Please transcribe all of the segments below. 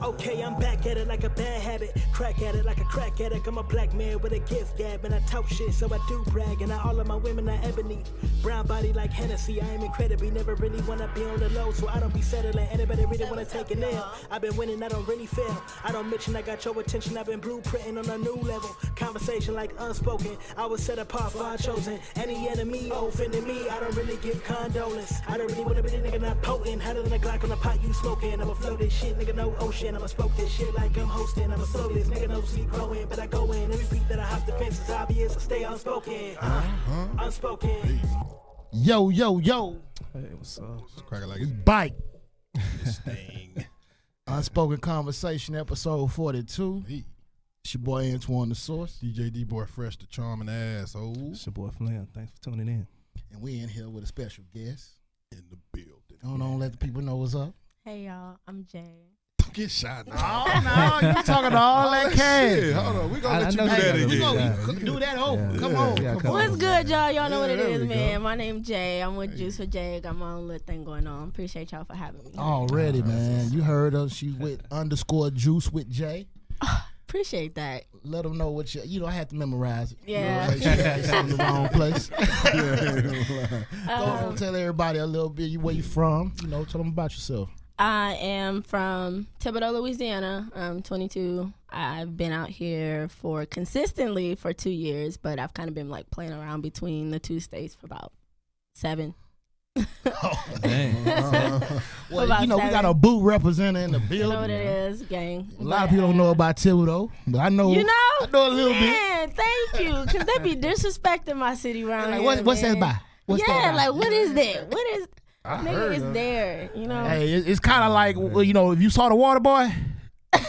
Okay, I'm back at it like a bad habit. Crack at it like a crack addict. I'm a black man with a gift gab, and I talk shit, so I do brag. And all of my women are ebony, brown body like Hennessy. I am incredibly, never really wanna be on the low, so I don't be settling. Anybody really wanna take an L? I've been winning, I don't really fail. I don't mention I got your attention. I've been blueprinting on a new level. Conversation like unspoken. I was set apart for our chosen. Any enemy offending me, I don't really give condolence. I don't really wanna be the nigga not potent. Hotter than a Glock on the pot you smoking. I'ma flow this shit, nigga, no ocean. I'ma spoke this shit like I'm hosting. I'ma slow this, nigga, no see growing. But I go in, every beat that I hop the fence is obvious. I stay unspoken. Unspoken. Yo. Hey, what's up? Cracking like It's bike. this thing. Unspoken Conversation, episode 42. It's your boy Antoine the Source. DJ D-Boy Fresh, the charming asshole. It's your boy Flam. Thanks for tuning in. And we in here with a special guest. In the building. Hold on, let the people know what's up. Hey y'all, I'm Jay. Don't get shot now. Oh, no, you talking all that cash. Shit, hold on, we gonna let you do that We again. gonna do that over. Yeah. Come on. Yeah, Come come on. What's good, y'all? Y'all know what it there is, we man. go. My name's Jay. I'm with JuicewitJai. Got my own little thing going on. Appreciate y'all for having me. Already, man. You heard her. She's with _JuicewitJai. Appreciate that. Let them know what you know, I have to memorize it. Yeah. You know, it's in the wrong place. Go on, tell everybody a little bit where you from. You know, tell them about yourself. I am from Thibodaux, Louisiana. I'm 22. I've been out here consistently for 2 years, but I've kind of been like playing around between the two states for about 7. Dang. Well, About you know, we 7. got a boot representative in the You building. know what it is, gang. A lot of people don't know about Thibodaux, but I know. You know? I know a little bit. Man, thank you. Because they be disrespecting my city around Like, here, what's that man. by? What's yeah, that by? like, what is that? What is... I Nigga heard is her. there, you know? Hey, it's kind of like, well, you know, if you saw the water boy. It's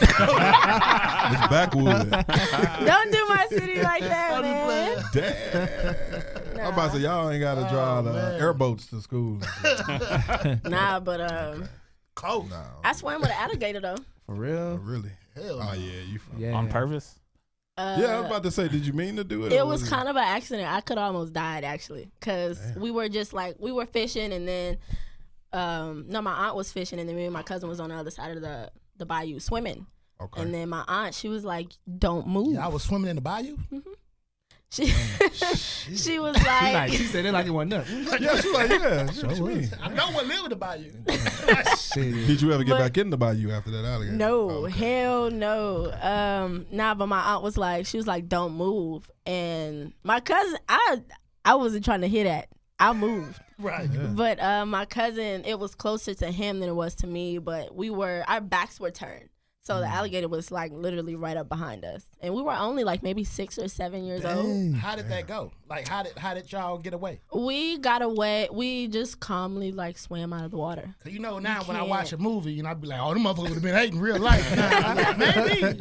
backwood. Don't do my city like that, man. Damn. I'm about to say, y'all ain't got to drive airboats to school. Nah, but Cold. No. I swam with an alligator though. For real? Really? Hell Oh, yeah, you from. Yeah. On purpose? Yeah, I was about to say, did you mean to do it? It was kind of an accident. I could almost died actually, cause we were just like we were fishing, and then no, my aunt was fishing, and then me and my cousin was on the other side of the bayou swimming. Okay. And then my aunt, she was like, "Don't move." Yeah, I was swimming in the bayou. She she was like, She said it like it wasn't nothing. Yeah, she like, yeah. What you mean? I know what live in the bayou. Shit. Did you ever get But- back in the bayou after that alligator? No, Oh, okay. hell no. Nah, but my aunt was like, she was like, "Don't move." And my cousin, I wasn't trying to hit that. I moved. Right. But my cousin, it was closer to him than it was to me, but our backs were turned. So the alligator was like literally right up behind us. And we were only like maybe 6 or 7 years old. How did that go? Like, how did y'all get away? We got away. We just calmly like swam out of the water. Cause you know now when I can't. watch a movie, you know, I be like, oh, them motherfuckers would have been hating in real life. Nah, maybe.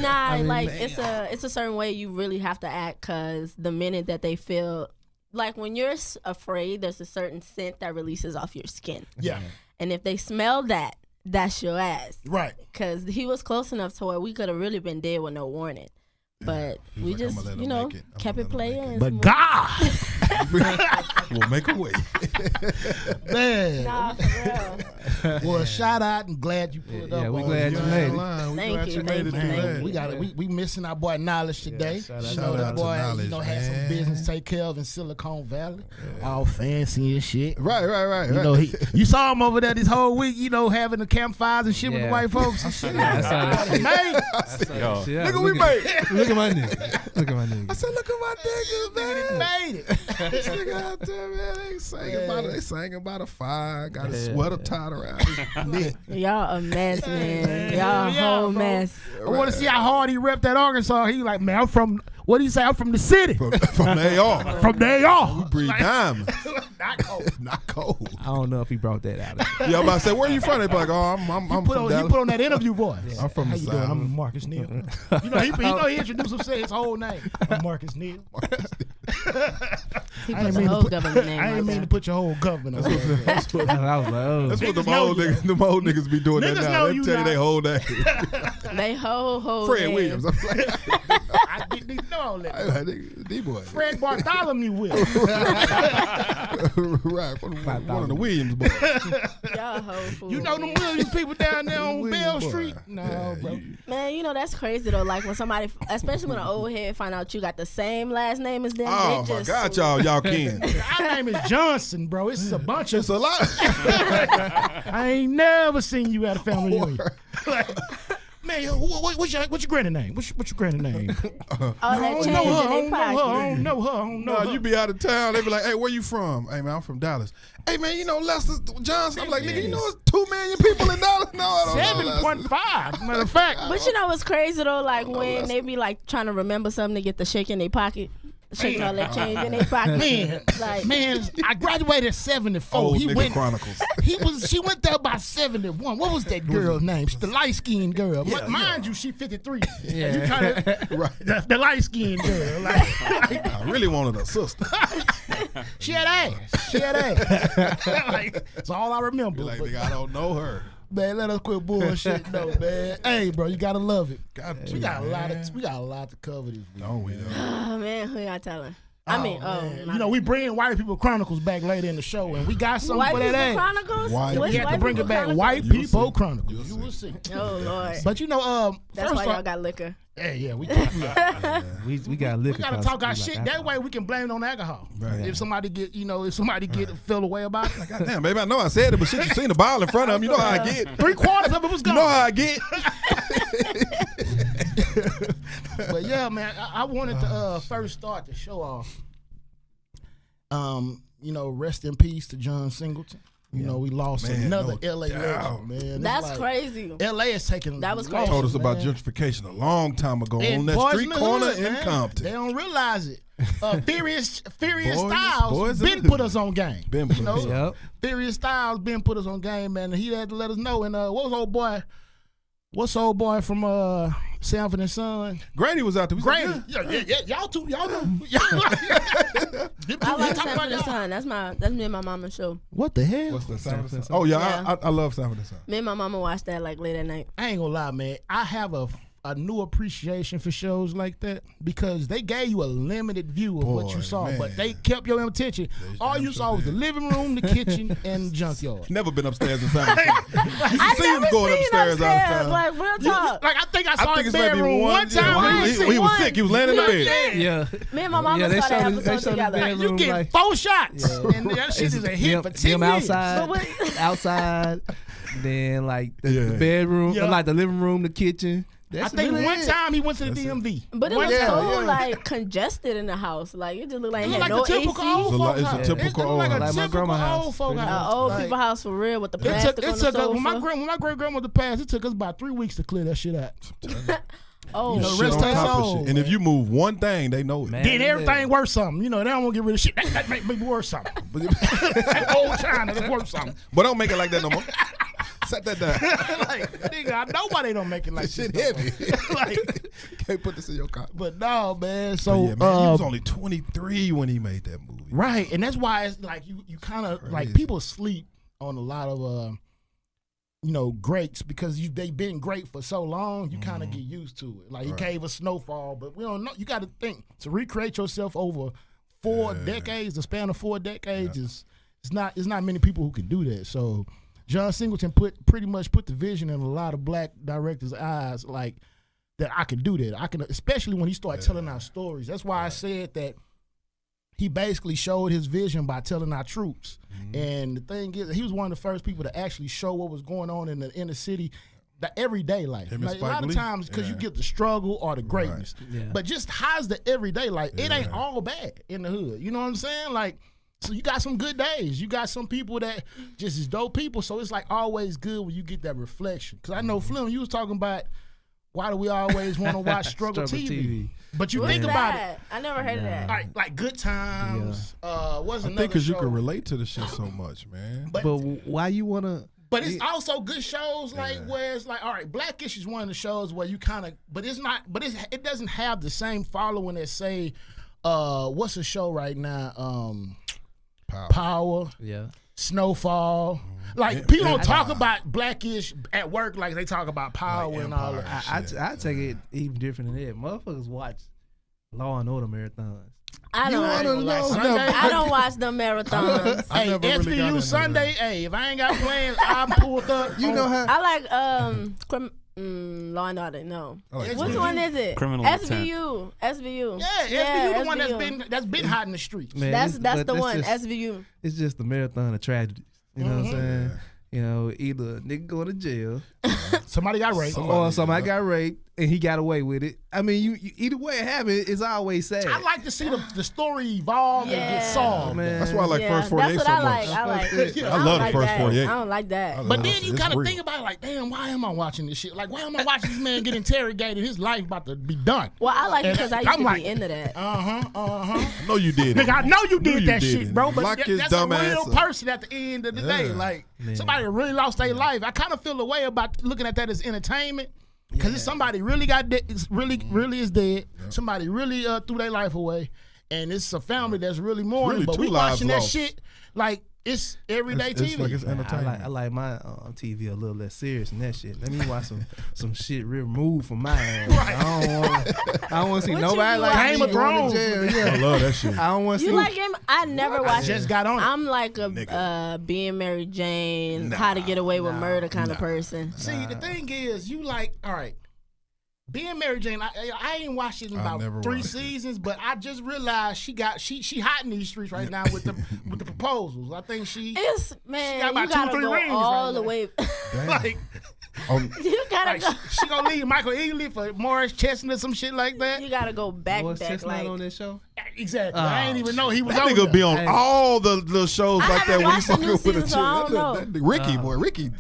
Nah, mean, like man. it's a certain way you really have to act, because the minute that they feel like when you're afraid, there's a certain scent that releases off your skin. Yeah. And if they smell that, that's your ass. Right. Because he was close enough to where we could have really been dead with no warning. But He was we like, just, "I'ma let you him know, make it. I'ma kept let it him make playing. But God, We'll make a way. man. Nah, for real. Well, shout out and glad you pulled up. Yeah, we on glad us, you know made what I'm it. We Thank glad you, you made thank it you, through thank that. We got it. We missing our boy Knowledge today. shout out You to know, that Knowledge. boy, Knowledge, you know, had some man. business to take care of in Silicon Valley. All fancy and shit. Right. You know, you saw him over there this whole week, you know, having the campfires and shit with the Yeah. white folks and shit. Yeah, I saw that shit. Man, Yo, Yeah, Look what we made. Look at my nigga. Look at my I nigga. said, look at my niggas, man. made it. This nigga out there, man, they sang about a fire, got a sweater tied around his neck. Y'all a mess, man. Y'all a Yeah, whole bro. mess. I want to see how hard he repped that Arkansas. He like, man, I'm from, what did he say? I'm from the city. From there on. From there on. We breathe diamonds. Not cold. Not cold. I don't know if he brought that out. Yeah, I'm about to say, where you from? They be like, oh, I'm He from put Dallas. on that interview voice. I'm from How the you doing? South. I'm Marcus Neal. You know, he introduced himself, his whole name. I'm Marcus Neal. He I put ain't the mean to whole put- government name I right ain't mean there. to put your whole government on there. I was like, oh. That's what Niggas them know old you. niggas be doing that Niggas now. know They you tell you now. they whole name. They whole Fred name. Williams. I'm like, I didn't even know all that. D-boy. Fred Bartholomew Williams. Right, one of the Williams boys. Y'all whole fool. You know them Williams people down there on Williams Bell boy. Street? No, Yeah, bro. Man, you know that's crazy though. Like when somebody, especially when an old head find out you got the same last name as them. Oh they my just, God, y'all can. Our name is Johnson, bro. It's a bunch of. It's a lot. I ain't never seen you at a family reunion. Like, man, what's your granny name? What's your granny name? Oh, I that don't change know her. in their pocket. I don't know her. No, you be out of town. They be like, hey, where you from? Hey, man, I'm from Dallas. Hey, man, you know Lester Johnson? I'm like, nigga, you know it's 2 million people in Dallas? No, I don't know. 7.5. Matter of fact. But you know what's crazy though? Like when they be like trying to remember something to get the shake in their pocket, shaking all that change in their pocket. Man, I graduated at 74. Old nigga Chronicles. She went there by 71. What was that girl's name? The light skinned girl. Yeah, Mind you, she 53. Yeah. And you trying to Right. the light skinned girl. Like, I really wanted a sister. she had ass. Like, that's all I remember. Be like, But, nigga, I don't know her. man, let us quit bullshit though, man. Hey, bro, you gotta love it. We got a lot to cover this week. No, we don't. Oh man, who y'all telling? I mean, man. You know, we bring White People Chronicles back later in the show, and we got something White for People that ass. Chronicles. White- Which We have to White bring it People back. Chronicles? White You'll People see. Chronicles. You'll You will see. Oh Lord. But you know, That's first why off, y'all got liquor. yeah, we We got liquor. we gotta talk our shit. That way we can blame it on alcohol. Right. If somebody get, feel away about it. God damn, baby, I know I said it, but shit, you seen the ball in front of him. You know how I get. 3/4 of it was You gone. know how I get. But yeah, man, I wanted to first start the show off. Rest in peace to John Singleton. You know, we lost Man, another no LA doubt. legend, man. It's That's like, crazy. LA is taking. That was losses, crazy. Told us about man. gentrification a long time ago And on that boys street in the corner hood, in man. Compton. They don't realize it. Furious Boys Styles in been the put hood. us on game. Been put You know, us on. Yep. Furious Styles been put us on game, man. And he had to let us know. And what's old boy from Sanford and Son? Granny was out there. We said, Granny. Yeah, y'all know. Y'all I like talking Sanford about and y'all. Son. That's me and my mama's show. What the hell? What's the Sanford and Son? Son? Oh, yeah, Yeah. I love Sanford and Son. Me and my mama watched that like late at night. I ain't gonna lie, man. I have a new appreciation for shows like that because they gave you a limited view of what you Boy, saw, man. but they kept your attention. All you damn saw sure was the did. living room, the kitchen, and the junkyard. Never been upstairs in Sanford and Son. You I see him never going seen upstairs all the time. Like real talk. Like I think I saw I think his it's maybe bedroom one time yeah, when when he was sick. He was laying in the bed. Yeah. Me and my mama they saw that showed episode the together. bedroom. you get like- 4 shots, and that shit is a hit for 10 them years. outside, But what- outside, then like the Yeah. bedroom, Yeah. like the living room, the kitchen. I That's think really one it. time he went to the DMV. But it One was time. so like congested in the house. Like it just looked like It it looked had like no a typical AC. old folks It's a house. typical It looked like old a house. Like my typical grandma's house, old folk pretty house. Old Like, people house for real with the It plastic took on the sofa. when my great grandmother passed. It took us about 3 weeks to clear that shit out. Oh, You know, Shit rest on their top of soul, shit. And if man. you move one thing, they know it. Man. Then everything worth something. You know, they don't want to get rid of shit. That make me worth something. That old China is worth something. But don't make it like that no more. Set that down. Like, nigga, I know why they don't make it like That shit this. heavy. Like, Can't put this in your car. but no, man. So, So, yeah, man, he was only 23 when he made that movie. right. And that's why it's like you kind of like Crazy. people sleep on a lot of, greats because they've been great for so long. You kind of get used to it. Like he Right. gave us Snowfall, but we don't know. You got to think to recreate yourself over 4 decades. The span of 4 decades is it's not many people who can do that. So John Singleton pretty much put the vision in a lot of black directors' eyes, like that I can do that. I can, especially when he started telling our stories. That's why I said that he basically showed his vision by telling our troops. And the thing is, he was one of the first people to actually show what was going on in the inner city, the everyday life. Him and Like, a Spike lot of Lee? times, because you Yeah. get the struggle or the greatness. Yeah. But just how's the everyday life? It ain't all bad in the hood. You know what I'm saying? Like, so you got some good days. You got some people that just is dope people. So it's like always good when you get that reflection. Because I know, Flim, you was talking about why do we always want to watch struggle TV? But you what's think about it. that? I never heard of that. Like Good Times. What's I another think because you show? can relate to the shit so much, man. But But why you wanna? But it's also good shows like where it's like, all right, Blackish is one of the shows where you kind of, but it's not, but it doesn't have the same following as say, what's the show right now? Power. Yeah. Snowfall. Like people don't talk about Blackish at work like they talk about Power and all that. I take it even different than that. Motherfuckers watch Law and Order marathons. I don't watch them marathons. Hey, SVU Sunday. Hey, if I ain't got plans, I'm pulled up. You know how I like Law and Order. No, like which one is it? Criminal SVU. SVU. Yeah, SVU the one that's been hot in the streets. man, That's the one. just- SVU. It's just a marathon of tragedies. You know what I'm saying? You know, either a nigga going to jail Somebody got raped. or somebody got raped and he got away with it. I mean, you either way it happened, it's always sad. I like to see the story evolve and get solved. man. That's why I like Yeah, First 48 that's what so I much. like. I like. I love the First 48. I don't like that. But then you It's kind of real. think about it like, damn, why am I watching this shit? Like, why am I watching this man get interrogated? His life about to be done. Well, I like it because I used I'm to like, be into that. I know you did it. Nigga, I know you did that did shit, it. bro. But Lock his that's a dumb real ass up. person at the end of the day. Like, somebody really lost their life. I kind of feel a way about looking at that as entertainment. Because if somebody really really is dead, somebody really threw their life away, and it's a family that's really mourning. Really but two we lives watching that lost. shit like it's everyday It's TV. like it's entertainment. I like my TV a little less serious than that shit. Let me watch some shit removed from my ass. I don't want to see What nobody you like watch? Game me of going to Thrones. jail. I Yeah. love that shit. I don't want to see. You like him? I never watched just it. got on it. I'm like a Being Mary Jane, How to Get Away with Murder kind of person. See, the thing is, you like, all right, Being Mary Jane, I ain't watched it in about never 3 watched it. seasons, but I just realized she hot in these streets right now with the proposals. I think she It's man, got about you gotta 2 or 3 go rings all right the now. way. like You gotta like go. she gonna leave Michael Ealy for Morris Chestnut or some shit like that. You gotta go back. What's Chestnut Like on this show? Exactly. I ain't even know he was That over nigga there. be on Hey. all the little shows I like that haven't when he watched the fucking new with a season, chick. so I don't know. Ricky, boy, Ricky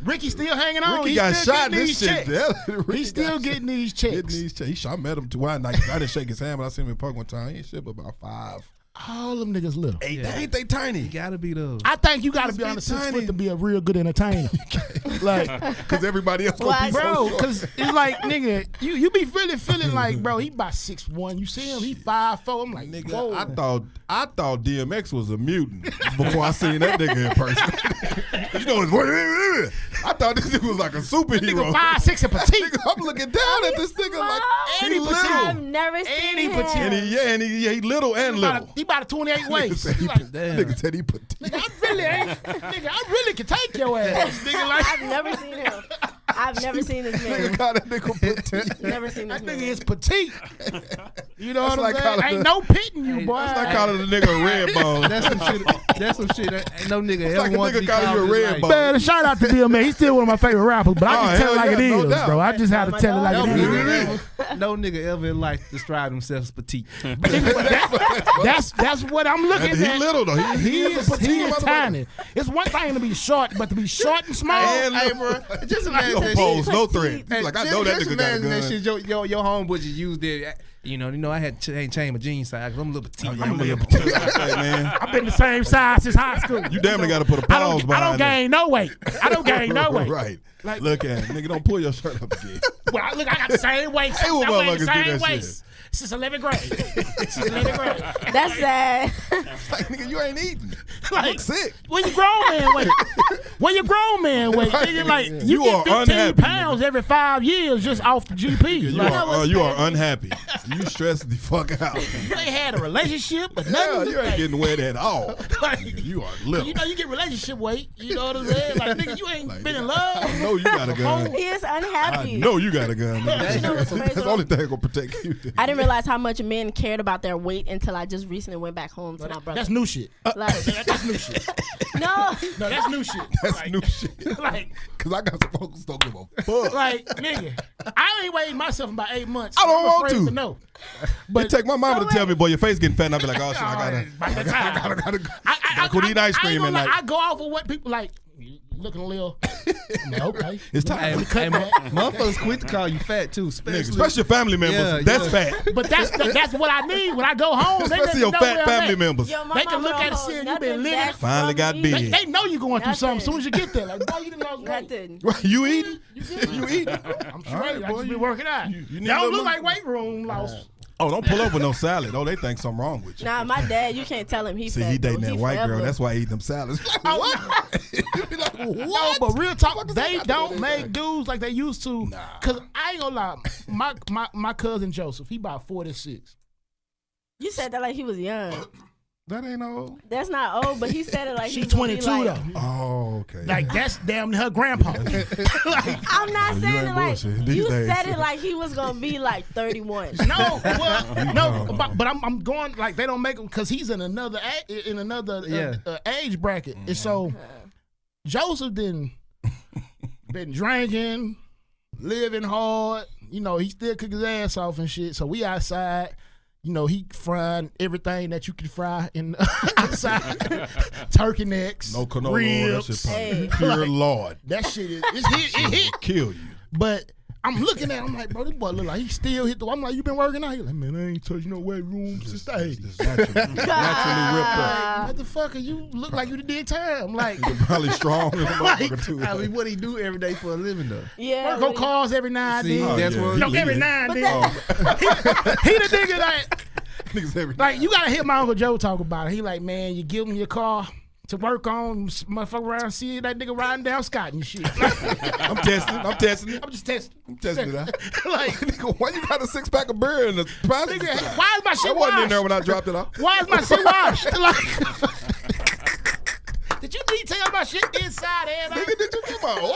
Ricky still hanging on. Ricky He got still shot in getting this these shit. checks. Yeah, Ricky He's still got getting these Getting checks. these checks. I met him too. I didn't shake his hand, but I seen him in park one time. He ain't shit but about 5. All them niggas little. Ain't they tiny? You gotta be those. I think you gotta be Just on be the 6 tiny. foot to be a real good entertainer. like, Because everybody else gonna Why? be so bro, short. because it's like, nigga, you be really feeling like, bro, he about 6'1". You see him, he 5'4". I'm like, Nigga, whoa. I thought DMX was a mutant before I seen that nigga in person. You know, I thought this nigga was like a superhero. Nigga 5'6" and petite. Nigga, I'm looking down at this nigga like And he he little. I've never And seen he him. petite. And he little and little. He about a 28 waist. Nigga said he, Like, nigga said he put. nigga, I really can take your ass. Nigga, like, I've never seen him. I've never seen this man. Nigga call that nigga petite. Never seen this that man. nigga is petite. You know what I'm like saying? calling Ain't the- no pitting you, boy. That's like calling a nigga a red bone. That's some shit. That's some shit. Ain't no nigga It's ever like a want to nigga be calling called you a in his red life. bone. Man, shout out to DMX. He's still one of my favorite rappers, but I Oh, just tell it hell like it yeah, no is, doubt. bro. I just have to tell it like No it is. nigga, no nigga ever in life described himself as petite. That's what I'm looking He at. little though. He is motherfucker. tiny. It's one thing to be short, but to be short and small. And Hey, little. bro, just He imagine don't that pose shit. no threat. He's Hey, like, I know that just nigga got a imagine gun. that shit. Your homeboy just used it. You know, I had ain't changed my jean size 'cause I'm a little petite. I'm a little petite. Hey, man. I've been the same size since high school. You damn near got to put a I pause don't behind gain no weight. I don't gain no that. weight. Right. Like- Look at him. Nigga, don't pull your shirt up again. Well, look, I got the same waist. Hey, what I'm wearing motherfuckers the do same that waist since 11th grade. Since 11th grade. That's sad. Like, nigga, you ain't eating. You Like, look sick. when you grown man weight, nigga, like you You get are 15 unhappy, pounds every 5 years just off the GP. You Like, are unhappy. You stressed the fuck out. you ain't had a relationship, but Yeah, nothing. you ain't getting wet at all. Like, You are little. you know, you get relationship weight. You know what I'm saying? Like, nigga, you ain't Like, been in love. I know you got a gun. He is I unhappy. know you got a gun. Nigga. You know what's crazy? That's the only thing gonna protect you. I didn't realize how much men cared about their weight until I just recently went back home to my brother. That's new shit. Like, That's new shit. no, No, that's new shit. That's Like, new shit. Like, Cause I got some folks who don't give a fuck. like, nigga, I ain't weighed myself in about 8 months. I don't I'm want afraid to. know. It take my mama to tell me, boy, your face getting fat, and I be like, oh shit, By the time. I gotta I go eat ice I ain't cream gonna and lie, like, I go off of what people like. You looking a little. Man, okay. it's time. Hey, motherfuckers quit to call you fat too, Nigga, especially family members. Yeah, That's yeah. fat. But that's what I need when I go home. They Especially let me your know fat where I'm family at. members. Yo, my They can mama look at don't it and hold see you been nothing living. back Finally from got me. big. They know you going through something as Nothing. soon as you get there. Like, boy, you didn't lose weight. Nothing. You eating? You eating? I'm straight. All right, I boy, just you- be working out. you need They a don't little look like money. weight room loss. Oh, don't pull up with no salad. Oh, they think something wrong with you. Nah, my dad, you can't tell him he See, fat. he dating though. that white forever. girl. That's why he eat them salads. What? Be like, what? No, but real talk, they got don't to do make that? dudes like they used to. Cause I ain't gonna lie, my cousin Joseph, he about 46. You said that like he was young. That ain't old. That's not old, but he said it like She he was gonna be 22 like, though. Oh, okay. Like that's damn her grandpa. I'm not You saying ain't it like bullshitting these you days. said it like he was gonna be like 31. No, well, no, but I'm going like they don't make him because he's in another age bracket, and so Joseph been drinking, living hard. You know, he still cook his ass off and shit. So we outside. You know, he frying everything that you can fry in outside. Turkey necks, No canola oil. ribs. That shit Hey. pure Lord. That shit is it hit. Kill you. But I'm looking at him like, bro, this boy look like he still hit the. I'm like, you been working out? He like, man, I ain't touched no weight room since the 80s. Just naturally ripped up. Motherfucker, you look like you did time. Like, Probably strong in the motherfucker too. I mean, what he do every day for a living though? Yeah. work on cars every now and See, then. that's yeah. what You know, he every did. now and But then. He the nigga Niggas every like you gotta hear my Uncle Joe talk about it. He like, man, you give him your car to work on, motherfucker around, see that nigga riding down Scott and shit. I'm testing it. I'm just testing. I'm testing it out. Like, Nigga, why you got a 6-pack of beer in the passenger nigga, side? why is my I shit wasn't in washed? there when I dropped it off. Why is my shit washed? Like, did you detail my shit inside and out? Nigga, did you get my oil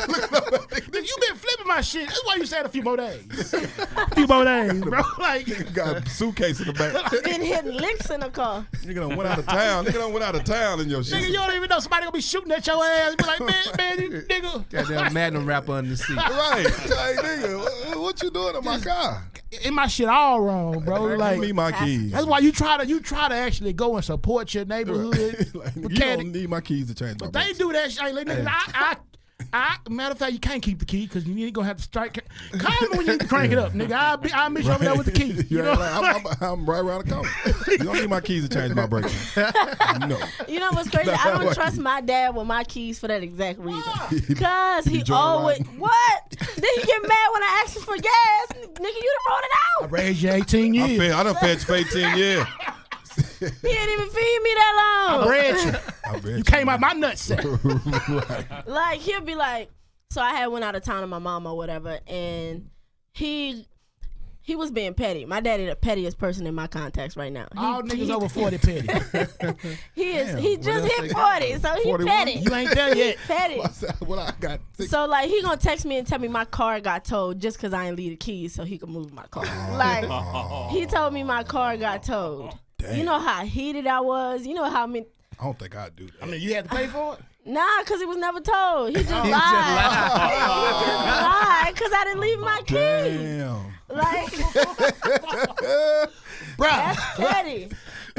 Nigga, you been flipping my shit. That's why you said a few more days. A few more days, bro. Like, Nigga got a suitcase in the back. been hitting licks in the car. Nigga done went out of town. Nigga done went out of town in your nigga, shit. you don't even know somebody gonna be shooting at your ass. Be like, man, you nigga. Goddamn Magnum wrapper under the seat. Right. Like, nigga, what you doing in my car? In my shit all wrong, bro. Give Like, me my keys. that's why you try to actually go and support your neighborhood. Like, with you caddy. don't need my keys to change my They brakes. do that shit. Like, nigga, matter of fact, you can't keep the key because you ain't gonna have to strike. Call me when you crank it up, nigga. I'll meet you over there with the key. You know, I'm right around the corner. You don't need my keys to change my brakes. No. You know what's crazy? I don't trust my dad with my keys for that exact reason. Cause he always what? Then he get mad when I ask him for gas. Nigga, you done rolled it I out. raised you 18 years. I done fed you for 18 years. He didn't even feed me that long. I bred you. I bet You came out my nutsack. Like he'll be like, so I had went out of town with my mom or whatever, and he was being petty. My daddy the pettiest person in my contacts right now. All niggas over 40 petty. He just hit 40, so he 41? petty. You ain't there yet. Petty. What I got? So like he gonna text me and tell me my car got towed just cause I ain't leave the keys so he could move my car. Like he told me my car got towed. Damn. You know how heated I was. You know how many. I don't think I'd do that. I mean, you had to pay for it? Nah, cause it was never told. He just lied. lied. He just lied cause I didn't leave my keys. Damn. Like Bruh. that's petty.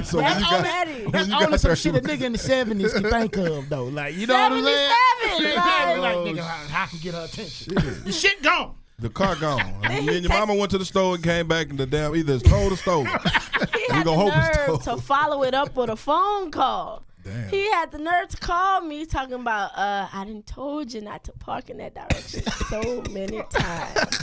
So That's when you got, petty. when That's you only got some there, shit a nigga in the 70s can think of, though. Like, you know what I'm saying? 77. Like, Like, nigga, how I can get her attention? The shit gone. the car gone. Then Me he and your mama went to the store and came back and the damn either it's cold or stove. he We had gonna hope the it's nerve told. to follow it up with a phone call. Damn. He had the nerve to call me talking about, I done told you not to park in that direction so many times.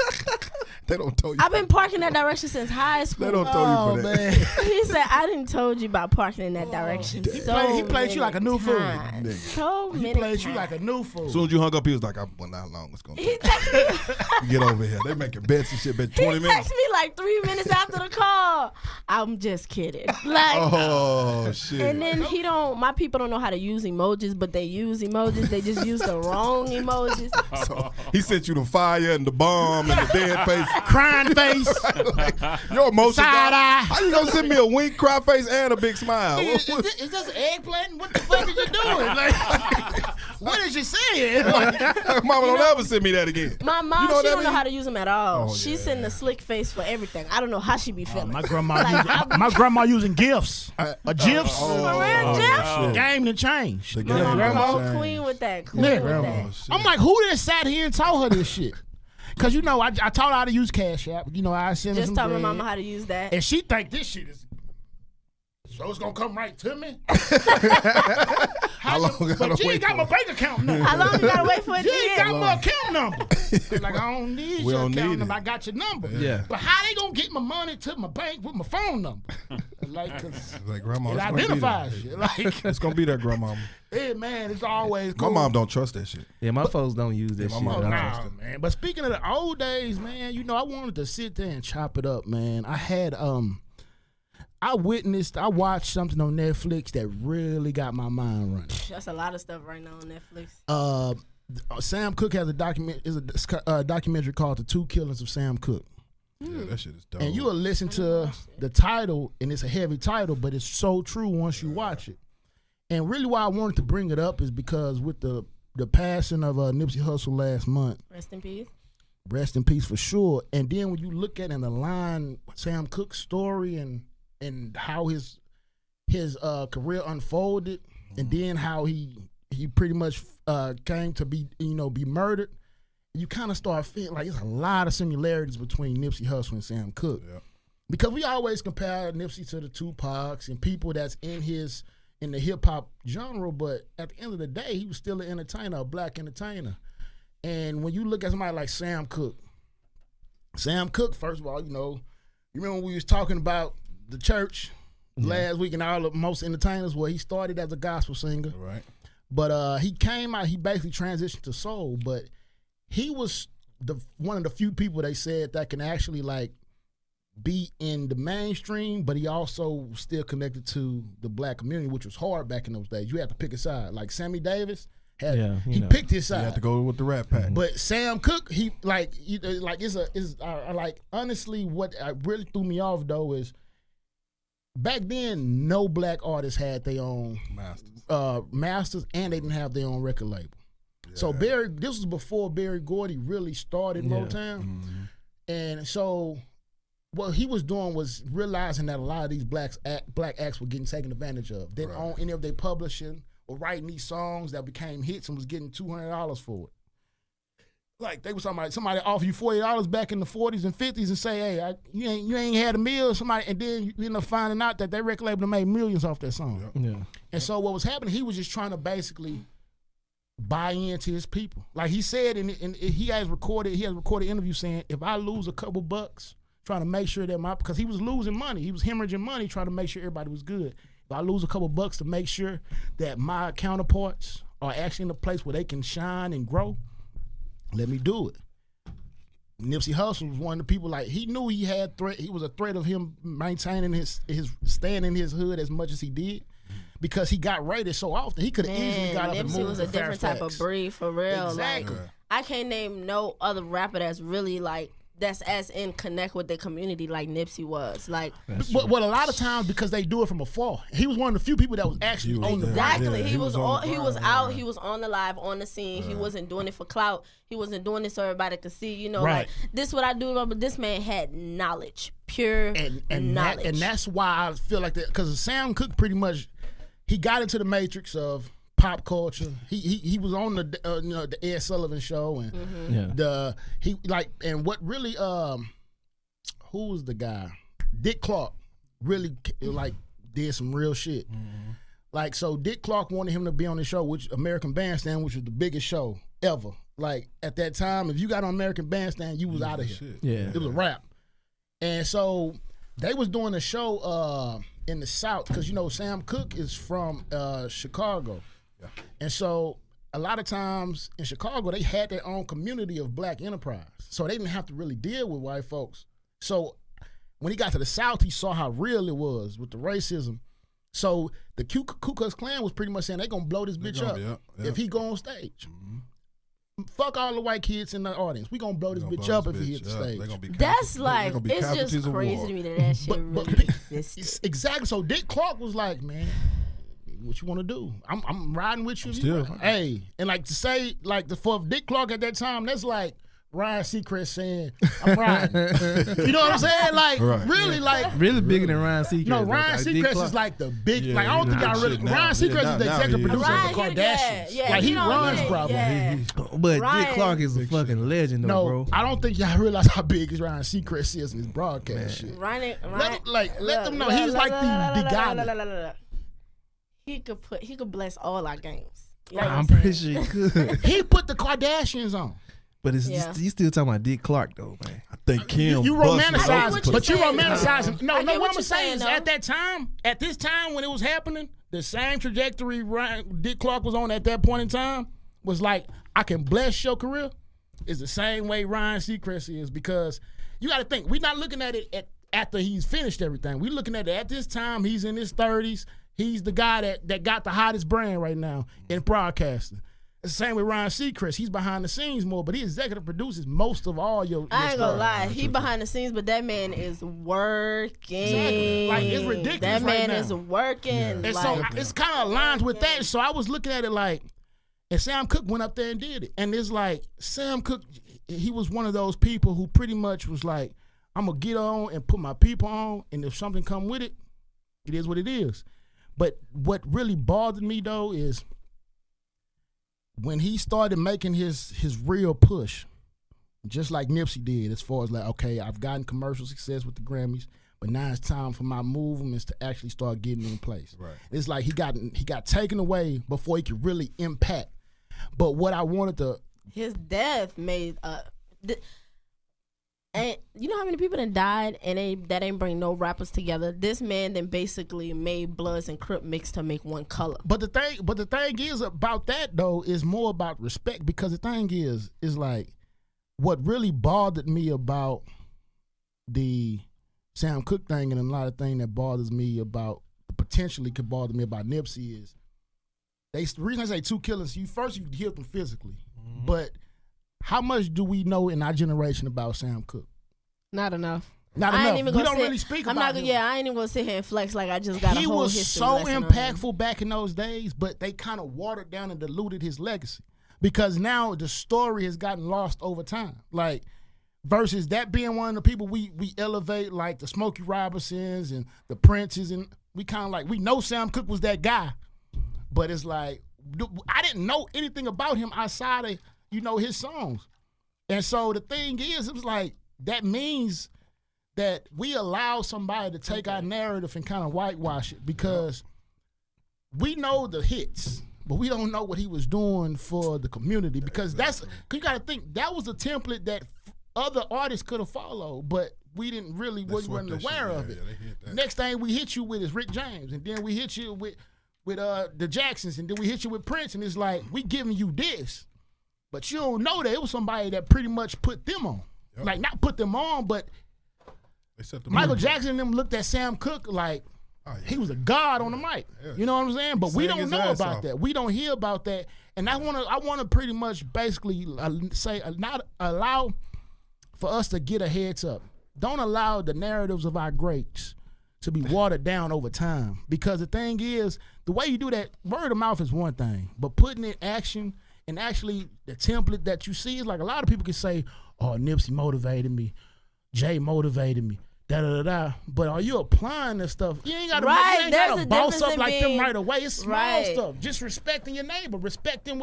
They don't tell you. I've been parking that direction since high school. They don't tell you for that. man. He said, I didn't told you about parking in that direction. He played you like a new fool. Nigga. So He many played times. you like a new fool. As soon as you hung up, he was like, I wonder how long it's gonna He take. texted me, Get over here. They making bets and shit, bet he 20 minutes. texted me like 3 minutes after the call. I'm just kidding. Like, Oh shit. and then my people don't know how to use emojis, but they use emojis. They just use the wrong emojis. So he sent you the fire and the bomb and the dead face. Crying face. Like, your emotions. Side eye. How you gonna send me a wink, cry face, and a big smile? Is this an eggplant? What the fuck are you doing? Like, what is you saying? Like, Mama, don't ever send me that again. My mom, You know what she that don't know mean? how to use them at all. Oh, She's yeah. sending a slick face for everything. I don't know how she be feeling. my grandma using gifts. A gifs. For real, Jeff? shit. Game to change. The My game grandma, gonna change. queen with that. Queen Yeah. with Grandma, that. shit. I'm like, who done sat here and taught her this shit? Cause you know, I taught her how to use Cash App. You know, I send her Just some taught my bread. mama how to use that. And she think this shit is, so it's gonna come right to me. How long I But gotta you wait ain't got for my it? bank account number. How long you gotta wait for it You to ain't hit? got my account number. Like, I don't need We your don't account need number. it. I got your number. Yeah. But how they gonna get my money to my bank with my phone number? Like, 'cause It's like grandma. it it's gonna be identifies there. you. Like, It's gonna be there, grandmama. hey, man, it's always My cool. mom don't trust that shit. Yeah, my folks don't use that my shit. mom Oh, don't I- trust nah, it. man. But speaking of the old days, man, you know, I wanted to sit there and chop it up, man. I had I watched something on Netflix that really got my mind running. That's a lot of stuff right now on Netflix. Sam Cooke has a documentary called "The Two Killings of Sam Cooke," Yeah, that shit is dope. and you will listen to the title, and it's a heavy title, but it's so true once you watch it. And really, why I wanted to bring it up is because with the passing of Nipsey Hussle last month, Rest in peace. rest in peace for sure. And then when you look at and align Sam Cooke's story and how his career unfolded, and then how he pretty much came to be murdered, you kind of start feeling like there's a lot of similarities between Nipsey Hussle and Sam Cooke. Yeah. Because we always compare Nipsey to the Tupacs and people that's in the hip hop genre, but at the end of the day, he was still an entertainer, a black entertainer. And when you look at somebody like Sam Cooke, first of all, you remember when we was talking about the church last week and all the most entertainers, where he started as a gospel singer. Right. But he came out, he basically transitioned to soul, but he was one of the few people they said that can actually like be in the mainstream, but he also still connected to the black community, which was hard back in those days. You had to pick a side. Like Sammy Davis he picked his You side. have to go with the Rat Pack. But Sam Cooke, honestly, what really threw me off though is back then no black artists had their own masters, and they didn't have their own record label. Yeah. So this was before Berry Gordy really started Motown, and so what he was doing was realizing that a lot of these black acts were getting taken advantage of. They didn't own any of their publishing or writing these songs that became hits and was getting $200 for it. Like they was somebody offer you $40 back in the 40s and 50s and say, hey, you ain't had a meal, somebody, and then you end up finding out that their record label made millions off that song. Yeah. And so what was happening, he was just trying to basically buy into his people. Like he said, and he has recorded interviews saying, if I lose a couple bucks trying to make sure that because he was losing money, he was hemorrhaging money trying to make sure everybody was good. If I lose a couple bucks to make sure that my counterparts are actually in a place where they can shine and grow, let me do it. Nipsey Hussle was one of the people, like, he knew he had threat. He was a threat of him maintaining his staying in his hood as much as he did, because he got raided so often. He could have easily got up and moved. Nipsey was a different type of breed for real. Exactly. Like, I can't name no other rapper that's really like that's as in connect with the community like Nipsey was. Like, but a lot of times because they do it from afar. He was one of the few people that was actually on the exactly. Yeah, he was on the he was grind, out. yeah. He was on the live, on the scene. He wasn't doing it for clout. He wasn't doing it so everybody could see. Right. Like, this is what I do. But this man had knowledge, pure knowledge. And that's why I feel like that, because Sam Cooke pretty much, he got into the matrix of pop culture. He was on the the Ed Sullivan Show, and and what really who was the guy? Dick Clark really like did some real shit. Like, so Dick Clark wanted him to be on the show, which American Bandstand, which was the biggest show ever. Like at that time, if you got on American Bandstand, you was out of here. Shit. Yeah. It was a rap. And so they was doing a show in the South, because Sam Cooke is from Chicago. Yeah. And so a lot of times in Chicago, they had their own community of black enterprise. So they didn't have to really deal with white folks. So when he got to the South, he saw how real it was with the racism. So the Ku Klux Klan was pretty much saying they're going to blow this bitch up if he go on stage. Fuck all the white kids in the audience. We going to blow this bitch up if he hit the stage. That's like, it's just crazy to me that shit really exists. Exactly. So Dick Clark was like, man, what you want to do? I'm riding with you. Still. Hey, and like to say, like for Dick Clark at that time, that's like Ryan Seacrest saying, I'm riding. You know what I'm saying? Like, really, like. Really bigger than Ryan Seacrest. No, Ryan Seacrest is like the big, like, I don't think I really, Ryan Seacrest is the executive producer of the Kardashians. Like, he runs Bravo. But Ryan. Dick Clark is a fucking legend, though, bro. I don't think y'all realize how big Ryan Seacrest is in his broadcast shit. Ryan, let them know he's like the guy. He could bless all our games. You know I'm what pretty sure he could. He put the Kardashians on. But it's Yeah. you still talking about Dick Clark though, man. I think Kim. You busted romanticize open it, but you saying, romanticize it. No, I get what what I'm you're saying saying, is though. at this time when it was happening, the same trajectory Dick Clark was on at that point in time was like, I can bless your career, is the same way Ryan Seacrest is, because you got to think, we're not looking at it after he's finished everything. We're looking at it at this time. He's in his 30s. He's the guy that got the hottest brand right now in broadcasting. It's the same with Ryan Seacrest. He's behind the scenes more, but he executive produces most of all your I ain't gonna stuff. lie, he behind the scenes, but that man is working. Exactly. Like, it's ridiculous That right man now. is working. And like, so it's kind of aligned with that. So I was looking at it like, and Sam Cooke went up there and did it. And it's like, Sam Cooke, he was one of those people who pretty much was like, I'm going to get on and put my people on, and if something come with it, it is what it is. But what really bothered me, though, is when he started making his real push, just like Nipsey did, as far as like, okay, I've gotten commercial success with the Grammys, but now it's time for my movements to actually start getting in place. Right. It's like he got taken away before he could really impact. But what I wanted to, his death made and you know how many people done died and that ain't bring no rappers together. This man then basically made Bloods and Crip mix to make one color. but the thing is about that though is more about respect, because the thing is like what really bothered me about the Sam Cooke thing, and a lot of thing that bothers me about, potentially could bother me about Nipsey, is the reason I say two killings, you killed them physically, but how much do we know in our generation about Sam Cooke? Not enough. Not I enough. ain't even We gonna don't sit- really speak I'm about not, him. Yeah, I ain't even gonna sit here and flex like I just got a He whole was history so lesson on him. impactful back in those days, but they kind of watered down and diluted his legacy, because now the story has gotten lost over time. Like, versus that being one of the people we elevate, like the Smokey Robinsons and the Princes, and we kind of like, we know Sam Cooke was that guy, but it's like, I didn't know anything about him outside of, his songs. And so the thing is, it was like, that means that we allow somebody to take our narrative and kind of whitewash it, because we know the hits, but we don't know what he was doing for the community, because you got to think, that was a template that other artists could have followed, but we didn't really, wasn't aware of it. Next thing we hit you with is Rick James, and then we hit you with the Jacksons, and then we hit you with Prince, and it's like, we giving you this, but you don't know that it was somebody that pretty much put them on. Yep. Like, not put them on, but Michael Jackson and them looked at Sam Cooke like he was a god on the mic. Yeah. You know what I'm saying? But we don't know about that. We don't hear about that. And I want to pretty much basically say, not allow for us to get a heads up. Don't allow the narratives of our greats to be watered down over time. Because the thing is, the way you do that, word of mouth is one thing, but putting in action and actually the template that you see is like, a lot of people can say, oh, Nipsey motivated me, Jay motivated me, da-da-da-da. But are you applying this stuff? You ain't got to boss up like them right away. It's small stuff. Just respecting your neighbor, respecting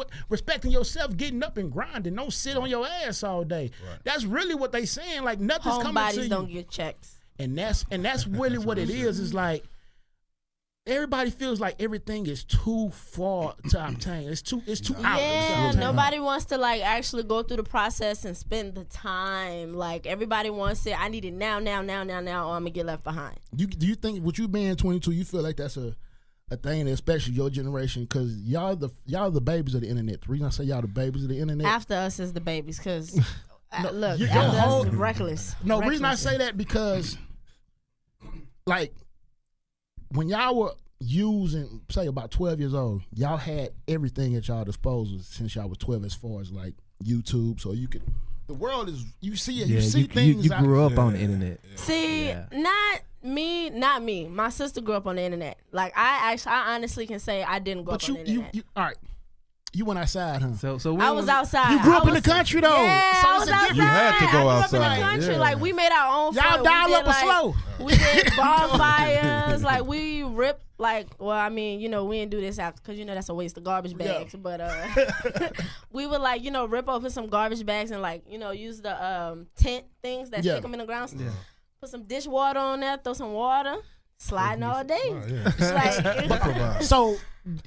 yourself, getting up and grinding. Don't sit on your ass all day. Right. That's really what they saying. Like, nothing's coming to you. Homebodies don't get checks. And that's really what it is. It's like, everybody feels like everything is too far to obtain. It's too out. Yeah, nobody wants to like actually go through the process and spend the time. Like, everybody wants it. I need it now, or I'm gonna get left behind. Do you think, with you being 22, you feel like that's a thing, especially your generation, because y'all the babies of the internet? The reason I say y'all the babies of the internet, after us is the babies, because look, after us is reckless. No, the reason I say that, because like, when y'all were using, say, about 12 years old, y'all had everything at y'all disposal since y'all was 12, as far as like YouTube, so you could, the world is, you see it, you see things. You grew up on the internet. See, not me. My sister grew up on the internet. Like, I honestly can say I didn't grow up on the internet. All right. You went outside, huh? So I was outside. You grew up in the country, though. Yeah, so I was outside. You had to go I outside. grew up in the country. Yeah. Like, we made our own Y'all fun. dial up or slow? We did bonfires. Like, we ripped, like, well, I mean, we didn't do this after, because, that's a waste of garbage bags. Yeah. But we would, like, rip open some garbage bags and, like, use the tent things that stick them in the ground. Yeah. Put some dish water on there, throw some water. Sliding all day. Oh, yeah. So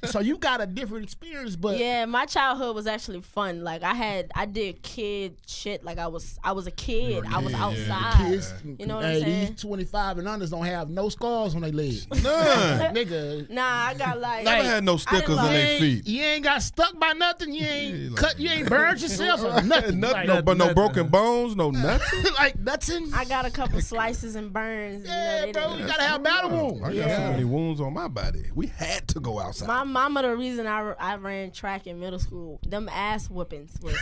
so you got a different experience, but yeah, my childhood was actually fun. Like I did kid shit. Like I was a kid. I was outside. kids, You know what I'm saying? These 25 and unders don't have no scars on their legs. None. Nigga. Nah, I got like. Never had no stickers on their feet. You ain't got stuck by nothing. You ain't cut. You ain't burned yourself or nothing. But no broken bones, no nothing. Like nothing. I got a couple slices and burns. Yeah, bro. You gotta have battle wounds. I got so many wounds on my body. We had to go outside. My mama, the reason I ran track in middle school, them ass whoopings was.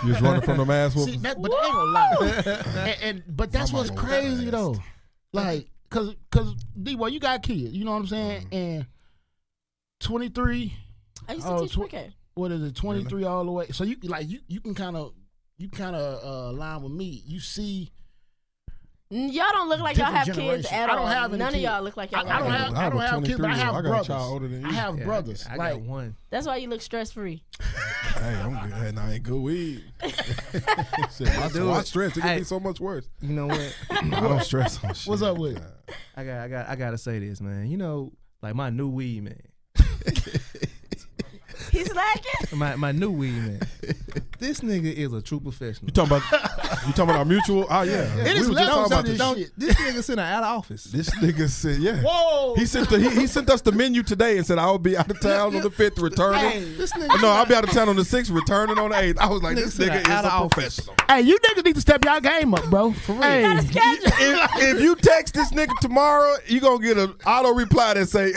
You was running from them ass See, whoopings. but I ain't gonna lie. But that's what's crazy though. Like, cause D-Boy, you got kids. You know what I'm saying? And 23. I used to teach cricket. What is it? 23 all the way. So you can kind of align with me. You see. Y'all don't look like y'all have kids at all. I don't have any None kids. of y'all look like y'all. I don't have kids, but I have brothers. I got a child older than you. I have brothers. I like got one. That's why you look stress free. Hey, I'm good. Hey, I ain't good weed. Shit, my stress, it could be so much worse. You know what? I don't stress on shit. what's up with it? I gotta say this, man. You know, like my new weed, man. He's slacking. My new weed, man. This nigga is a true professional. You talking about our mutual? Oh yeah. It is We were just levels talking about of this this. shit. This nigga sent her out of office. This nigga said, yeah. Whoa. He sent us the menu today and said I will be out of town on the 5th, returning. Hey, This nigga. No, I'll be out of town on the 6th, returning on the 8th. I was like, this Nigga nigga is out a of office. professional. Hey, you niggas need to step y'all game up, bro. For real. Hey, Got a schedule. If you text this nigga tomorrow, you gonna get an auto reply that say,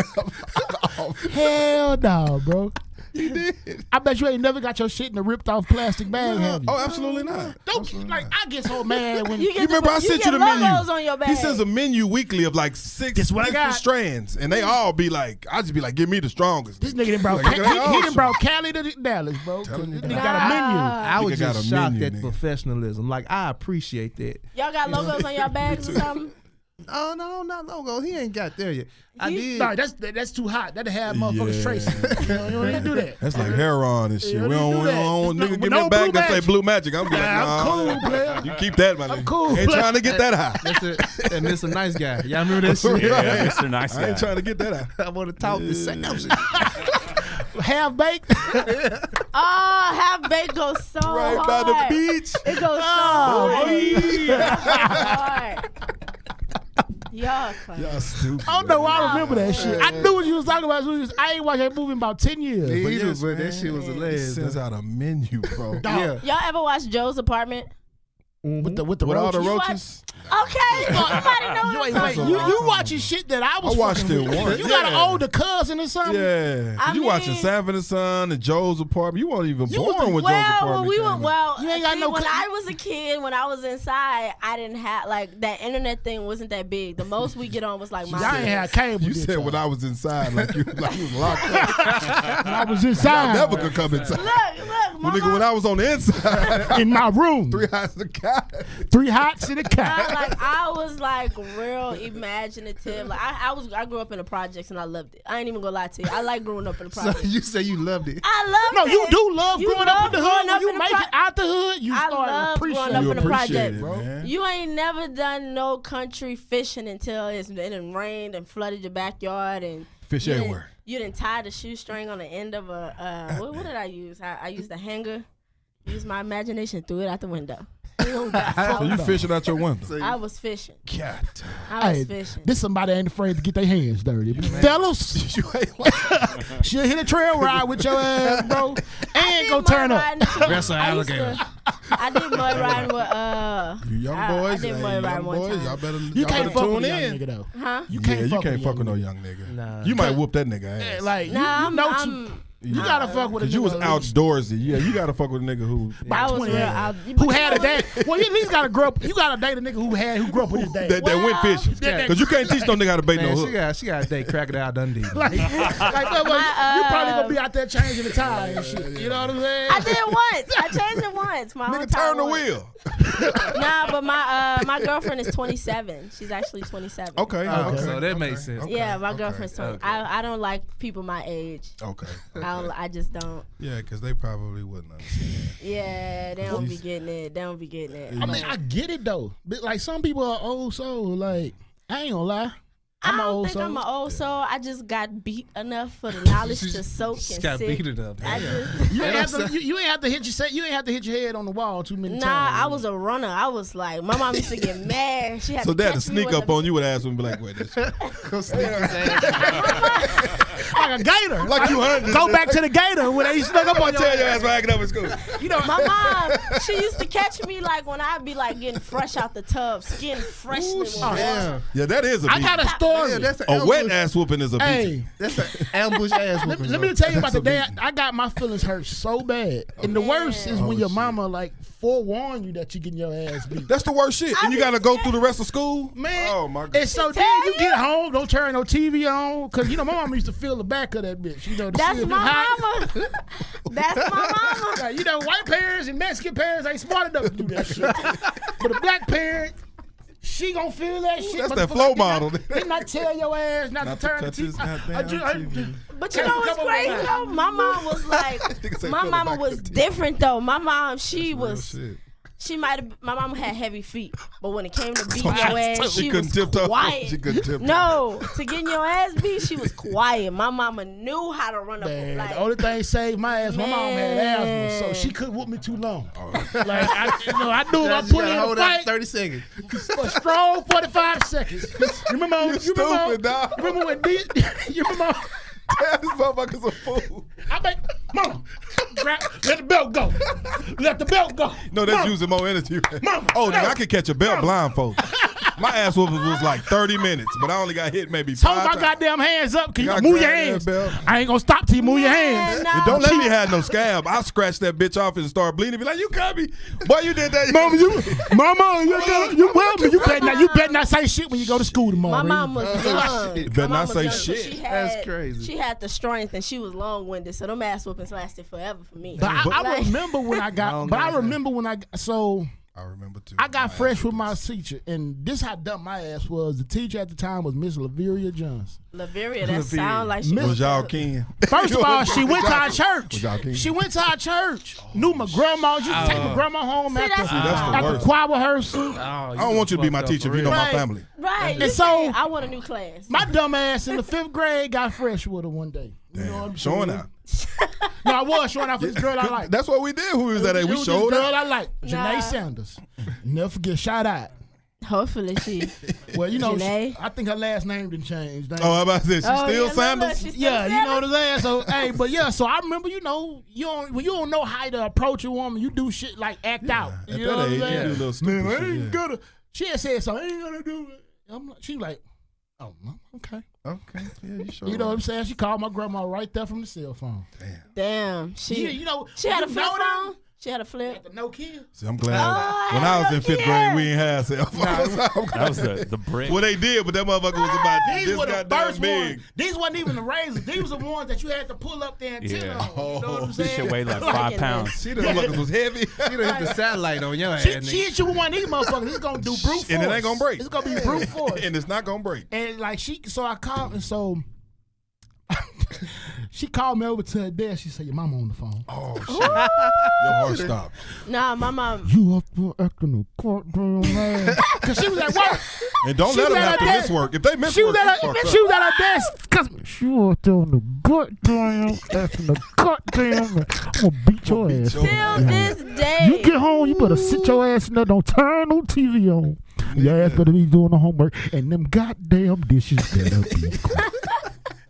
hell no, bro. he did. I bet you ain't never got your shit in a ripped off plastic bag, have you? Oh, absolutely not. Don't like I get so mad when You You remember I sent you the menu? logos on your bag. He sends a menu weekly of like 6 Guess what I different got? strands, and they all be like, I just be like, give me the strongest. this nigga done brought Like, he oh, done brought Cali to Dallas, bro. Telling you. This nigga got a menu. I was Nigga got just a shocked menu, at nigga. professionalism. Like I appreciate that. Y'all got logos on your bags or something? Oh no, not logo. He ain't got there yet. I did. No, that's too hot. That'll have motherfuckers Yeah. tracing. You don't need to do that. That's like heron and shit. Yeah, we we don't do that. want It's nigga not- give no me a bag blue that say magic. blue magic. I'm like, Nah, I'm nah, cool, player. You keep that, my nigga. cool, Ain't player. trying to get that high. That's it. And Mr. Nice Guy. Y'all remember that shit? Yeah, Mr. Nice I Guy. ain't trying to get that high. I want to talk the same. Half baked. Oh, half baked goes so Right hard. by the beach. It goes so hard. Y'all funny. Y'all stupid. I don't know why I remember that shit. I knew what you was talking about. I ain't watched that movie in about 10 years. Me But either, yes, but that man. shit was He hilarious. sends out a menu, bro. Yeah. Y'all ever watch Joe's Apartment? with the With all the roaches. roaches. Okay, somebody know what I'm Wait, talking you watching shit that I was I watched fucking it with. once. You got an Yeah. older cousin or something? Yeah. I You watching mean- Sanford and Son and Joe's Apartment. You weren't even You was born a- when Joe's Well, Apartment when we came were, out. well, You ain't got see, no when cl- I was a kid, when I was inside, I didn't have, like, that internet thing wasn't that big. The most we get on was, like, Y'all ain't my. had cable. You did said y'all? when I was inside, like you was locked up. When I was I inside. never could come inside. Look, Well, my nigga, when I was on the inside, in my room. 3 hours a cat. 3 hots in a cat. I was like real imaginative. Like I grew up in the projects and I loved it. I ain't even gonna lie to you. I like growing up in the So projects. you say you loved it. I love No, it. you do love You growing up in the love hood. growing When up you in the make it out the hood, you I start love growing appreciating up You in the appreciate project, it, bro. man. You ain't never done no country fishing until it done rained and flooded your backyard and Fish you done- everywhere. You done tied a shoestring on the end of a what did I use? I used a hanger. Used my imagination, threw it out the window. So you fishing out your window. I was fishing. God. I was Hey, fishing. this somebody ain't afraid to get their hands dirty. Fellas, You ain't she'll hit a trail ride with your ass, bro. And go Mud turn up. riding too. Wrestle I used to- alligator. I did mud riding with You young I boys, did hey, mud riding young one boys, time. y'all better, You y'all can't better fuck tune with a young in. nigga though. huh? You Yeah, can't you fuck can't with fuck with no nigga. young nigga. Nah. You might whoop that nigga ass. Like Nah, you know I'm you gotta fuck with a Cause you nigga was at least outdoorsy. Yeah, you gotta fuck with a nigga who I was 20 real years. out. who had a dad. Well, you at least gotta grow up. You gotta date a nigga who grew up with his dad. that went Well, fishing. yeah. Cause you can't teach no nigga how to bait Man, no she hook. got a day Crocodile Dundee. like, you probably gonna be out there changing the tire and shit. You know what I'm saying? I did once. I changed it once. My Nigga, own time turn the once. wheel. Nah, but my girlfriend is 27. She's actually 27. Okay. Oh, okay. so that makes sense. Okay, Yeah, my okay, girlfriend's 20. okay. I don't like people my age. Okay. I just don't. Yeah, cause they probably wouldn't understand. Yeah, they don't be getting it. They don't be getting it. I mean, I get it though. But like some people are old soul. Like I ain't gonna lie. I don't think I'm an old soul. I just got beat enough for the knowledge to soak and got sit. beat enough. You ain't have to hit your head on the wall too many times. Nah, I was a runner. I was like, my mom used to get mad. She had So to dad catch to me sneak with up on you with ass and be like, wait, this Go sneak his ass. like a gator. like you hunted. Go back to the gator when they snuck up on your Tell your ass. ass backing up in school. You know, My mom, she used to catch me like when I'd be like getting fresh out the tub, skin freshly with water. Damn. Yeah, that is a I beat. got a story. Yeah, that's an A wet ambush. ass whooping is a beat. Hey, That's an ambush ass whooping. let me tell you about the day I got my feelings hurt so bad. And the worst is when your mama like forewarn you that you getting your ass beat. That's the worst shit. And you got to go through the rest of school? Man, Oh, my God. and so then you get home, don't turn no TV on, cause you know my mama used to feel the back of that bitch. You know, to That's see if my it hot. mama. That's my mama. Like, you know, white parents and Mexican parents ain't smart enough to do that shit. But a black parent, she gonna feel that shit. That's but that the flow fuck model. Did not tell your ass not to turn the touch his goddamn TV. But you know what's crazy though? My mom was like, Nigga say my feel the mama back was of the different though. My mom, she was. Shit. She might have. My mama had heavy feet, but when it came to beating your ass, She she couldn't was tiptoe. quiet. She couldn't tiptoe. No, to getting your ass beat, she was quiet. My mama knew how to run up. Man, Like, the only thing saved my ass, my mom had asthma, Man. so she couldn't whoop me too long. Like I knew I You put gotta in a hold out fight 30 seconds. for a strong 45 seconds. You remember? stupid, dog. Remember when you remember? Damn, this motherfucker's a fool. I make mama let the belt go. Let the belt go. No, that's Mama. using more energy. Mama, Oh, nigga, no. I could catch a belt blindfold. My ass whooping was like 30 minutes, but I only got hit maybe Hold 5 my times. goddamn hands up. Can you Gotta move your grab that hands? belt. I ain't gonna stop till you move your hands. no. And don't let me have no scab. I scratch that bitch off and start bleeding. Be like, you got me. Boy, you did that. Mama, you well me. You better not say shit when you go to school tomorrow. my mom was young. You better My not mom was say young, so shit. she had- That's crazy. She had the strength and she was long-winded, so them ass whoopings lasted forever for me. But I Like- remember when I got. But I remember when I got. So I remember too. I got fresh with my teacher, and this how dumb my ass was. The teacher at the time was Miss Laveria Johnson. Laveria, that sound like she Was y'all kin? First of all, she went to our church. y'all kin? She went to our church. Knew my grandma. Used to take my grandma home after, that's- See, that's the after worst. choir rehearsal. I don't want you to be my teacher if you know my Right. family. Right. And so- I want a new class. My dumb ass in the 5th grade got fresh with her one day. You know what I'm Showing saying? out. No, I was showing out for this girl I like. That's what we did. Who was that? It We was showed this girl up. I like, Nah. Janae Sanders. Never forget, shout out. Hopefully she. Well, you know, Janae? I think her last name didn't change. Oh, I'm about to say, she still yeah, Sanders? she's still Yeah, you know Sanders? what I'm saying. So, hey, but yeah, so I remember, you know, when you don't know how to approach a woman, you do shit like act out. At You know that what I'm age, you saying? do a little stupid Man, I shit, ain't yeah. gonna. She had said so. I ain't gonna do it. I'm like, she like, oh, okay. Okay, yeah, you sure. You know what I'm saying? She called my grandma right there from the cell phone. Damn. She. Yeah, you know, She had a you flip know that? phone. She had a flip. Got the no kid. See, I'm glad. Oh, when I was I in 5th know, grade, we ain't had cell phones. That was the brick. Well, they did, but that motherfucker was about These this were the goddamn first big. ones. These wasn't even the razors. These were the ones that you had to pull up the antenna Yeah. on. You know what I'm This saying? shit weighed like 5 pounds. See, them motherfuckers was heavy. You done hit the satellite on your ass. She nigga. hit you with one of these motherfuckers. It's gonna do brute force. And it ain't gonna break. It's gonna be brute force. And it's not gonna break. And like so I called and so she called me over to her desk. She said, "Your mama on the phone." Oh shit! Your heart stopped. Nah, my mom. You up there acting a goddamn man? Cause she was at work. And don't She let them was have at to her miss desk. work. If they miss She was work, at it's her. fucked She up. was at her desk. Cause she was there on the goddamn acting a goddamn. I'm gonna beat your ass. Till this day. You get home, you better sit your ass in there. Don't turn no TV on. Your ass better be doing the homework, and them goddamn dishes better be clean.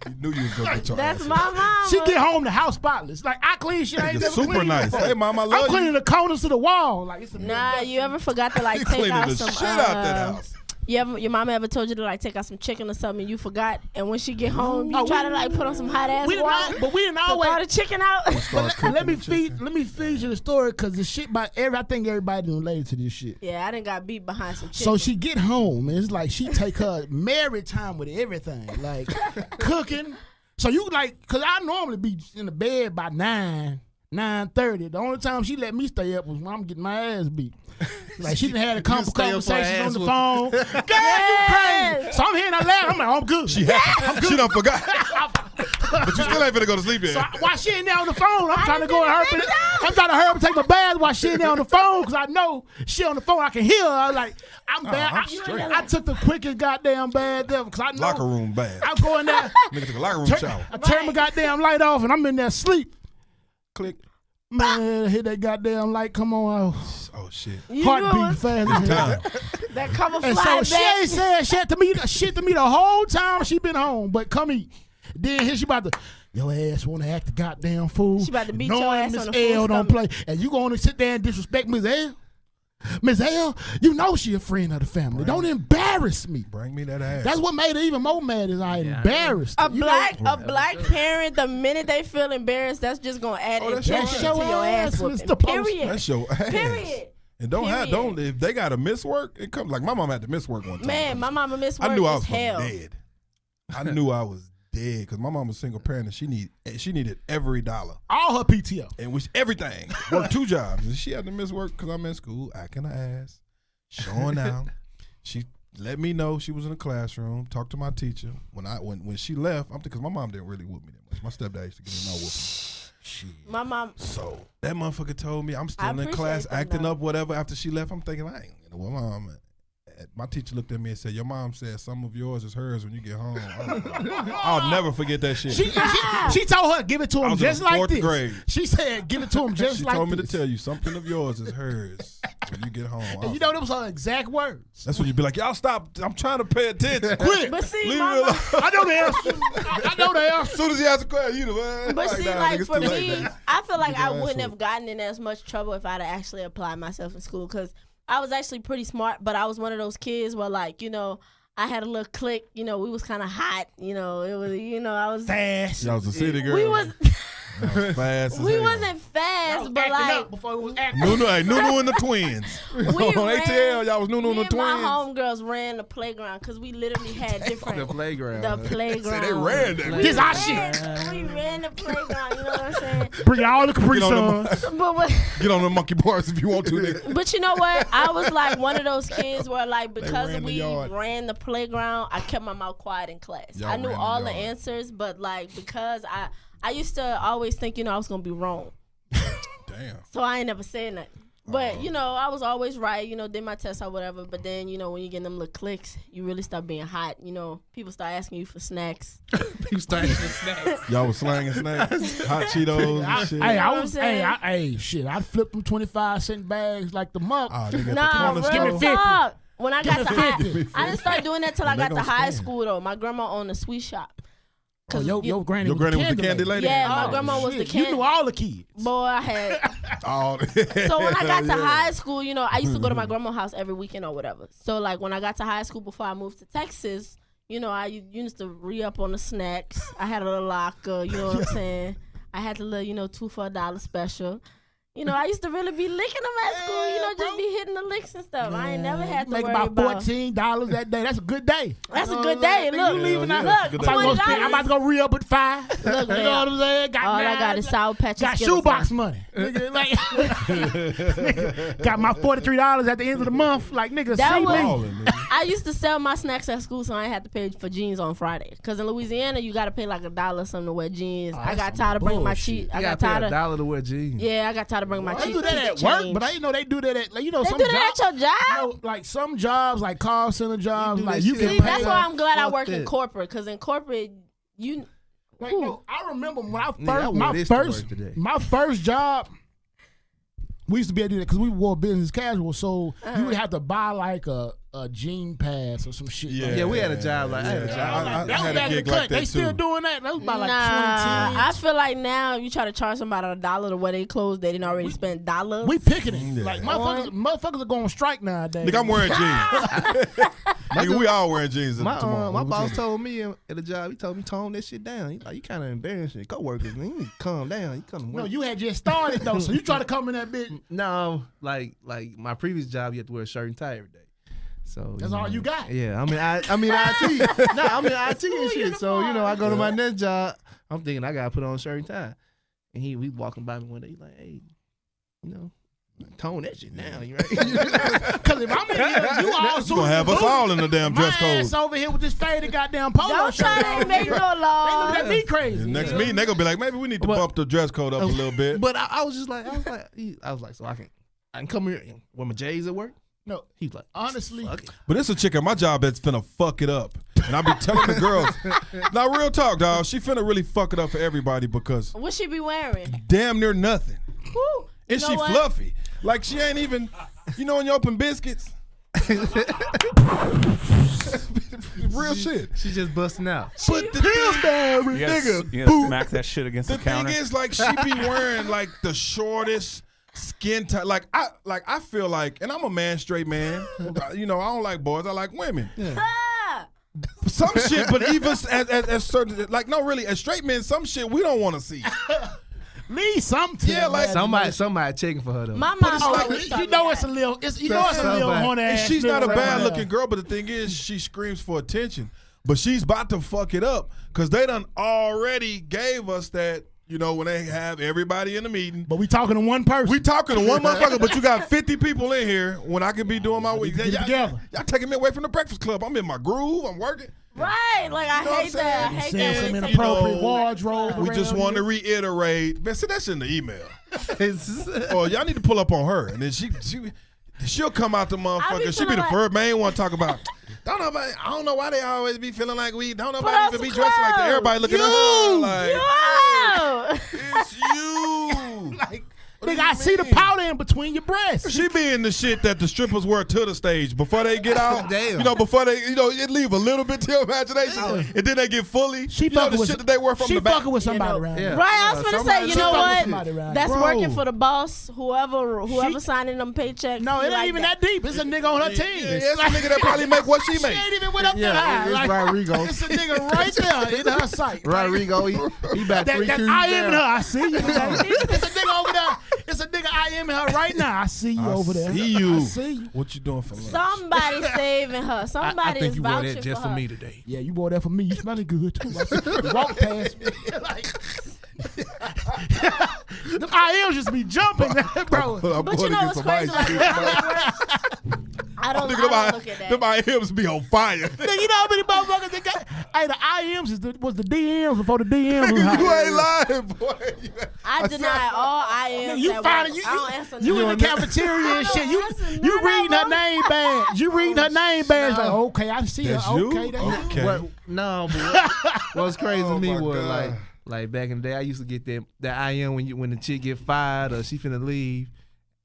You knew you was gonna get your That's ass. my mom. She get home, the house spotless. Like I clean shit. I ain't It's never super cleaned nice. before. Hey, mom, I I'm love cleaning you. the corners to the wall. Like it's a Nah, you ever forgot to like You take cleaning out the some? shit out that house. Your mama ever told you to like take out some chicken or something? You forgot, and when she get home, you Oh, try we- to like put on some hot ass We didn't water. but we didn't to always. thaw the chicken out. But let me feed you the story because the shit by I think everybody related to this shit. Yeah, I done got beat behind some chicken. So she get home and it's like she take her married time with everything, like cooking. So you like, cause I normally be in the bed by 9:30. The only time she let me stay up was when I'm getting my ass beat. Like she done had a couple stay up for conversations her on the ass phone. God, you crazy. So I'm hearing her laugh. I'm like, I'm good. She done forgot. But you still ain't finna go to sleep yet. So while she in there on the phone, I'm trying to go and hurry. I'm trying to hurry up and take my bath while she in there on the phone because I know she on the phone. I can hear her. I'm like, I'm bad. I'm straight. I took the quickest goddamn bath ever because I know. Locker room bath. I'm going there. Nigga took a locker room shower. I turn my goddamn light off and I'm in there asleep. Click. Man, hit that goddamn light. Come on. Oh shit. Heartbeat fast. That cover And fly so she back. ain't said shit to me the whole time she been home. But come eat. Then here she about to, your ass want to act the goddamn fool. She about to beat knowing your ass Miss on the L full don't stomach. play. And you going to sit there and disrespect Miss L? Miss L, you know she a friend of the family. Don't embarrass me. Bring me that ass. That's what made her even more mad is I embarrassed her. A black parent, the minute they feel embarrassed, that's just gonna add that's intention your to your ass, ass whooping. Mr. Post. Period. That's your ass. Period. And don't if they gotta miss work, it comes like my mom had to miss work one time. Man, my mama missed work I knew I as was fucking hell. dead. I knew I was dead because my mom was a single parent and she needed every dollar All her PTO. and which everything. Worked 2 jobs and she had to miss work because I'm in school acting her ass, showing out. She let me know she was in the classroom. Talked to my teacher when she left. I'm because my mom didn't really whoop me that much. My stepdad used to give me no whooping. Shit. My mom. So that motherfucker told me I'm still I in appreciate class that, acting though. up whatever after she left. I'm thinking I ain't gonna well, mom. My teacher looked at me and said, "Your mom said some of yours is hers when you get home." I'll never forget that shit. She told her give it to I him was in just the like 4th this. grade. She said give it to him just She like told me this. to tell you something of yours is hers when you get home. And you know that was her exact words. That's when you be like, y'all stop. I'm trying to pay attention. Quit. But see, Leave my me alone. mom, I know the answer. I know the As answer. soon as he asks a question, you know, man. but see, nah, like nigga, for it's too late me, now. I feel like Get I your ass wouldn't have whooped. gotten in as much trouble if I'd have actually applied myself in school because I was actually pretty smart, but I was one of those kids where like, you know, I had a little clique, you know, we was kind of hot, you know, it was, you know, I was Fast. Y'all was a city girl. we was fast. we wasn't fast, but like before it was acting. Nunu and the twins. we On ran, ATL, y'all was Nunu and me the and my twins. homegirls ran the playground because we literally had different The playground. the playground. Say they ran that. This our We ran the playground, you know what I'm saying? Bring all the Capri Get on Suns. But what, Get on the monkey bars if you want to, nigga. but you know what? I was like one of those kids where like because ran the we yard. ran the playground, I kept my mouth quiet in class. Y'all I knew ran the all the yard. answers, but like because I used to always think, you know, I was gonna be wrong. Damn. So I ain't never said nothing. But, you know, I was always right, you know, did my test or whatever. But then, you know, when you get them little clicks, you really start being hot. You know, people start asking you for snacks. People starting to snacks. Y'all was slanging snacks, hot Cheetos and shit. Hey, know I what was. I'm saying? Hey, shit. I'd flip them 25-cent bags like the month. Ah, nigga, at the Nah, corner real me store. 50. talk. When I got to high, 50. I didn't start doing that till I They got to gonna high spend. school, though. My grandma owned a sweet shop. Oh, your granny. Your granny was the candy lady? Yeah, my Oh, grandma was the shit. You candy. knew all the kids. Boy, I had. Oh, So when I got to yeah. high school, you know, I used to go to my grandma's house every weekend or whatever. So like when I got to high school before I moved to Texas, you know, I used to re-up on the snacks. I had a little locker, you know what I'm saying? I had the little, you know, 2 for $1 special. You know, I used to really be licking them at school, you know, just be hitting the licks and stuff. I ain't never had to Make worry about about. $14 that day. That's a good day. That's a good day. Nigga, Look, you leaving yeah, out. that's a look, good day. I'm about to go re-up at 5. Look, You know man, what I'm saying? Got all I nine- got is Sour Patch Got Skittles shoebox now. money. Nigga, like, nigga, got my $43 at the end of the month. Like, nigga, That see was- me. Balling, nigga. I used to sell my snacks at school, so I ain't had to pay for jeans on Friday. Cause in Louisiana, you gotta pay like $1 or something to wear jeans. I got that's tired of bringing my bullshit. cheat. I You got gotta pay tired of. $1 to wear jeans. Yeah, I got tired of bringing my I cheat. do that at work, but I didn't know they do that at, like, you know, They some do that jobs. at your job. You know, like some jobs, like call center jobs, do like that you shit can See, at pay. that's why I'm glad I Fuck work in that. corporate. Cause in corporate, you Like, Who? no, I remember when I Nigga, I first, wore this to work today. my first job. We used to be able to do that because we wore business casual, so you would have to buy like a jean pass or some shit. Yeah. like Yeah, that. we had a job like I had a job. I That was had back a in the gig cut. like They that still too. doing that. That was about like nah, 2010. I feel like now you try to charge somebody $1 to wear their clothes, they didn't already spend dollars. We picking it. Yeah. Like motherfuckers are going strike nowadays. Nigga, I'm wearing jeans. Nigga, we all wearing jeans tomorrow. My boss told me at the job, he told me tone that shit down. He like, you kind of embarrassing coworkers, man. You need to calm down. You come to work. No, you had just started though, so you try to come in that bitch. No, like my previous job, you had to wear a shirt and tie every day. So That's all you got. Yeah, I mean IT. No, I mean IT and shit. So I go to my next job. I'm thinking I gotta put on a shirt and tie, and we walking by me one day. He's like, hey, Tone that shit down, you right? Because if I'm in here, you all You gonna have us all in the damn dress my ass code. over here with this faded goddamn polo Don't shirt. try to make no They look laws. at me crazy. Next meeting, they gonna be like, maybe we need to bump the dress code up a little bit. But I was like, so I can come here and wear my J's at work. No, He's like, honestly, fuck it. But it's a chick at my job that's finna fuck it up. And I be telling the girls, now real talk, dog, she finna really fuck it up for everybody because What she be wearing? damn near nothing. Woo. And You she know what? fluffy. Like she ain't even, you know when you open biscuits? Real shit. She's just busting out. But the thing, You nigga, gotta smack that shit against the the thing counter. is like she be wearing like the shortest skin tight. Like I feel like, and I'm a man, straight man. You know, I don't like boys. I like women. Ah! Some shit, but even as certain, like no, really, as straight men, some shit we don't want to see. leave something. Yeah, like Somebody checking for her though. My mom Like, always taught you me know that. it's a little, it's a little horny And ass. she's not a nigga bad right looking there. girl, but the thing is, she screams for attention. But she's about to fuck it up because they done already gave us that. You know, when they have everybody in the meeting. But we talking to one person. We talking to one motherfucker, but you got 50 people in here when I could be doing my week. Get it together. Y'all taking me away from the Breakfast Club. I'm in my groove. I'm working. Right, like I You know what hate I'm that. I saying? hate Seeing that. some when they take inappropriate away wardrobe. We just around want to here. reiterate. Man, send that shit in the email. Oh, y'all need to pull up on her, and then she'll come out the motherfucker. She be feeling the like- first main one to talk about. I don't know why they always be feeling like we. Don't Put nobody on even be some dressed like that. clothes. Everybody looking at her like Whoa! it's you. Like, What do nigga, I you see the mean? powder in between your breasts. She be in the shit that the strippers wear to the stage before they get out. Damn. You know, before they, it leave a little bit to your imagination, and then they get fully. She you know fucking the with shit that they wear from she the back. fucking with somebody know, around yeah. there. Right, I was gonna say, you she know fucking with what? somebody around That's Bro. working for the boss, whoever She- signing them paychecks. No, it be ain't like even that deep. It's a nigga on her team. Yeah, it's a nigga that probably make what she She make. ain't even went up that high. it's Like, Rodrigo. it's a nigga right there in her sight. Rodrigo, he back That, 3 that cues I am down. her. I see you. It's a nigga over there. It's a nigga I am her right now. I see you over there. See you. I see you. What you doing for lunch? Somebody saving her. Somebody I think is you wore vouching that just for for her. me today. Yeah, you wore that for me. You smelling good too. You walk past me. Like, them IMs just be jumping, bro. I'm But going you to know get what's some crazy? ice. I don't look at that. Them IMs be on fire. Nigga, you know how many motherfuckers they got? Hey, the IMs was the DMs before the DMs was hot. You ain't lying, boy. I deny all IMs. You that find work. it. I don't answer You in none. the cafeteria and shit. You answer you none reading of her them. name badge. You reading her name badge. Like, okay, I see her. That's you? Okay, that's you. Okay. What? No, but what's crazy Oh to me my was God. like back in the day, I used to get that IM when the chick get fired or she finna leave,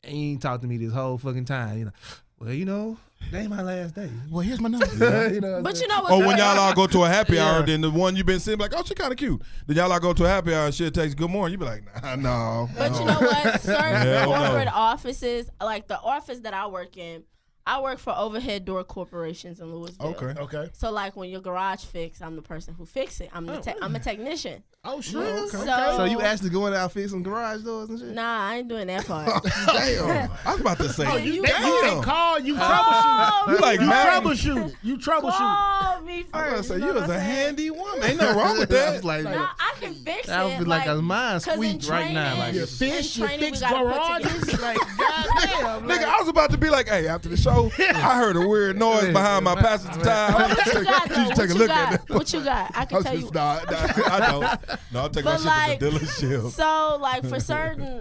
and you ain't talk to me this whole fucking time. You know, well, you know, that ain't my last day. Well, here's my number. You know what I'm But saying? you know what's Oh, when crazy? y'all all go to a happy Yeah. hour, then the one you been seeing, like, oh, she kind of cute. Then y'all all go to a happy hour and she'll text good morning. You be like, nah, no. But you know what? Certain Hell no. corporate offices, like the office that I work in, I work for overhead door corporations in Louisville. Okay. Okay. So like when your garage fix, I'm the person who fix it. I'm a technician. Oh, shit. So, So you actually going out fix some garage doors and shit? Nah, I ain't doing that part. Damn. I was about to say, you- They damn. call you troubleshoot. You like You mad? troubleshoot. You troubleshoot. Call me first. I was going to say, know you what was I'm a saying? handy woman. Ain't nothing wrong with I that. was like, Nah, I can fix that would it. be like a mind 'cause in squeak right now. training- Like, You In fish, you training, we fix gotta put garages. together- Like, goddamn. Nigga, I was about to be like, hey, after the show, I heard a weird noise behind my passenger tire. What you got, though? You should take a What look you at got? that. What you got? I can tell you. Nah, I don't. No, I'm taking my But shit like, to the dealership. so like for certain,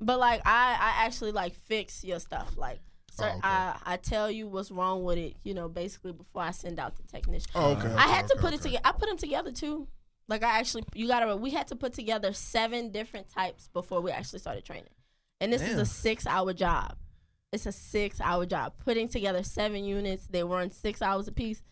but like I actually like fix your stuff. Like, okay. I tell you what's wrong with it. You know, basically before I send out the technician. Oh, okay. I had to put it together. I put them together too. Like we had to put together 7 different types before we actually started training. And this is a 6-hour job. It's a 6-hour job. Putting together 7 units. They run 6 hours apiece.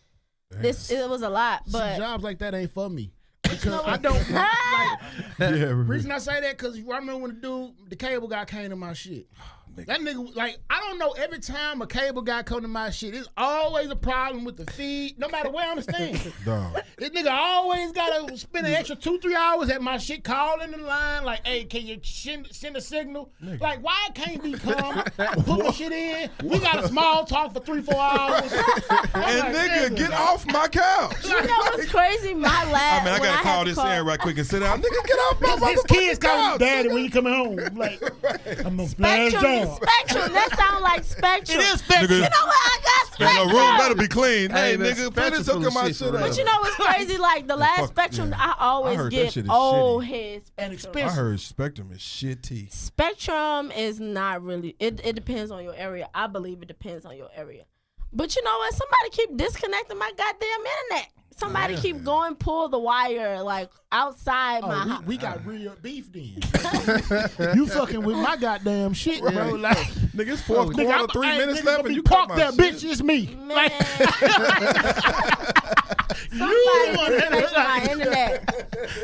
It was a lot, but See, jobs like that ain't for me. Because I don't like. Yeah, Reason I say that because I remember when the cable guy came to my shit. That nigga, like, I don't know, every time a cable guy come to my shit, it's always a problem with the feed, no matter where I'm staying. Dog. This nigga always gotta spend an extra 2-3 hours at my shit, calling the line, like, hey, can you send a signal? Nigga. Like, why can't be come, put my shit in? We got a small talk for 3-4 hours. And nigga, nigga, get off my couch. You know what's crazy? My last. I mean, I when gotta call had to this in right quick and sit down. Nigga, get off my His motherfucking kids call him couch. daddy when you coming home. Like, I'm gonna splash Spectrum, down. Spectrum. That sound like Spectrum. It is Spectrum. Nigga. You know what? I got The Spectrum. room better be clean. Hey, Hey, man, nigga, Spectrum finish full of hooking my shit shit for up. real. But you know what's crazy? Like the last fuck, Spectrum, yeah. I I always heard that get shit is old shitty. head And Spectrum. I heard Spectrum is shitty. Spectrum is not really. It depends on your area. I believe it depends on your area. But you know what? Somebody keep disconnecting my goddamn internet. Somebody keep going pull the wire like outside my Oh, house. we got real beef then. You fucking with my goddamn shit, bro. Like, Nigga, it's fourth nigga, quarter, I'm- 3 hey, minutes nigga, left, gonna and be you cut parked my there, shit. bitch. It's me. Man, Like, somebody disconnect my internet.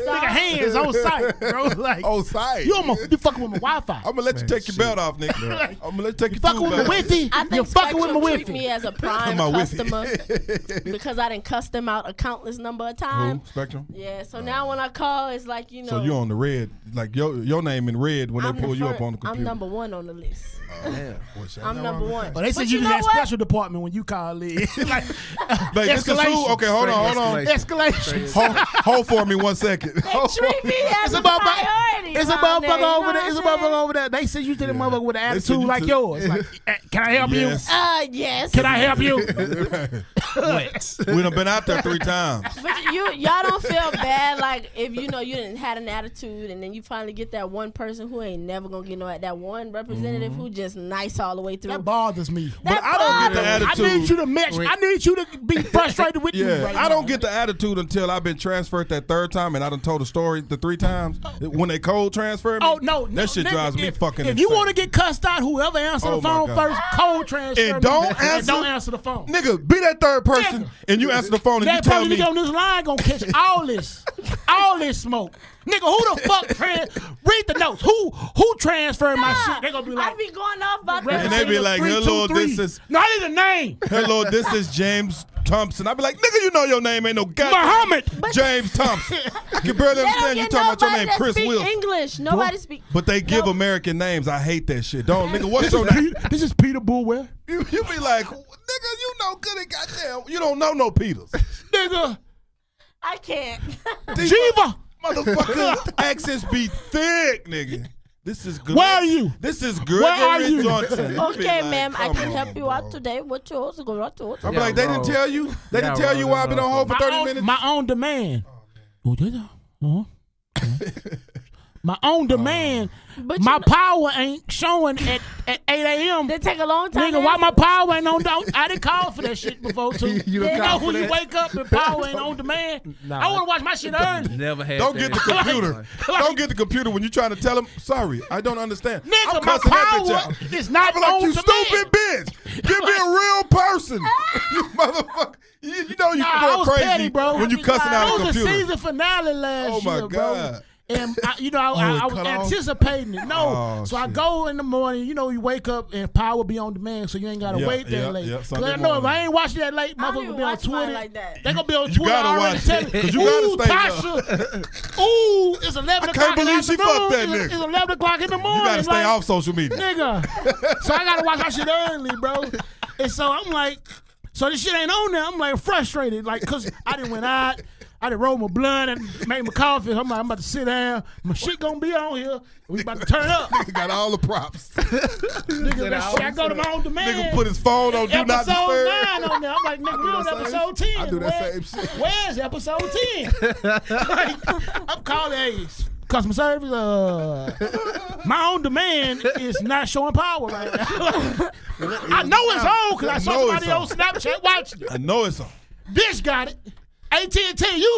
nigga, hands on sight, bro. Like, Oh, side. you almost you fucking with my Wi-Fi. I'm gonna let you take your belt off, nigga. I'm gonna let you take your Fucking tube with my out. Wi-Fi. I You're think fucking with Spectrum my treat Wi-Fi. me as a prime My Wi-Fi. customer because I didn't cuss them out a countless number of Who? times. Spectrum? Yeah, so now when I call, it's like, you know. So you on the red, like your name in red when I'm they pull the you up first- on the computer. I'm number one on the list. Damn. I'm number one. Oh, they said But you you was know that what? special department when you call in. Like, Like, this is who? escalation. Okay, hold on. Escalation. Hold for me 1 second. They treat me as It's a a motherfucker. priority. It's a around there, you motherfucker know over what there. I'm It's a saying? motherfucker over there. They send you to the motherfucker with an They send attitude you like to- yours. Like, can I help Yes. Yes. you? Can I help you? We done been out there 3 times. But y'all don't feel bad, like if you know you didn't had an attitude, and then you finally get that one person who ain't never gonna get no that one representative who just nice all the way through. That bothers me. That I don't get the bothers me. I attitude. need you to match. I need you to be frustrated with me Yeah, right I now. don't get the attitude until I've been transferred that 3rd time and I done told the story the 3 times. When they cold transfer me, Oh no, that shit nigga, drives me if, fucking If insane. you want to get cussed out, whoever answer Oh, the my phone God. first, cold transfer. And me, don't and answer- don't answer the phone. Nigga, be that 3rd person Nigga. and you answer the phone and you That tell probably me. nigga on this line gonna catch all this smoke. Nigga, who the fuck read the notes? Who transferred my shit? They gonna be I like, be going off about And that. they be like, 3, 2, hello, 3. this is No, I need a name. hello, this is James Thompson. I be like, nigga, you know your name ain't no goddamn Muhammad. James Thompson. I can barely They don't understand you get talking about your nobody name, that Chris speak Wilson. English. Nobody speak. But they give No. American names. I hate that shit. Don't, nigga, what's your name? This is Peter Bulwell. You be like, nigga, you know good and goddamn. You don't know no Peters. Nigga, I can't. Jiva. Motherfucker, accents be thick, nigga. This is good. Where are you? This is Where are Gregory you? Johnson. You be Okay, like, ma'am, I come can on, help you bro. out today. What yours? Go right to it. I'm Yeah, like, they bro. didn't tell you? They Yeah, didn't tell bro, you why I've been on hold for 30 own, minutes? My own demand. Oh, did I? My own demand. But My you know, power ain't showing at 8 a.m. they take a long time. Nigga, to why my answer. power ain't on? I didn't call for that shit before too. You done know called for when you that? wake up and power ain't on demand. Nah. I want to watch my shit early. Never had Don't that. get the computer. Don't get the computer when you trying to tell them, sorry, I don't understand. Nigga, I'm my cussing that bitch power out. is not I'm like, on you demand. stupid bitch. Give me a real person. You motherfucker. You know you Nah, I going was crazy petty, bro. when you cussing out It a was the computer. season finale last Oh, my year, bro. God. And I it was cut off? anticipating it. No, Oh, so I shit. go in the morning. You know, you wake up and power be on demand, so you ain't gotta Yeah, wait that yeah, late. yeah, 'Cause Sunday I know if morning. I ain't watching that late, I don't motherfucker even be on watch mine Twitter. like that. They gonna be on You Twitter gotta already watch telling it, me, 'cause you ooh, gotta stay Tasha, ooh, it's 11 I o'clock can't in the believe she afternoon. fucked that It's nigga. 11 o'clock in the morning. You gotta stay like, off social media. nigga. So I gotta watch my shit early, bro. And so I'm like, so this shit ain't on there. I'm like frustrated, like, cause I didn't went out. I done rolled my blunt and made my coffee. I'm like, I'm about to sit down. My shit gonna be on here. We about to turn up. Nigga got all the props. Nigga, that shit, I go to my own demand. Nigga put his phone on Do Not episode Disturb. 9 on there. I'm like, nigga, we on that same episode shit. 10. I do that Where- same shit. Where's episode 10? Like, I'm calling, hey, customer service. My own demand is not showing power right now. I know it's on because I saw know somebody on it's Snapchat watching it. I know it's on. Dish got it. AT&T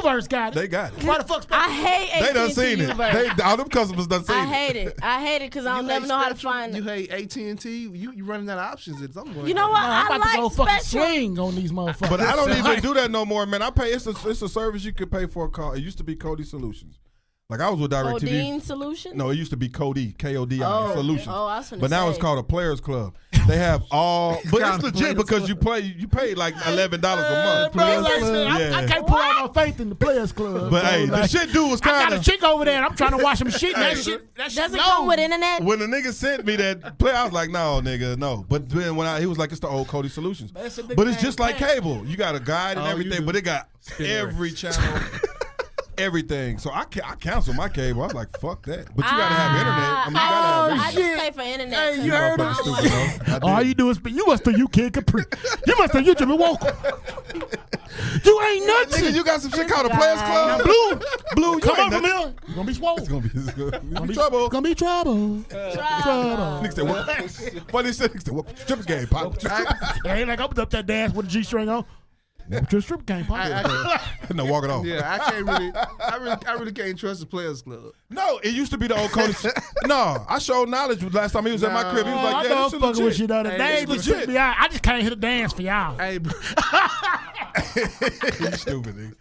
Uverse got it. They got it. Why the fuck? I hate They done AT&T seen it. Universe. All them customers done seen I it. hate it. I hate it because I don't never know how to find You it. hate AT&T. You running out of options at some point. You know what? I'm I about to go like fucking Spectrum. swing on these motherfuckers. But I don't even do that no more, man. I pay. It's a service you could pay for a call. It used to be Cody Solutions. Like I was with DirecTV. Codeine Solution? No, it used to be Cody, KODI Oh, Solutions. oh, I was finna But now say. it's called a Players Club. They have all, but it's legit because you pay like $11 a month. Bro, I can't put all my faith in the Players Club. But bro. hey, the shit dude was I got kind a of. chick over there, and I'm trying to watch some shit. That shit Does it come with internet? When the nigga sent me that play, I was like, no, nigga, no. But then he was like, it's the old Cody Solutions. But it's just like cable. You got a guide and everything, but it got every channel. Everything. So I canceled my cable. I was like, fuck that. But you gotta have internet. I mean, you gotta have internet. I just pay for internet. Hey, you heard him? Stupid, All you do is you must have you Kid Capri. You must have you Jimmy Walker. You ain't nuts. Nigga, you got some shit called a Players Club? Blue, Come on from here. You gonna be swole. It's gonna be trouble. Gonna be trouble. Nigga said, what? Funny shit. Nigga said, what? Stripper game, pop. Ain't like I opened up that dance with a G-string on. What your strip game, pop. No, walk it off. Yeah, I really can't trust the Players Club. No, it used to be the old Cody. No, I showed knowledge last time he was at my crib. He was like, yeah, this is fucking with legit. you the other day. It's legit. I just can't hit a dance for y'all. Hey, bro. You stupid, nigga.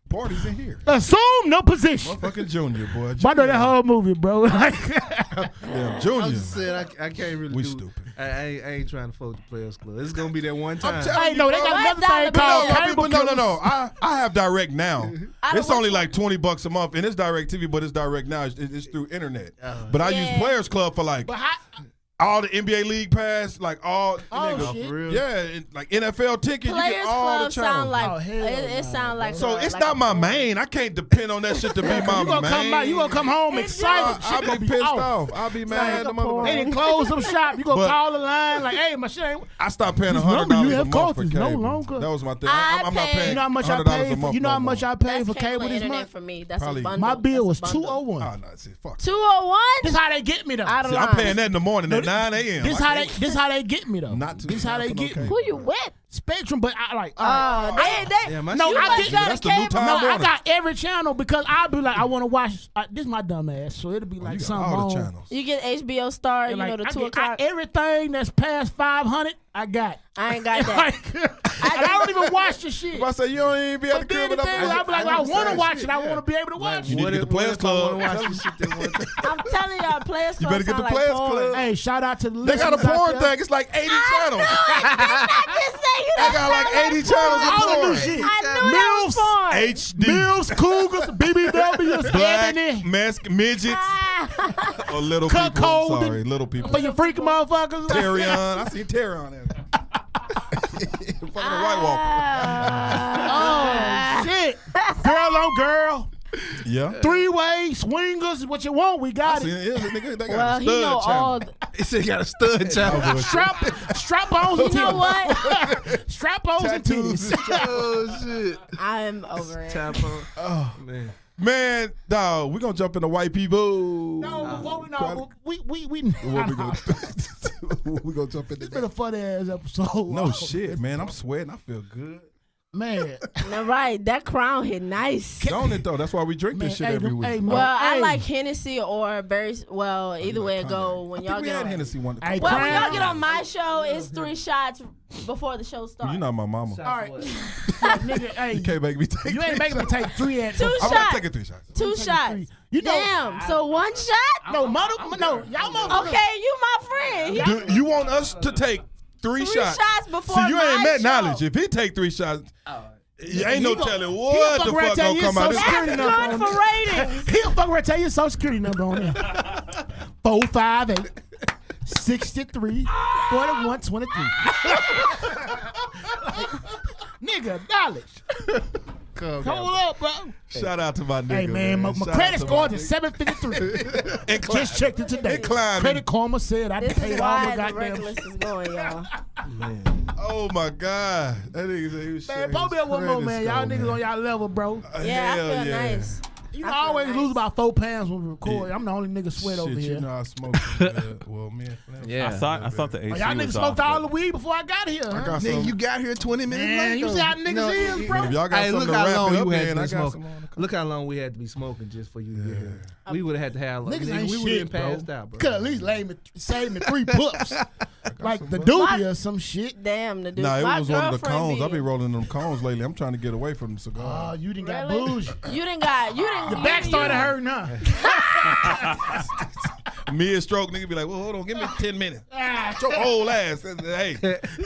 Parties in here. Assume no position. Motherfucking Junior, boy. I know that whole movie, bro. Yeah, Junior. I'm just saying, I can't really We do stupid. I ain't trying to fuck the Players Club. It's going to be that one time. I'm telling Hey, no, they got another thing called cable. No. I have direct now. It's only like $20 a month, and it's direct TV, but it's direct now. It's through internet. But I use Players Club for like all the NBA League Pass, like all nigga, shit. For real? yeah, like NFL ticket. Players you get all Club the sound channels. like hell it sound like So it's like not my main. I can't depend on that shit to be my You gonna main. come home It's excited. I'll Shit gonna be be pissed off. off. I'll be mad. like a porn. They didn't close some shop. You gonna But- call the line like, hey, my shit ain't. I stopped paying This $100 number you a have month called for is cable. no longer. That was my thing. I I'm not paid- paying. You know how much I $100 a paid? month You know no how much more. I paid That's for cable this internet month? for me. That's Probably- a bundle. My bill was That's a bundle. $201. Oh, no, see, fuck. 201? This how they get me though. Out of See, I'm line. paying that in the morning at 9 a.m. This how they get me though. Not to- This how they not get for no me. cable. Who you with? Spectrum, but I like. Yeah, my No, shit- I must did. go to That's the new cable. time. No, I morning. got every channel because I'll be like, I want to watch. This is my dumb ass, so it'll be like You got something all the on. channels. You get HBO Star, And you like, know, the I 2 get- o'clock. everything that's past 500, I got. I ain't got that. Like, and I don't even watch the shit. If I say you don't even be able to But then crib the it thing is, up. I'll be like, I want to watch it. I want to be able to watch You it. need to get the Players What if I Club. wanna watch this shit that one time? I'm telling y'all, Players You Club better get sound the like Players porn. Club. Hey, shout out to the They got a listeners out porn there. thing. It's like 80 channels. Just say you They got like 80 channels of All the new porn. shit. I knew that was porn. HD. Mills, Cougars, BBWs, Black, Ebony. mask, midgets, or little Cut people. cold. Sorry, little people. For you freaky motherfuckers. Terrion. I seen Terrion there. Fucking a White Walker. Oh, shit. Girl on girl. Yeah. Three-way, swingers, what you want, we I got seen it. it. Nigga, they got Well, a he know stud all. channel. He said he got a stud channel. Strap on. You know what? Strap ons and Tattoos. titties. Oh, shit. I'm over it. Tap on. Oh, man. Man, dog, we gonna jump into white people. No, we What we gonna we gonna jump into It's been a that? funny ass episode. No shit, man. I'm sweating. I feel good. Man. No, right. That crown hit nice. Don't it though? That's why we drink this shit every week. Well, I like Hennessy or very well. Either way it go. When I y'all think we get had on, Hennessy one. Hey, well, when Crown. y'all get on my show, it's 3 shots before the show starts. You're not my mama. All right. Nigga, hey, You can't make me take. you ain't making me take 3 at 2 I'm shots. not taking 3 shots. 2 shots. You know, Damn. So 1 shot? no, y'all motherfuckers. Okay, you my friend. Do you want us to take 3 3 shots? shots before See, you ain't my met show. knowledge. If he take 3 shots, you ain't no telling he what gonna the fuck around fuck tell gonna you come out. Social This- Security That's number good for ratings. He'll fuck around tell you Social Security number on there. 458 63 41 23. Nigga, knowledge. Hold up, bro. Shout out to my nigga. Hey man, my Shout credit out to score my is nigga. 753. And Just checked it today. It climbing. Credit Karma said I This paid is all my why the goddamn reckless is going, y'all. Oh my God. That nigga said he was Man, sharing pull me his up one more, credit man. Y'all score, niggas on y'all level, bro. Yeah, I Hell feel yeah. nice. You I know, feel I always nice. lose about 4 pounds when we record. I'm the only nigga sweat over Shit, here. you know I smoke. Well, me and Flem. Yeah. I thought the AC Oh, y'all was niggas smoked off, all the but- weed before I got here. I Huh? got Nigga, some. you got here 20 minutes Man, late. you see how niggas is, bro? If y'all got Hey, something look to how wrap long it up you had in, to I be got smoking. some on the Look how long we had to be smoking just for you to get here. We would have had to have. Niggas nigga, ain't we would shit, have bro. been passed out, bro. Could at least save me 3 puffs. Like the doobie or some shit. Damn, the dude. Nah, it my was one of the girlfriend cones. be- I be rolling them cones lately. I'm trying to get away from the Oh, cigar. you done got Really? bougie. You didn't got. You didn't. Your back started hurting, huh? Mid-stroke, nigga be like, well, hold on, give me 10 minutes. Your old ass. Hey,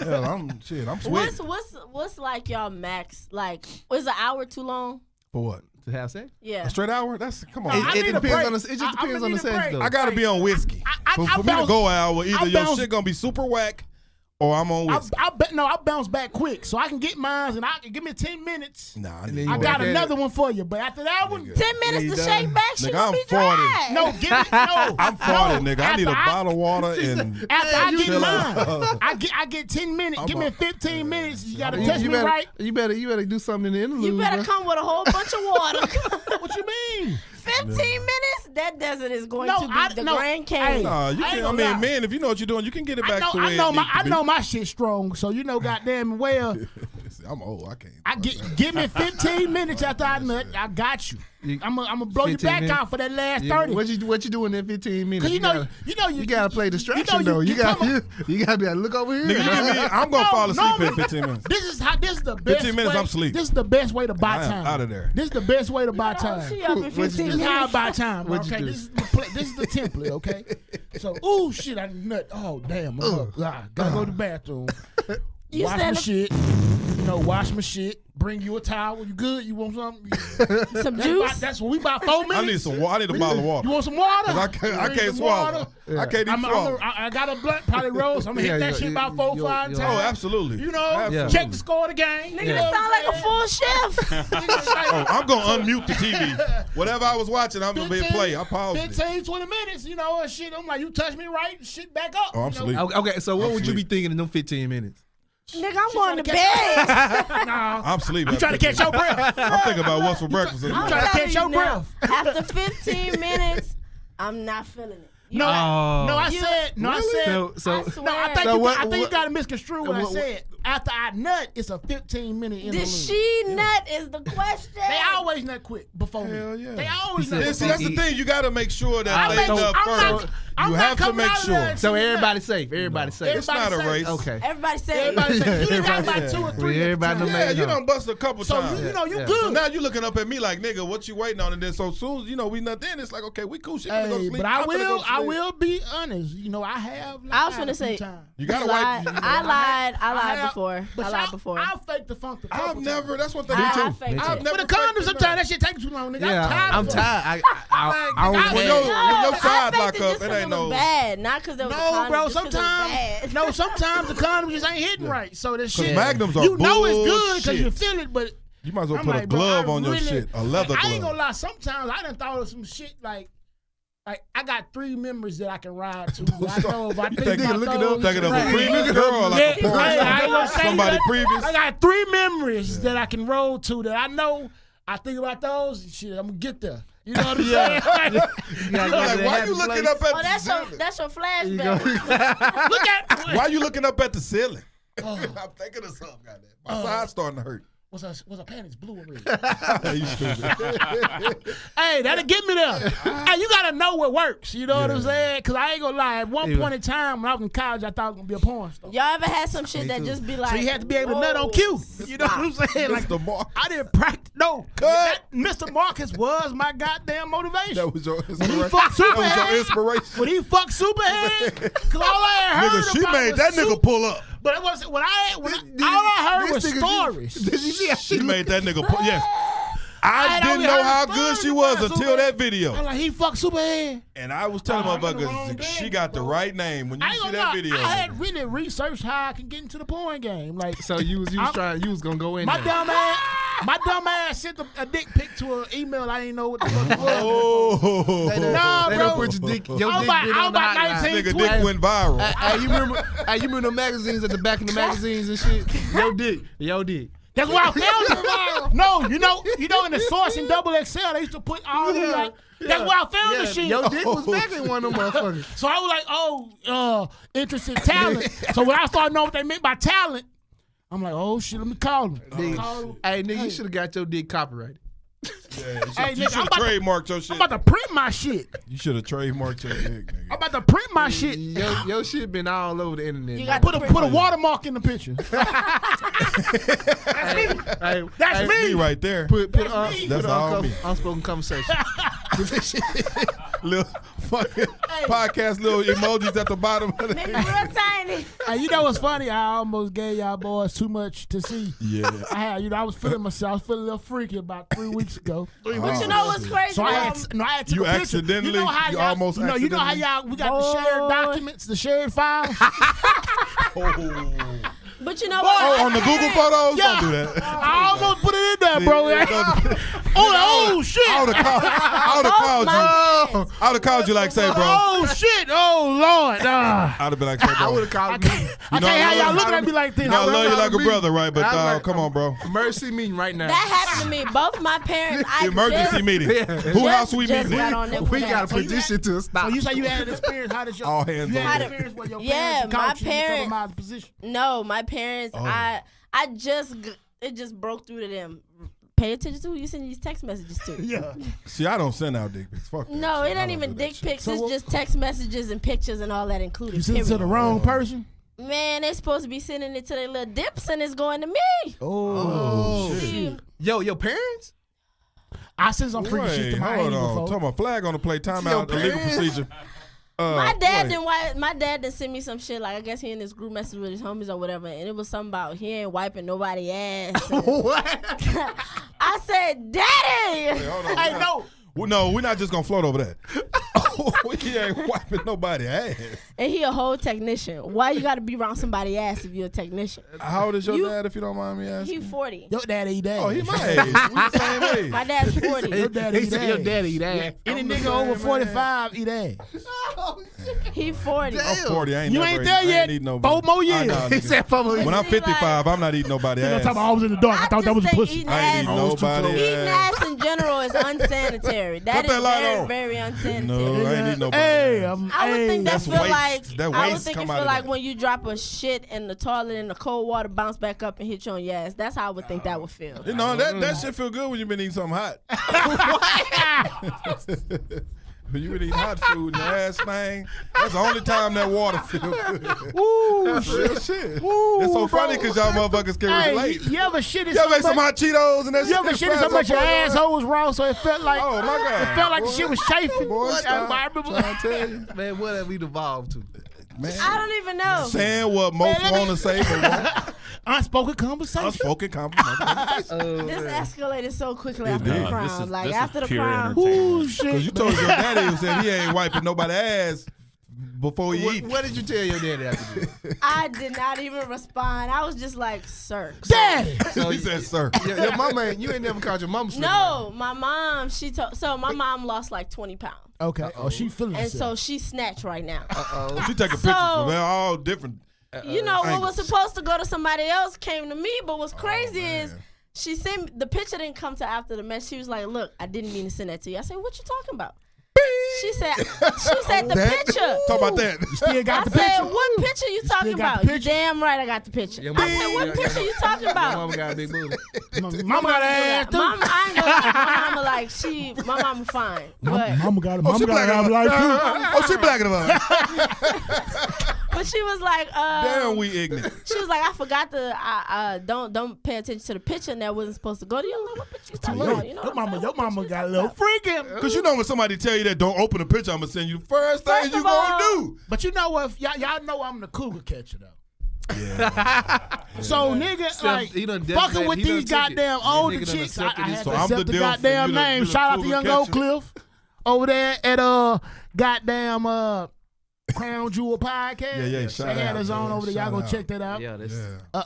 hell, I'm sweating. What's like y'all max? Like, was an hour too long? For what? To have sex? Yeah. A straight hour? Come on. I It need a depends break. on the. It just depends on the sex though. I gotta be on whiskey. For me to bounce- go hour, either I your bounce- shit gonna be super whack or I'm on whiskey. I bounce back quick, so I can get mine, and I can give me 10 minutes. Nah, And then I you got back at another it. one for you, but after that one, 10 minutes to shake back, she Nigga, gonna I'm be 40. dry. no, give me no. I'm 40, nigga. I need a After bottle of water and After I get chill mine, out. I get 10 minutes. Give me 15 minutes. You gotta You- test me better, right. You better do something in the interlude. You better bro. come with a whole bunch of water. What you mean? 15 minutes? That desert is going No, to be I- the no, Grand hey, Canyon. Nah, you I ain't can. I gonna mean, lie. man, if you know what you're doing, you can get it back to where I know it my my shit strong, so you know, goddamn well. I'm old. I can't. I give me 15 minutes after I nut. I got you. I'm gonna blow you 15 back minutes? out for that last Yeah, 30. what you doing in 15 minutes? Cause You gotta play distraction though. You gotta be able to look over here. Nigga, you give me. I'm gonna No, fall asleep in normally- 15 minutes. This is the best. 15 minutes, way, I'm asleep. This is the best way to buy I am time. out of there. This is the best way to buy time. She up in What'd you 15 This is minutes. how I buy time. What'd you Okay, do? this is the template. Okay, so ooh shit, I nut. Oh damn, I'm up. Gotta go to the bathroom. You Wash said my shit. Wash my shit. Bring you a towel. You good? You want something? some That's juice? that's what we buy 4 minutes. I need some water. I need a bottle of water. You want some water? 'Cause I Bring can't some swallow. water. I can't even swallow. I got a blunt, probably rolls. I'm gonna hit that shit about 4 or 5 times. Oh, absolutely. You know, Absolutely. check the score of the game. Nigga, that sound like a full shift. Oh, I'm gonna unmute the TV. Whatever I was watching, I'm gonna be play. I paused it. 15, 20 minutes, and shit. I'm like, you touch me right, shit back up. Oh, I'm you know? asleep. Okay, so what I'm would you be asleep. thinking in them 15 minutes? Nigga, I'm going to trying to bed. Nah, I'm sleeping. you trying to catch your breath. I'm thinking about what's for breakfast. I'm trying to telling catch you your now, breath. after 15 minutes, I'm not feeling it. No, Oh. no, I said, I So swear. no, I think So you, what- I think you what- got to misconstrue what I what- said. After I nut, it's a 15-minute interlude. Did she nut is the question. They always nut quick before me. Hell yeah. They always He nut. said- See, that's the thing. You got to make sure that I'm they not- up I'm first. I'm You not have to coming make out of sure. there So until you everybody's nut. safe. Everybody's safe. It's not a Everybody race. Okay. Everybody say Everybody say, you done got Everybody like 2 or say. 3 Everybody at know the man. time. Yeah, you done bust a couple So times. you Yeah. you Yeah. good. So now you looking up at me like, nigga, what you waiting on? And then so soon, we not then. It's like, okay, we cool. She gonna go to Hey, sleep. but I'm gonna go to I sleep. will be honest. I have. I was lied finna a few say, times. You gotta I wipe. lied have- before. But I lied before. I'll fake the funk. I've never. That's one thing. I faked I've it. never. With the condom, faked sometimes nut. that shit takes too long, nigga. Yeah, I'm tired. I Like, When nigga, your No, side I lock faked it up, just it 'cause ain't was no. bad, not because there was a No, condom, bro. just 'cause it was bad. Sometimes the condom just ain't hitting right. So that shit. Magnums are You know it's good because you bullshit. feel it, but You might as well I'm put a like, bro, glove I on your really- shit, a leather I ain't glove. gonna lie. Sometimes I done thought of some shit like I got 3 members that I can ride to. I know if I think Thinking about of those, a right. previous girl or like a Yeah, porn I ain't star? gonna say Somebody that. previous? I got 3 memories that I can roll to that I know. I think about those. Shit, I'm gonna get there. You know what I'm saying? I'm like, why you looking up at Oh, the ceiling? that's your flashback. Look at Why you looking up at the ceiling? Oh. I'm thinking of something, goddamn. My side's starting to hurt. was her panties blue or red? You stupid. Hey, that'll get me there. Hey, you gotta know what works. You know what I'm saying? Cause I ain't gonna lie. At one point in time, when I was in college, I thought I was gonna be a porn star. Y'all ever had some shit that just be like, So you had to be able to nut on cue. You know what I'm saying? Like, Mr. Marcus. I didn't practice. No, that Mr. Marcus was my goddamn motivation. That was your When he inspiration. fucked That was Superhead, your inspiration. when he fucked Superhead, cause all I heard Nigga, she about made was that nigga pull up. But it was when all I heard was stories. Did you see how She made that nigga pull. Yes. I I didn't only know heard how stories good she about was until Superhead. that video. I'm like, he fucked Superhead. And I was telling I'm in the wrong motherfuckers, bed, she got the bro. right name when you I ain't see gonna that lie, video. I had really researched how I can get into the porn game. Like, So you was gonna go in my there. dumb ass sent a dick pic to an email. I didn't know what the fuck it was. Oh, They done- Nah, they bro. done put your dick I was about- been I was on the about hotline. 19. nigga dick went viral. Hey, you remember the magazines at the back of the magazines and shit? Yo dick. That's why I found it. No, you know, in the Source and Double XL, they used to put all these like. That's where I found the shit. Yo dick was back in one of them motherfuckers. So I was like, interested talent. So when I started knowing what they meant by talent, I'm like, oh shit, let me call them. Hey nigga, you should have got your dick copyrighted. Yeah, Hey, you nigga, should I'm have about to- trademarked your shit. I'm about to print my shit. You should have trademarked your dick, I'm nigga. about to print my shit. Your shit been all over the internet. You man. got Put a watermark in the picture. Hey, That's me. Me right there. Put That's me. That's all me. unspoken conversation. Little fucking podcast little emojis at the bottom. Make it real tiny. Hey, you know what's funny? I almost gave y'all boys too much to see. Yeah. I was feeling myself. I was feeling a little freaky about 3 weeks ago. But you know what's crazy? So I had to take You a picture. accidentally, You know how you y'all, almost you know how y'all, we got the shared documents, the shared files. But you know what? Oh, on the Google photos? Yeah. Don't do that. I almost put it in there, bro. Oh, shit. I would have called you like, say, bro. Oh, shit. Oh, Lord. I'd have been like, say, bro. I would have called me. I can't have y'all looking at me like this. You know, I love you like a me. brother, right? But like, come on, bro. Emergency meeting right now. That happened to me. Both my parents. Emergency meeting. Who house we meeting? We got a position to So stop. you say you had an experience. How did your All hands you on had deck. an experience where your Yeah, parents my caught you in parents- compromised position? No, my parents. Oh. It just broke through to them. Pay attention to who you send these text messages to. Yeah. See, I don't send out dick pics. Fuck that No, shit. it I ain't don't even do that dick shit. pics. So It's what- just text messages and pictures and all that included. You sent it to the period. wrong person? Man, they supposed to be sending it to their little dips and it's going to me. Oh, shit. See, Yo, your parents? I sent some freaky shit Wait, to my hold auntie on. before. Talking about flag on the play, your timeout, illegal parents? procedure. my dad wait. didn't send me some shit like I guess he in this group message with his homies or whatever, and it was something about he ain't wiping nobody ass. and- What? I said, Daddy. Hold on. Hey, no. Well, no, we're not just gonna float over that. We ain't wiping nobody ass. And he a whole technician. Why you got to be around somebody ass if you're a technician? How old is your You- dad, if you don't mind me asking? He 40. Your daddy eat that. Oh, he my age. We the same age. My dad's 40. Your daddy He eat said ass. your daddy that. Any I'm the nigga same, over man. 45 eat ass. He 40. I'm 40. I ain't You never ain't ate- there I ain't yet. eating nobody. 4 more I years. know, He nigga. said, probably. When I'm See, like- 55, I'm not eating nobody I'm ass. talking about I was in the dark. I thought that was a just think pussy. eating I ain't eating ass, nobody eating ass. ass in general is unsanitary. That Cut is that light very, on. very unsanitary. No, I ain't eating nobody Hey, ass. I would think that That's feel waste. like That I would waste think it come feel out of like that. when you drop a shit in the toilet and the cold water bounce back up and hit you on your ass. That's how I would think that would feel. You know, that shit feel good when you've been eating something hot. When you been eating hot food and your ass thing, that's the only time that water feel good. Woo, Real shit. shit. Woo, It's so bro. funny because y'all motherfuckers can Hey, relate. you ever shitted You ever so ate some much? hot Cheetos and that You ever shitted so much your asshole was raw, so it felt like Oh, my God. it felt like the Boy. shit was chafing. Boy, I stop. remember. Trying to tell you. Man, what have we devolved to? Man, I don't even know. saying what most Man, let me- want to say, but won't. Unspoken conversation. Unspoken compliment. This escalated so quickly It after did. the crown. This is- Like this is after the pure crown. entertainment. Ooh, shit. Because you told your daddy said he ain't wiping nobody ass before he eat. What did you tell your daddy after that? I did not even respond. I was just like, sir. Daddy. So he said, sir. Your mama ain't, you ain't never called your mama slipping. No, my mom, my mom lost like 20 pounds. Okay. Oh, she feeling And herself. so she's snatched right now. She taking pictures, so they're all different. You know, what was angles. supposed to go to somebody else came to me, but what's crazy is she sent me, the picture didn't come to after the match. She was like, look, I didn't mean to send that to you. I said, what you talking about? She said the That- picture. Talk about that. You still I got the said, picture? what picture you talking got about? the You picture? damn right I got the picture. Your I said, what picture you talking Your about? mama got a big booty. Mama got an ass too. Mama, I ain't gonna lie. My mama like my mama fine. But Mama got it. Oh, she Mama got blacking it. about. Like Oh, she blacking about. but she was like, Damn, we ignorant. she was like, I forgot to don't pay attention to the picture and that wasn't supposed to go to you. I'm like, what picture you talking about? You know Your what I'm mama, saying? your What picture mama you got a talking little about? freaking. Because you know when somebody tell you that don't open the picture, I'm going to send you the first thing First you of all- going to do. But you know what? Y'all know I'm the cougar catcher though. Yeah. So nigga, Steph, like he done fucking designated- with he done these took it. goddamn That older nigga done chicks. I accepted his had So to I'm accept the the dilf, goddamn and you the- name. you the Shout out to cougar young catcher. Oak Cliff over there at goddamn Crown Jewel Podcast. Yeah, shout They had out, us on man. over there. Y'all Shout go out. check that out. Yeah, that's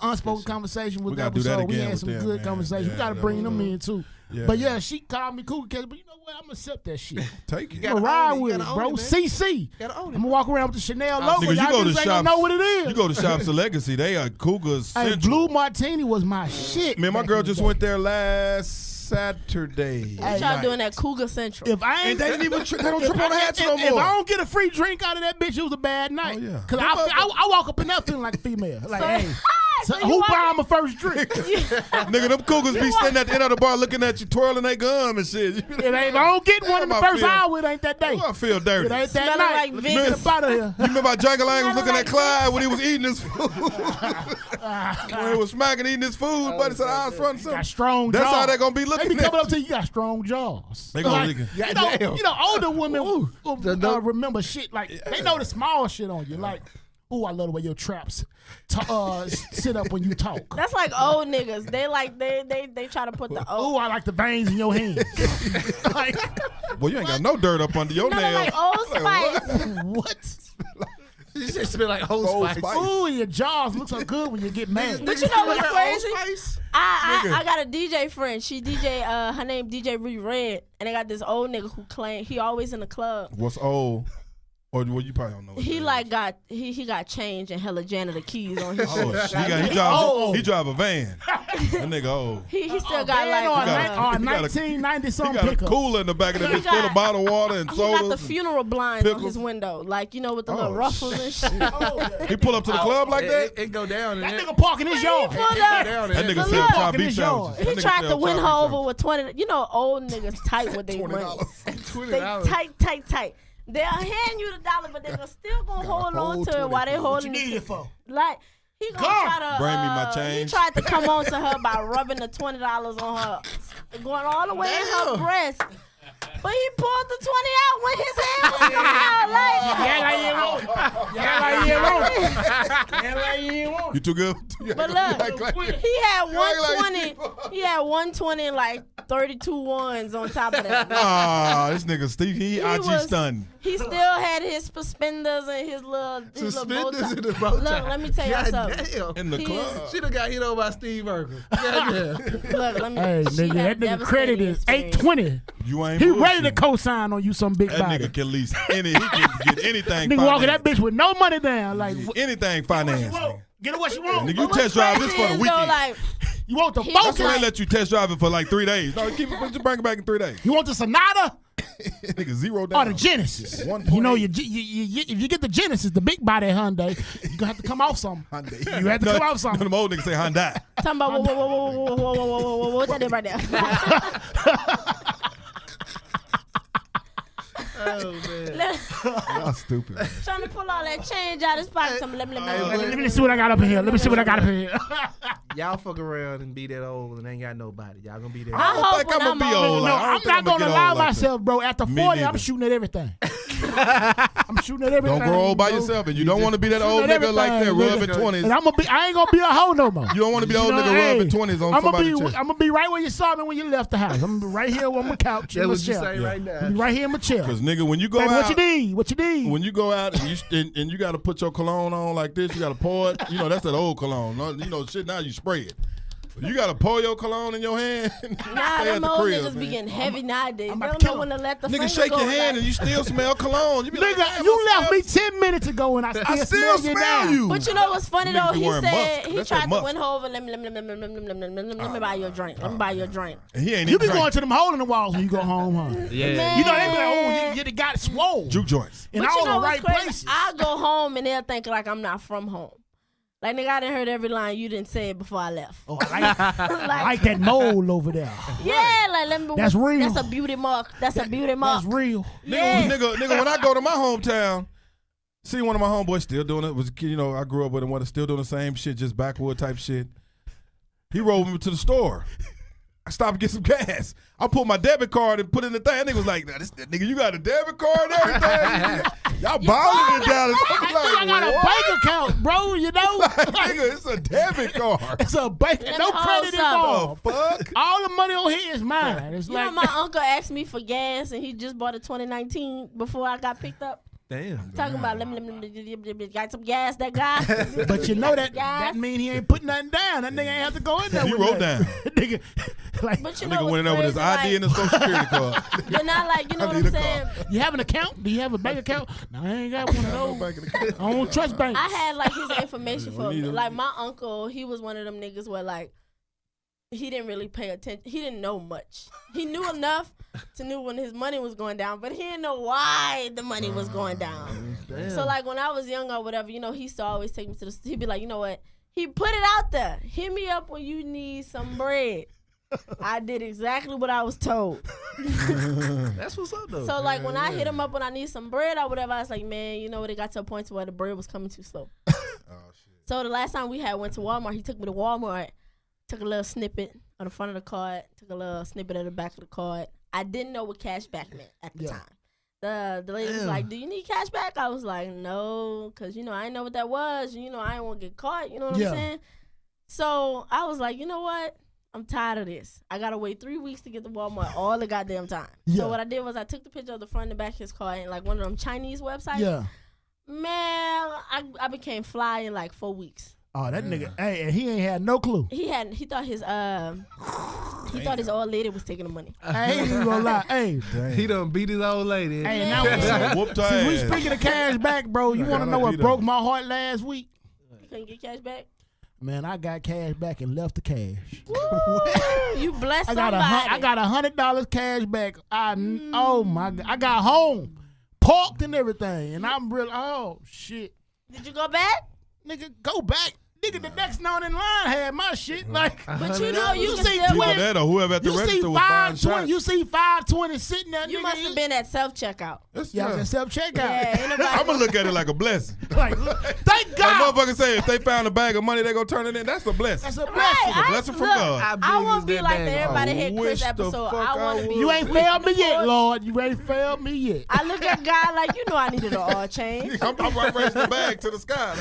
Unspoken Conversation with We the gotta do that episode. We again had with some them, good man. conversation. We Yeah, gotta that bring was them dope. in too. Yeah. But yeah, she called me cougar catcher. But you know what? I'm gonna accept that shit. Take it. You I'm gonna gotta ride own it. with You it, gotta bro. own it, man. CC. Gotta own I'm it. gonna walk around with the Chanel logo. Nigga, Y'all you go to just ain't gonna shops. know what it is. You go to Shops of Legacy. They are Cougars Hey, Central. Blue Martini was my shit. Man, my back girl in the just day. went there last Saturday. What y'all doing at Cougar Central? If I ain't, And they didn't even they don't if trip on the hats no if more. I don't get a free drink out of that bitch, it was a bad night. Oh, yeah. Cause I walk up in there feeling like a female. Like, hey, So you who walk buying my first drink? Nigga, them cougars be standing at the end of the bar looking at you, twirling their gum and shit. If I don't get one in the first hour, it ain't that day. I feel dirty. It ain't that Smelling night. like Let's Vegas. get up out of here. You remember how Jangalang was looking like at Clyde when he was eating his food? When he was smacking eating his food, buddy said, I was front Got something. strong That's jaws. how they gonna be They looking be coming at up to you. You got strong jaws. They gonna look at- you know, older women remember shit like they know the small shit on you. Like, oh, I love the way your traps sit up when you talk. That's like old niggas. They like they try to put the Oh, I like the veins in your hands. Like, Well, you ain't got no dirt up under your no, nails. like Old Spice. what? You just smell like Old Old Spice. Spice. Ooh, your jaws look so good when you get mad. But you know what's crazy? Spice? I got a DJ friend. She DJ. Her name DJ Ree Red, and I got this old nigga who claim he always in the club. What's old? Or well, you probably don't know. What He that like is. got he got change and hella janitor keys on his Oh, shit. shit. He drive a van. That nigga old. He still got Van like or got a- a he got a- 1990 He something got a pickup. cooler in the back of the He bitch full got- of bottled water and he got the sodas. funeral blinds on pickles. his window, like you know with the Oh, little ruffles and shit. He pull up to the club like that? It go down. That and nigga parking his yard. He pulled up. down. That nigga But sell look, chop beef his yard. sandwiches. He That nigga tried to sell win chop her beef over with 20. You know, old niggas tight with their money. They tight. They'll hand you the dollar, but they're still gonna hold on to it while they What you holding need it. it for? Like he gonna Come, try to bring me my He change. tried to come on to her by rubbing the $20 on her, going all the way in her breast. But he pulled the 20 out when his hand was out. You too good? But look, he had 120. He had 120 and like 32 ones on top of that. Ah, this nigga Steve, he IG was- stunned. He still had his suspenders and his little bow Suspenders tie. in the bow tie. Look, let me tell y'all something. Damn. In the He club. She done got hit over by Steve Urkel. Goddamn. Look, let me. Hey, she nigga, had that nigga credit devastating is experience. 820. You ain't He ready to bullshitting. co-sign on you some big That body. nigga can lease he can get anything. Nigga walking that financed. bitch with no money down. Like, Anything financed. get her what you want. Nigga, you What's test drive this crazy for the is, weekend. though, like, You want the He That's was Focus? why they let you test drive it for like 3 days. No, keep it, just bring it back in 3 days. You want the Sonata Nigga, zero or down. the Genesis? 1.8. You know, if you get the Genesis, the big body Hyundai, you gonna have to come off something. Hyundai. You have to come off something. Them old niggas say Hyundai. talking about whoa, what that is right there? Oh, man. Y'all stupid. Trying to pull all that change out of his pocket. Tell me, let me. Let me see what I got up in here. Let me see what I got up in here. Y'all fuck around and be that old and ain't got nobody. Y'all gonna be there. I hope think when I'ma I'm be old. old. No, Like, I don't I'm think not I'ma gonna get allow old like myself, bro. After Me 40, I'm neither. shooting at everything. I'm shooting at everything. Don't grow old by bro. yourself, and you don't want to be that old at nigga like that. everything, Rub in nigga. 20s. And I ain't gonna be a hoe no more. You don't want to be the old You know, nigga rub in hey, 20s on I'm somebody's chest. gonna be right where you saw me when you left the house. I'm gonna be right here on my couch in That's my what you chair. say right I'm now. gonna be right here in my chair. Because nigga, when you go Baby, out, what you need? What you need? when you go out and you got to put your cologne on like this, you got to pour it. You know that's that old cologne. No, you know shit. Now you spray it. You got to pour your cologne in your hand. Nah, Stay at them the old crib, niggas man. be getting heavy nowadays. They I'm about don't to know kill when to let the Nigga, finger shake go. your hand like- and you still smell cologne. You be like, Nigga, "Damn, you I left me 10 minutes ago and I still still smell you smell now. you. But you know what's funny Niggas though? be He wearing said musk. he That's tried that to musk. win her over. Let me buy you a drink. Let me buy you a drink. And he ain't You even be going to them hole in the walls when you go home, huh? Yeah. You know, they be like, oh, you got swole. juke joints. In But all you know the what's right crazy? places. I go home and they'll think like I'm not from home. Like nigga, I done heard every line you didn't say it before I left. Oh, I Like, like that mold over there. yeah, like let me. That's real. That's a beauty mark. That's a beauty mark. That's real. Yeah. Nigga, when I go to my hometown, see one of my homeboys still doing it. Was you know I grew up with him, still doing the same shit, just backwood type shit. He rolled me to the store. I stopped to get some gas. I pulled my debit card and put it in the thing. That nigga was like, nigga, you got a debit card and everything? Y'all balling in Dallas. I got a bank account, bro, you know? Nigga, it's a debit card. It's a bank, Let no me hold credit some. involved. Fuck. All the money on here is mine. It's You know, like, my uncle asked me for gas and he just bought a 2019 before I got picked up. Damn. Talking about let me got some gas, that guy. but you know that Gas. mean he ain't putting nothing down. That nigga ain't have to go in there. He with wrote nothing. down. Nigga, like, But you Nigga know went in there with his what's ID crazy? and his social security card. But not like, you know I what need I'm a car. saying? you have an account? Do you have a bank account? No, I ain't got one of those. I don't trust banks. I had like his information for need me. him. Like my uncle, he was one of them niggas where like he didn't really pay attention. He didn't know much. He knew enough to know when his money was going down, but he didn't know why the money was going down. Damn. So like when I was young or whatever, you know, he used to always take me to the. He'd be like, you know what? He put it out there. Hit me up when you need some bread. I did exactly what I was told. That's what's up though. So like when I hit him up when I need some bread or whatever, I was like, man, you know what? It got to a point to where the bread was coming too slow. Oh shit. So the last time we went to Walmart, he took me to Walmart, took a little snippet on the front of the card, took a little snippet of the back of the card. I didn't know what cash back meant at the time. The lady was like, do you need cash back? I was like, no, because, you know, I didn't know what that was. You know, I didn't want to get caught. You know what I'm saying? So I was like, you know what? I'm tired of this. I got to wait 3 weeks to get to Walmart all the goddamn time. Yeah. So what I did was I took the picture of the front and the back of his car and like one of them Chinese websites. Yeah. Man, I became fly in like 4 weeks. Oh, that nigga, hey, and he ain't had no clue. He thought his old lady was taking the money. I ain't even gonna lie. Hey, he done beat his old lady. Hey, now since we speaking of cash back, bro, you want to know what broke my heart last week? You couldn't get cash back? Man, I got cash back and left the cash. You blessed somebody. I got $100 cash back. Oh my God, I got home, parked and everything, and I'm real. Oh shit. Did you go back? Nigga, go back. Nigga, the next one in line had my shit. Like, but you know you can see still win. That or whoever at the register was buying shots. You see 520 sitting there. You must have been at self-checkout. Yeah, I was at self-checkout. Yeah, I'm going to look at it like a blessing. Like, thank God. Like motherfuckers say if they found a bag of money, they going to turn it in. That's a blessing. That's a blessing. Right, It's a blessing from God. I won't be like the Everybody Hit Chris episode. I want to be. You ain't failed me yet, Lord. You ain't failed me yet. I look at God like, you know I needed an oil change. I'm raising the bag to the sky.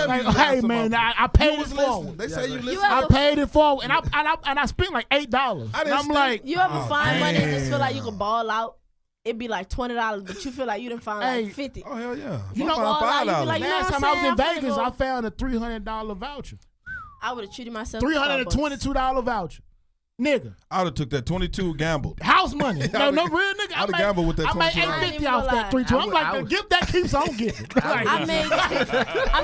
Like, hey, man, I paid it forward. They say you listen. I paid it forward, and I spent like $8. And I'm like, you ever find money and just feel like you can ball out? It'd be like $20, but you feel like you done found like 50. Oh hell yeah! You know, $5. Like, last time I was in Vegas, I found a $300 voucher. I would have treated myself. $322 voucher. Nigga, I would have took that 22 gambled. House money. No real nigga. I'd have gambled with that 22. I made $850 off that 320. I'm like, the gift that keeps on giving. I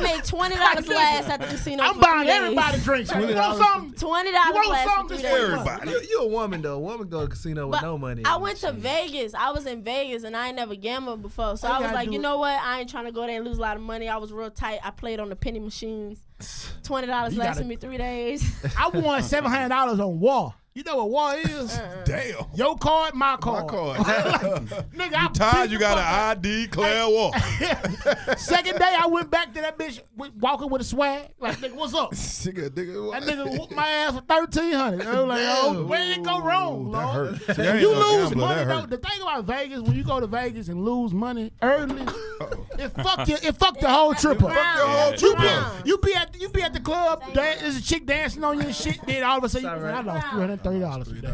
made $20 last at the casino. I'm buying everybody drinks. You want something? $20 last for 3 days. Everybody. You a woman though. A woman go to a casino with no money. I went to Vegas. I was in Vegas and I ain't never gambled before. So I was like, you know what? I ain't trying to go there and lose a lot of money. I was real tight. I played on the penny machines. $20 lasted me 3 days. I won $700 on War. You know what war is? Damn. Your card, my card. My card. Nigga, you tired, you got an ID, Claire Walk. Second day, I went back to that bitch walking with a swag. Like, nigga, what's up? Nigga, that nigga whooped my ass for $1,300. I was like, oh, where did it go wrong, that Lord? hurt. You lose money, though. The thing about Vegas, when you go to Vegas and lose money early, it fuck the whole trip up. Fuck your whole trip up. You be at the club, there's a chick dancing on you and shit, then all of a sudden, I lost $330 today.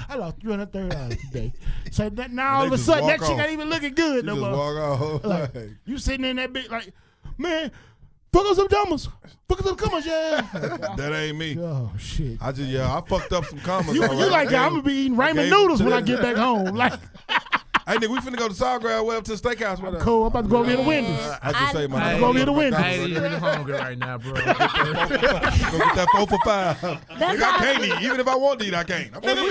I lost $330 today. So that now all of a sudden that chick ain't even looking good no more. Walk off. Like, you sitting in that bitch like, man, fuck up some commas. Fuck up some commas, yeah. That ain't me. Oh shit. I fucked up some commas. You like, I'm gonna be eating ramen noodles when I get back home. Like, hey, nigga, we finna go to Sawgrass Well to the steakhouse with us. Cool, I'm about to go over here to Wendy's. I just say my I'm going to go get a Wendy's. I ain't even hungry right now, bro. Go get that 4 for $5. Nigga, I can't eat. Even if I want to eat, I can't. Nigga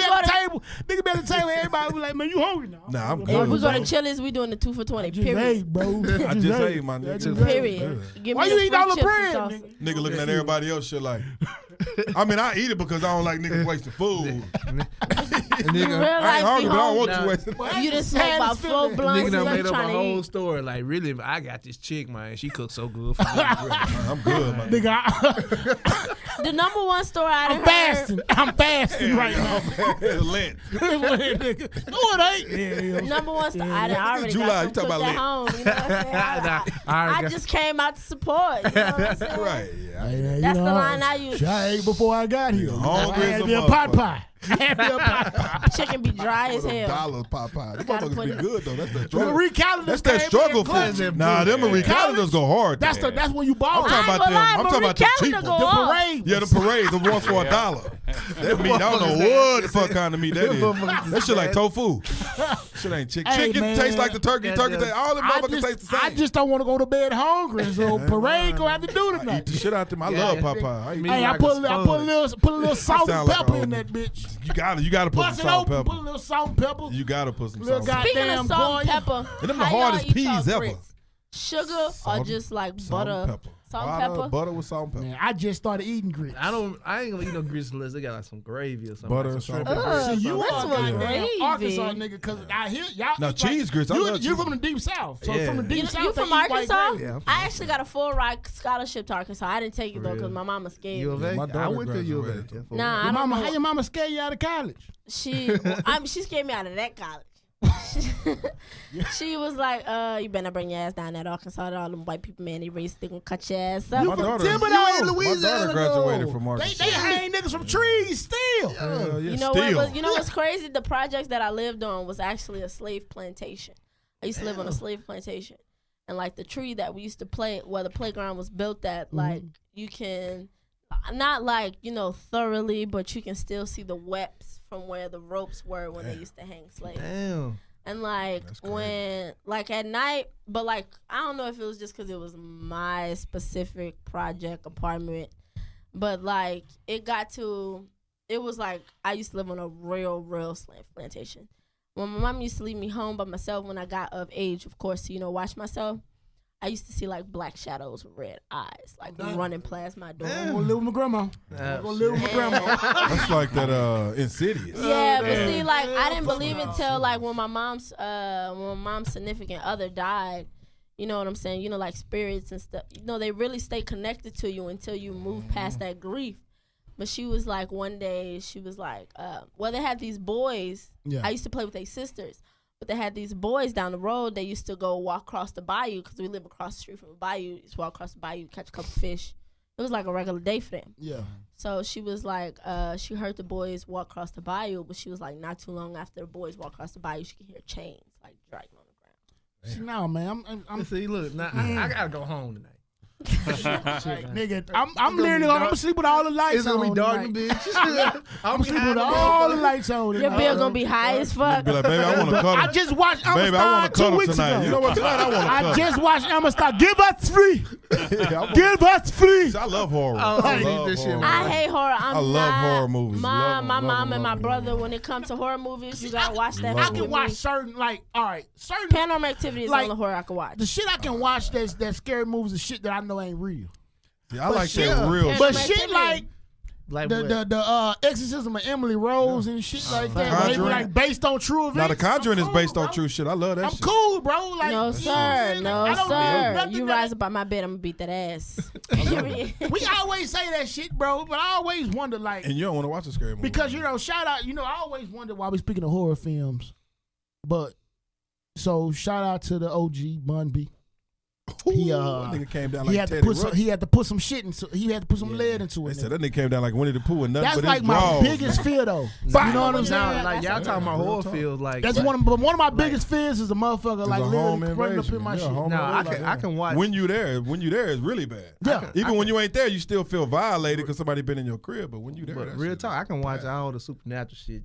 be at the table, everybody be like, man, you hungry now? Nah, I'm If good. we go to Chili's, we doing the 2 for $20. Just Period. ate, bro. I just ate, my nigga. Period. Give Why me you the eat all the free bread, chips and nigga? salsa. Nigga looking at everybody else shit like, I mean, I eat it because I don't like niggas wasting food. You Nigga, real I ain't life hungry, be but I don't home. want you wasting. You just smoked about 4 blunts. nigga done and made you up a trying to whole eat. story. Like, really, I got this chick, man. She cooks so good for me. I'm good, my nigga. Nigga, The number one story I done I'm fasting. I'm fasting right now. Lent. Nigga. No, it ain't. Number one story. I done already July, got you some talking cooked about at home. You know what I'm saying? I just came out to support. You know what I'm saying? Right, yeah. Hey, That's the line I use. I ate before I got here. hungry I as had a me a pot motherfucker. pie. I had me a pot pie. Chicken be dry as hell. Dollars Popeye. Them Gotta motherfuckers put be it- good though. That's that The struggle. Marie calendars That's that came struggle in clutch. food. Nah, them Marie calendars go hard. That's there. that's when you I'm ball. talking I ain't about gonna them. lie, I'm talking Marie about the cheap calendar ones. go The hard. parade. Yeah, the parades, the ones for $1. That meat, I don't know what the fuck kind of meat that is. That shit like tofu. Shit ain't chicken. Hey, Chicken man. tastes like the turkey. Turkey tastes. All them motherfuckers taste the same. I just don't want to go to bed hungry, so parade gonna have to do I eat tonight. the shit out them. I Yeah. love Popeye. I eat Hey, I like put a a sponge. little salt and sound like pepper a in old that bitch. You gotta put Bust some it salt open, and put a pepper. little salt and pepper. You gotta put some Little salt. Speaking Goddamn of salt and Goya. pepper, And them the how y'all hardest eat peas y'all ever. grits? Sugar or Salt- just like salt butter, and pepper. Salt and pepper. Butter with salt and pepper. Man, I just started eating grits. I ain't gonna eat no grits unless they got like some gravy or something. Butter like and some salt. shrimp and grits. See, you That's are what goddamn gravy. Arkansas nigga, because I hear y'all. Now, eat cheese grits, I love You're cheese. from the deep south, so Yeah. from the deep You south. from they eat white Arkansas? gravy. Yeah, I'm from I actually got a full ride scholarship to Arkansas. I didn't take it though For because real. my mama scared U me. of A? My I daughter went to U of A. graduated. Yeah, for Nah, real. I Your don't mama, know. how your mama scare you out of college? She scared me out of that college. She was like, you better not bring your ass down at Arkansas. All them white people, man, they raised, they gonna cut your ass up. My daughter, Thibodeau. my daughter graduated from They Arkansas. hang niggas from trees still. Hell yeah, You know still. what? You know what's crazy? The projects that I lived on was actually a slave plantation. I used to live on a slave plantation, and like the tree that we used to play, where the playground was built at, like you can, not like thoroughly, but you can still see the webs from where the ropes were when they used to hang slaves. Damn. And like That's crazy. when, like at night, but like I don't know if it was just because it was my specific project apartment, but like it was like I used to live on a real slave plantation. When my mom used to leave me home by myself when I got of age, of course, to watch myself, I used to see like black shadows with red eyes, like running past my door. I'm gonna live with my grandma. I'm gonna live with my grandma. That's like that Insidious. Yeah, but see, like I didn't believe it till like when my mom's significant other died. You know what I'm saying? Like spirits and stuff. They really stay connected to you until you move past that grief. But she was like, one day she was like, well, they had these boys. Yeah. I used to play with their sisters, but they had these boys down the road. They used to go walk across the bayou because we live across the street from a bayou. Just walk across the bayou, catch a couple fish. It was like a regular day for them. Yeah. So she was like, she heard the boys walk across the bayou, but she was like, not too long after the boys walk across the bayou, she could hear chains like dragging on the ground. See, no, man. I'm See, look, now I gotta go home tonight. nigga. I'm literally gonna sleep with all the lights It's on. gonna be dark, tonight. bitch. I'm sleeping with all the lights on. Your tonight. bill gonna be high as fuck. Be like, baby, I want to cuddle. I just watched Baby, I Amistad want to 2 cuddle weeks tonight. ago. You know what? Tonight I want to cuddle. I just watched Amistad. Give us free. Give us free. I love horror. I don't I need love this shit, horror. man. I hate horror. I love horror movies. My Love 'em, mom love 'em, and my love 'em. brother, when it comes to horror movies, you gotta watch that. Love I shit can with watch me. certain, certain Paranormal Activity is like, the only horror I can watch. the shit I can watch that scary movies is shit that I know ain't real. See, I like shit- that real. Yeah. But Paranormal shit Activity. Like the Exorcism of Emily Rose and shit like that, where they be Conjuring. like based on true events. Now the Conjuring I'm is based cool, on bro. true shit. I love that I'm shit. cool, bro. Like, No you know sir, what I'm saying? no I don't need sir. nothing You that- rise up by my bed, I'm gonna beat that ass. We always say that shit, bro, but I always wonder, like, And you don't want to watch a scary movie. because shout out, I always wonder why we speaking of horror films, but so shout out to the OG Bun B. He that nigga came down like he had to Teddy put some, Ruxpin. he had to put some shit into. He had to put some lead into They it. said nigga. that nigga came down like Winnie the Pooh and nothing That's but like his my drawers. biggest fear, though. You Nah, know what I'm nah, saying? like y'all talking about Real horror talk. fields, like That's one of my biggest fears is a motherfucker like a home literally running up invasion. in my Yeah, shit. home No, invasion. I can watch. When you there is really bad. Yeah. Even when you ain't there, you still feel violated because somebody been in your crib. But when you there, But that real shit talk, is I can watch bad. all the supernatural shit.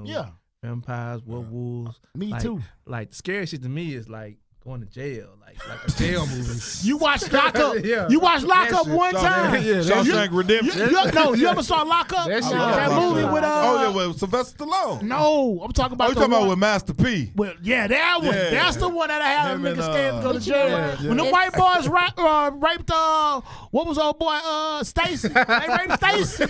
Yeah. Vampires, werewolves. Me like, too. Like the scary shit to me is like going to jail, like a jail movie. You watched Lock Up. Yeah. You watched Lock Up shit. one time. Yeah, that Shawshank Redemption. You ever saw Lock Up? That shit- That I movie love with Oh yeah, with Sylvester Stallone. No, I'm talking about Oh, you the talking about one- with Master P? Well, yeah, that one. Yeah. That's the one that I had Him a and, nigga scared to go to But you jail. know what? When the It's- white boys raped what was old boy Stacy? They raped Stacy.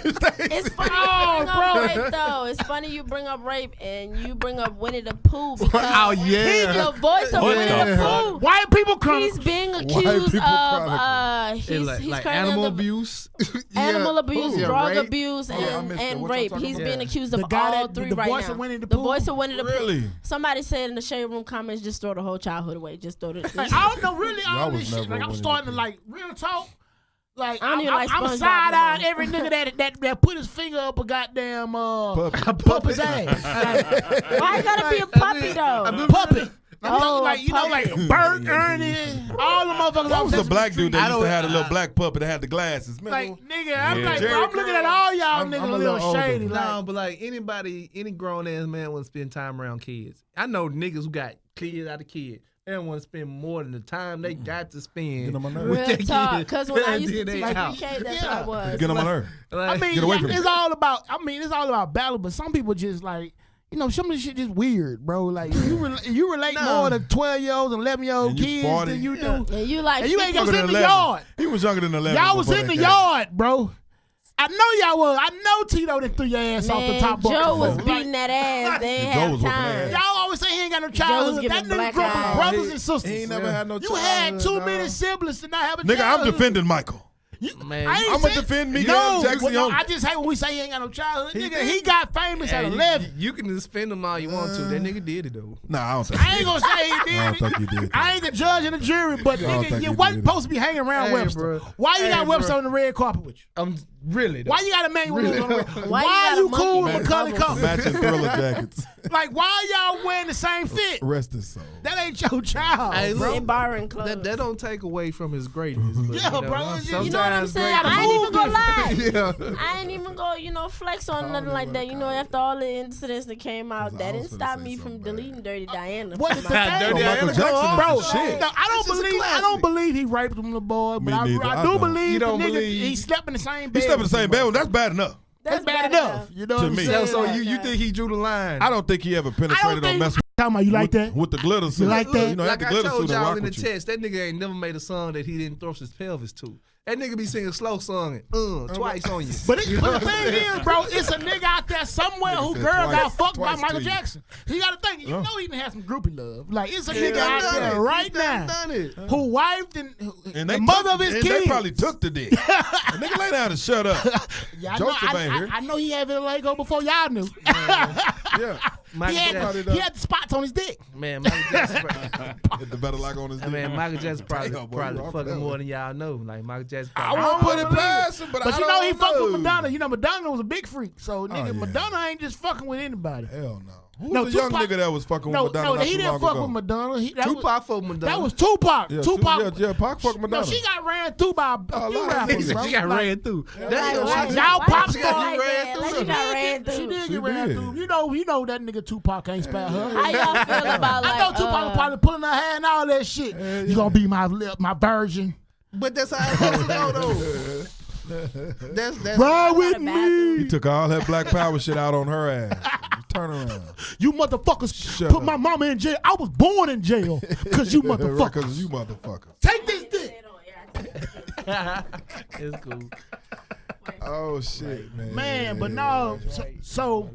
It's funny Oh, you bring bro. up rape, though. It's funny you bring up rape and you bring up Winnie the Pooh because Oh yeah. the voice of What Winnie the the Pooh. White people crying. He's being White accused people of It's he's like currently animal under abuse, animal abuse, Yeah, drug rape. abuse, I and, missed it. and What y'all rape. talking He's about? being accused The of guy all that- three the right voice now. of Winnie the The Pooh? voice of Winnie the Pooh. Really? Somebody said in the shade room comments, just throw the whole childhood away. Just throw it. Like, I don't know really I all was this shit. never Like I'm Winnie the starting to Pooh. like real talk. Like I don't even like I'm SpongeBob side eyeing no more. every nigga that put his finger up a goddamn Puppet. puppet's ass. Like, Why you gotta be a puppy though? puppet. I'm Oh, talking like puppet. Bert, Ernie, all the motherfuckers. What was the Sesame black dude Street. that used to have a little black puppet that had the glasses? Like Remember? nigga, I'm Yeah. like, bro, Jerry I'm looking Curl. at all y'all I'm niggas a a little little older. shady. No, Like, but like any grown ass man want to spend time around kids. I know niggas who got kids out of kids. They don't want to spend more than the time they got to spend. Get on my nerves. with Real their talk. kids. Because when I used to Then they teach out. PK, that's Yeah. what I was. Get on my nerves. I Like, mean, Get away from me. it's all about. I mean, it's all about battle. But some people just like You know, some of this shit just weird, bro. Like you relate more to 12-year-olds and 11-year-old kids 40. than you do. And you like And you ain't gonna Younger sit in than the 11. yard. He was younger than 11. Y'all was before in that the came. yard, bro. I know y'all was. I know Tito done threw your ass off the Man, top bucket. Joe was Like, beating that ass. They ain't Joe have was whooping time. ass. y'all always say he ain't got no was childhood. That giving nigga black grew up with eyes. brothers and sisters. He ain't never had no You childhood. had too dog. many siblings to not have a Nigga, I'm childhood. defending Michael. Man, I ain't I'm gonna saying- defend Miguel No, Jackson well, no, only. I just hate when we say he ain't got no childhood. He Nigga, did. he got famous at hey, 11. you can defend him all you want to. That nigga did it though. Nah, I don't think I ain't gonna say he did. I don't think he did. I ain't the judge and the jury, but don't nigga, think you he wasn't did. supposed to be hanging around Hey, Webster. bro. Why you Hey, got Webster bro. on the red carpet with you? I'm really though. Why you got a man with on the red? Why you Why got you a monkey cool with with a Macaulay bubble? Culkin? Matching Thriller jackets. Like, why y'all wearing the same fit? Rest his soul. That ain't your child, Hey, bro. They borrowing clothes. That don't take away from his greatness. But, Yeah, you know, bro, it's just- You know what I'm sometimes saying? gotta I ain't even move gonna lie. Yeah. I ain't even go, flex on nothing like that. You know, after all the incidents that came out, I that was didn't finna stop say me from something bad. deleting Dirty Diana. What from the my- thing? Dirty Michael Diana, Jackson Bro, is the shit. no, I It's just a don't classic. believe he raped them little boy, Me but neither. I I do don't. believe You the don't nigga believe- he slept in the same bed. He slept in the with same them bed. boys. That's bad enough. That's bad enough. You know To what I'm me. saying? So Like, you think he drew the line? I don't think he ever I don't penetrated or think. messed Talking about you like that? with the glitter suit. like that? You know, Like the I glitter told suit and y'all rock in the with you. text, that nigga ain't never made a song that he didn't thrust his pelvis to. That nigga be singing slow song and twice on you. But the thing is, bro, it's a nigga out there somewhere who said girl twice- got fucked by twice Michael to you. Jackson. You got to think, you know he done had some groupie love. Like, it's a He nigga done out done there it. right He done now done it. who wifed and And the they mother took, of his and kids. they probably took the dick. The nigga lay down and shut up. Yeah, Joseph ain't here. I know he had Lego before y'all knew. Yeah. Michael Jackson, He had the spots on his dick. man, Michael Jackson, Hit the better like on his dick. man, Michael Jackson probably Damn, boy, you wrong for fucking that more one. than y'all know. Like Michael Jackson. I Probably, won't put it past him, but But I you know he don't fucked with know. Madonna. You know Madonna was a big freak. So nigga, yeah. Madonna ain't just fucking with anybody. Hell no. Who No, was the young Tupac- nigga that was fucking No, with Madonna not he too didn't long fuck ago? with Madonna. Tupac for Madonna. That was Tupac. Yeah, Tupac. yeah, Pac fucked No, Madonna. she got ran through by a Oh, few Lord, rappers, bro. She got Like, ran through. Like, That's why- y'all why pop you star like ran that? through Like some- you got ran She through. did She get ran did. through. You know that nigga Tupac ain't spare her. How y'all feel about like? I know Tupac was probably pulling her hair and all that shit. You gonna be my virgin? But that's how it supposed to go though. That's Ride with Got a bathroom. me. He took all that Black Power shit out on her ass. Turn around. You motherfuckers Shut put up. my mama in jail. I was born in jail because you Right, motherfuckers. 'cause you motherfuckers. Take this dick. it's cool. Oh shit, man. Man, but no. So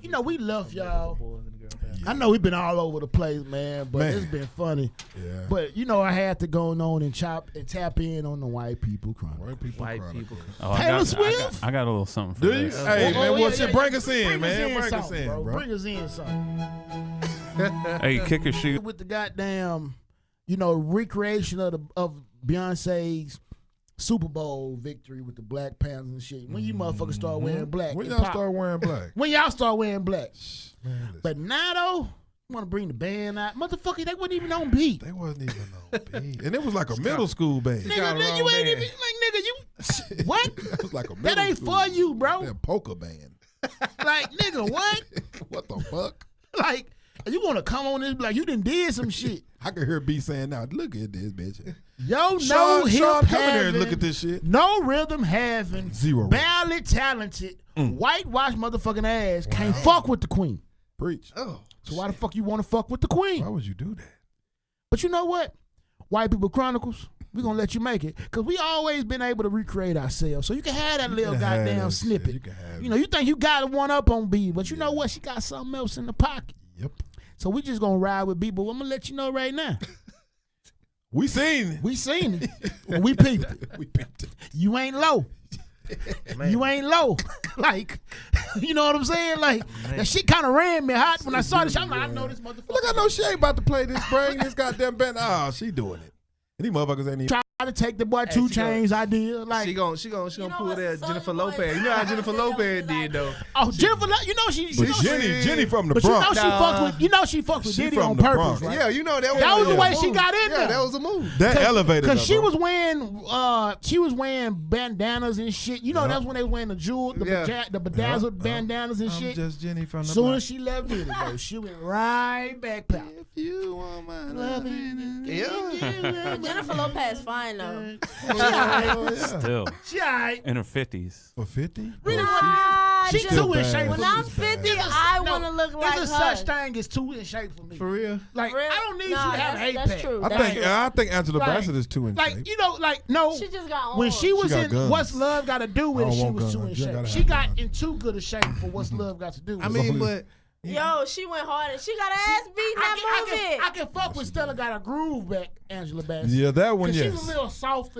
you know, we love y'all. I know we've been all over the place, man, but Man. it's been funny. Yeah. But you know, I had to go on and tap in on the white people chronicle. White people. White chronicle. people. Oh, Taylor Swift? I got a little something for Do you? this. Hey, man, Oh, what yeah, shit? yeah, Bring us in, Bring man. Bring us something, in, bro. Bring us in something. Hey, kick a shoe. With the goddamn, recreation of Beyonce's Super Bowl victory with the Black Panthers and shit. When you motherfuckers start wearing black, When it y'all pop. start wearing black? When y'all start wearing black. Man, listen, But now though, you want to bring the band out, motherfucker? They wasn't even on beat. they wasn't even on beat. And it was like a middle school band. got a Nigga, wrong you ain't band. even like nigga. You what? It was like a That middle ain't school for you, bro. Damn polka band. Like nigga, what? What the fuck? Like you want to come on this like you done did some shit. I can hear B saying now, look at this bitch. Yo, no Sean, hip come in here and having, look at this shit. no rhythm having, Zero. barely talented, whitewash motherfucking ass can't fuck with the queen. Preach. Oh, So why the fuck you want to fuck with the queen? Why would you do that? But you know what? White People Chronicles, we gonna let you make it because we always been able to recreate ourselves. So you can have that little can have goddamn that snippet. shit. You can have You know, you think you got one up on B, but you know what? She got something else in the pocket. Yep. So we just gonna ride with B, but I'm gonna let you know right now. We seen it. We seen it. When we peeped it. We picked it. You ain't low. You ain't low. Like, you know what I'm saying? Like, that shit kind of ran me hot when I saw this. I'm like, I know this motherfucker. Look, I know she ain't about to play this, bring this goddamn band. Oh, she doing it. And these motherfuckers ain't even. Try to take the boy 2 she gonna- Chainz idea. Like, she gonna know pull what? that So Jennifer you boys- Lopez. You know how Jennifer Lopez did though. oh, Jennifer, you know she. But you know Jenny from the But you know Bronx. she fucked with. You know she fucked with She Diddy from on the purpose, Bronx. right? Yeah, you know that That was the a way move. she got in Yeah, there. that was a move. That elevated Because her, she bro. was wearing bandanas and shit. You know, that's when they was wearing the jewel, the bedazzled bandanas and I'm shit. just Jenny from the Soon Bronx. as she left Diddy, though, she went right back pop. If you want my Loving. Yeah. Jennifer Lopez fine though. She alright. Still She alright. in her 50s. For 50? Really, Nah, she's still too in bad. shape. When for I'm me. 50, There's a- I no, want to look like her. There's a such thing as too in shape for me. For real. Like, Real? I don't need No, you to have an that's 8-pack. true. I think Angela Like- Bassett is too in Like, shape. you know, like, no. She just got When arms. she was got in guns. What's Love Got to Do with I It, don't she want was too guns. in You shape. gotta She have got guns. in too good a shape for What's Love Got to Do with I It. mean, but Yo, she went hard and she got her ass beat in that movie. I can fuck with Stella got a groove back, Angela Bassett. Yeah, that one, 'Cause yes. she's a little soft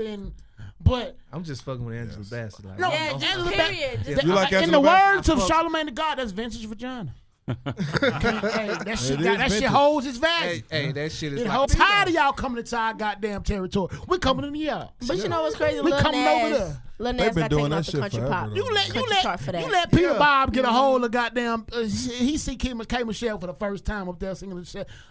but I'm just fucking with Angela Bassett. Like, no, Yeah, Angela just period. Bassett. Just You like in Angela the Bassett? words of I fuck- Charlamagne the God, that's vintage vagina. Hey, that shit, It got, is that shit vintage. holds its value. hey, that shit is It like holds tired of y'all coming into our goddamn territory. We coming in the yard. But you know what's crazy? We Lil coming over Nas, there. Lil They've Nas been got doing taken that off the shit country forever, pop. though. You chart for that. let Peter Bob get a hold of goddamn. He see K Michelle for the first time up there singing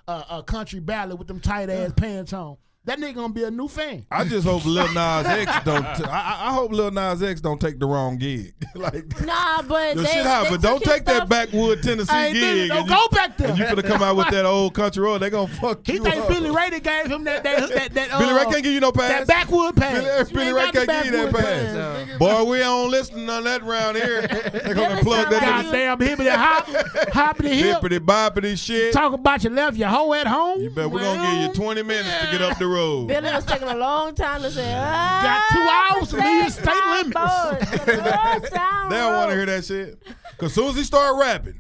a country ballad with them tight ass pants on. That nigga gonna be a new fan. I just hope Lil Nas X don't. I hope Lil Nas X don't take the wrong gig. Like, Nah, but the they, shit hot, they but don't took his take that stuff- backwood Tennessee Hey, gig. nigga, don't and go back there. And you finna come out with that old country road. They gonna fuck He you think up. Billy Ray that gave him that Billy Ray can't give you no pass. that backwood pass. Billy You Ray ain't got can't give you that the pass. backwoods No. Boy, we don't listen to none of that around here. They gonna Billy plug sound that like in. Goddamn hippity hop, hoppity hip. Hippity boppity shit. Talk about your left, your hoe at home. You bet we're gonna give you 20 minutes to get up the road. Billy was taking a long time to say, Got 2 hours to leave the state limits. They don't want to hear that shit. Cause soon as he start rapping,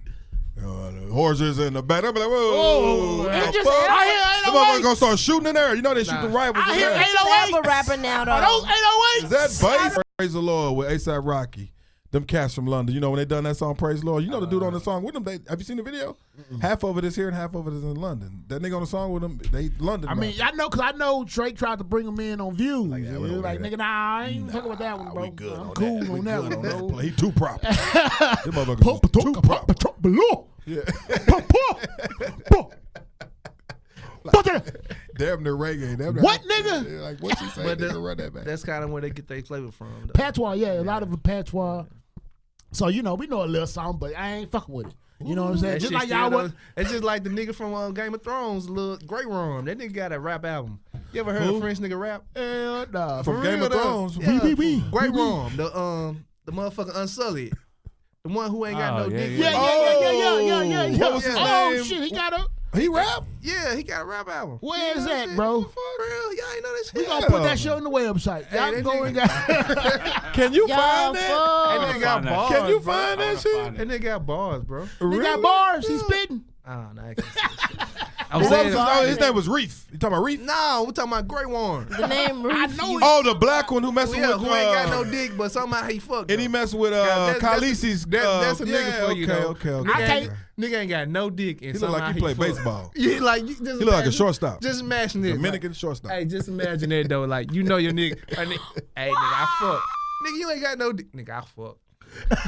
the horses in the back, they'll be like, whoa. It the just- fuck? I hear The 808. motherfuckers gonna start shooting in there. You know they shoot the rifles I in hear there. 808. a rapper now, though. Are those 808s? Is that bass? Praise the Lord with A$AP Rocky. Them cats from London. You know when they done that song, Praise the Lord. You know the dude on the song with them. Have you seen the video? Half of it is here and half of it is in London. That nigga on the song with them, they London. I mean, I know, cause I know Drake tried to bring him in on views. Like, yeah, we don't Like, hear nigga, nah, I ain't fucking with that one, bro. We good I'm on cool that. We on that good on one, bro. He too proper. This motherfucker is too proper. Below. Yeah. Damn the reggae. Damn the What, nigga? Yeah, like what you say? But Nigga, run that back. That's kind of where they get their flavor from. Though. Patois, yeah, a lot of it patois. So, you know, we know a little song, but I ain't fucking with it. You know what I'm saying? That Just shit like still y'all though- was. It's just like the nigga from Game of Thrones, little Great Rum. That nigga got a rap album. You ever heard a French nigga rap? Hell nah. From For Game real, of though. Thrones. Yeah. We. Great Rum, the motherfucker Unsullied, the one who ain't got Oh, no yeah, dick. Yeah. What was his Oh, name? shit, he got a. He rap? Yeah, he got a rap album. Where is that, shit? bro? For real, y'all ain't know that shit. We gonna put that shit on the website. Y'all that go and got. Can you Yo, find that? That nigga got Find that. bars. Can you bro. find that shit? That nigga got bars, bro. He got bars. He's spitting. I don't know. I can't say that shit. Oh, I'm saying, his name was Reef. You talking about Reef? no, we talking about Great One. The name Reef. know Oh, the black one who messing Yeah, with who ain't got no dick, but somehow he fucked. and he though. messed with that's- Khaleesi's. that's a nigga for you, though. Okay. Nigga, I can't- nigga ain't got no dick, and He look somehow like he played fucked. baseball. Yeah, like you just He look like a imagine- shortstop. Just imagine this. Dominican shortstop. Hey, just imagine that though. Like you know your nigga. Hey, nigga, I fuck. Nigga, you ain't got no dick. Nigga, I fuck.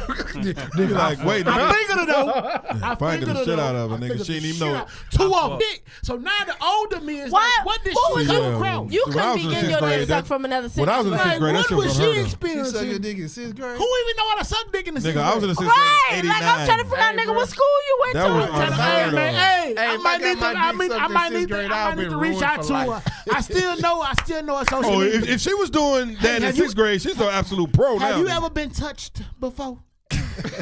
Nigga like, wait a I minute. figured it though. I Fingering figured the it shit though. out of a I nigga. figured She the ain't even shit know out. it. 2 off dick. So now the older me is What? like, what did Who was she you? do? Crown? You When I couldn't was in be sixth getting your grade, dick that- sucked from another when I was in sixth sixth grade. grade, that What shit was was she unheard of. She suck your experiencing? dick in 6th grade. Who even know how to suck dick in the Nigga, sixth I was in the grade? sixth grade. Right, 89. like I'm trying to figure out, nigga, what school you went That to. was Hey, unheard man, of. hey, Hey, I if might I got need to, my I dick mean, sucked I in might sixth need to, grade, I I've might need been to reach ruined out for to her. life. I still know her social Oh, media. if she was doing that in Have you- 6th grade, she's an absolute pro now. Have you ever been touched before?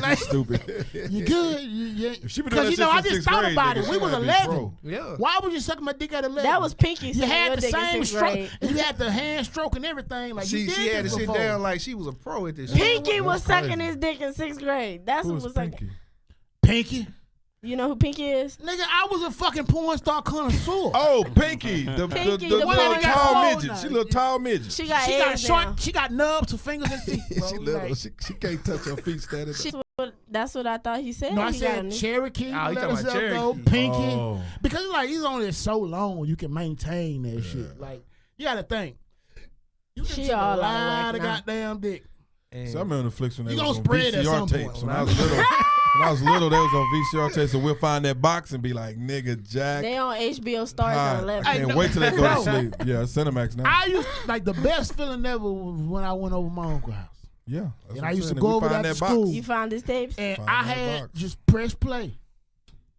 Like, Stupid. you good? You, If she been doing because that you know, I shit in just 6th thought grade, about nigga, it. she We was might be 11. pro. Yeah. Why would you suck my dick at 11? That was Pinky. You sucking had your the dick in same 6th stroke. grade. You had the hand stroke and everything. Like you She did had this to sit before. down like she was a pro at this shit. Pinky was That's sucking crazy. his dick in 6th grade. That's who Who's was sucking. Pinky? Pinky. You know who Pinky is? Nigga, I was a fucking porn star connoisseur. Oh, Pinky. The Pinky, the the one that little got tall swole midget. now. She little tall midget. She got She got eggs short. now. She got nubs to fingers and feet. Bro. She little. Like, She can't touch her feet standing up. That's what I thought he said. no, I He got a said new- Cherokee. Oh, you let talking us about up though. Cherokee. Pinky. Oh. Because like he's only so long you can maintain that shit. Like you got to think. You can She take all a out of lot whack of now. goddamn dick. And So I remember the flicks when they You was gonna on spread at VCR some tapes. point. When I was little, they was on VCR tapes, so we'll find that box and be like, nigga, Jack. They on HBO Stars High. on 11. I can't no. wait till they go to Bro. sleep. Yeah, Cinemax now. I used like the best feeling ever was when I went over my uncle's house. Yeah. that's And what I I'm used to saying. go We over find there to that box. school. You found his tapes? And Find I that had box. just press play.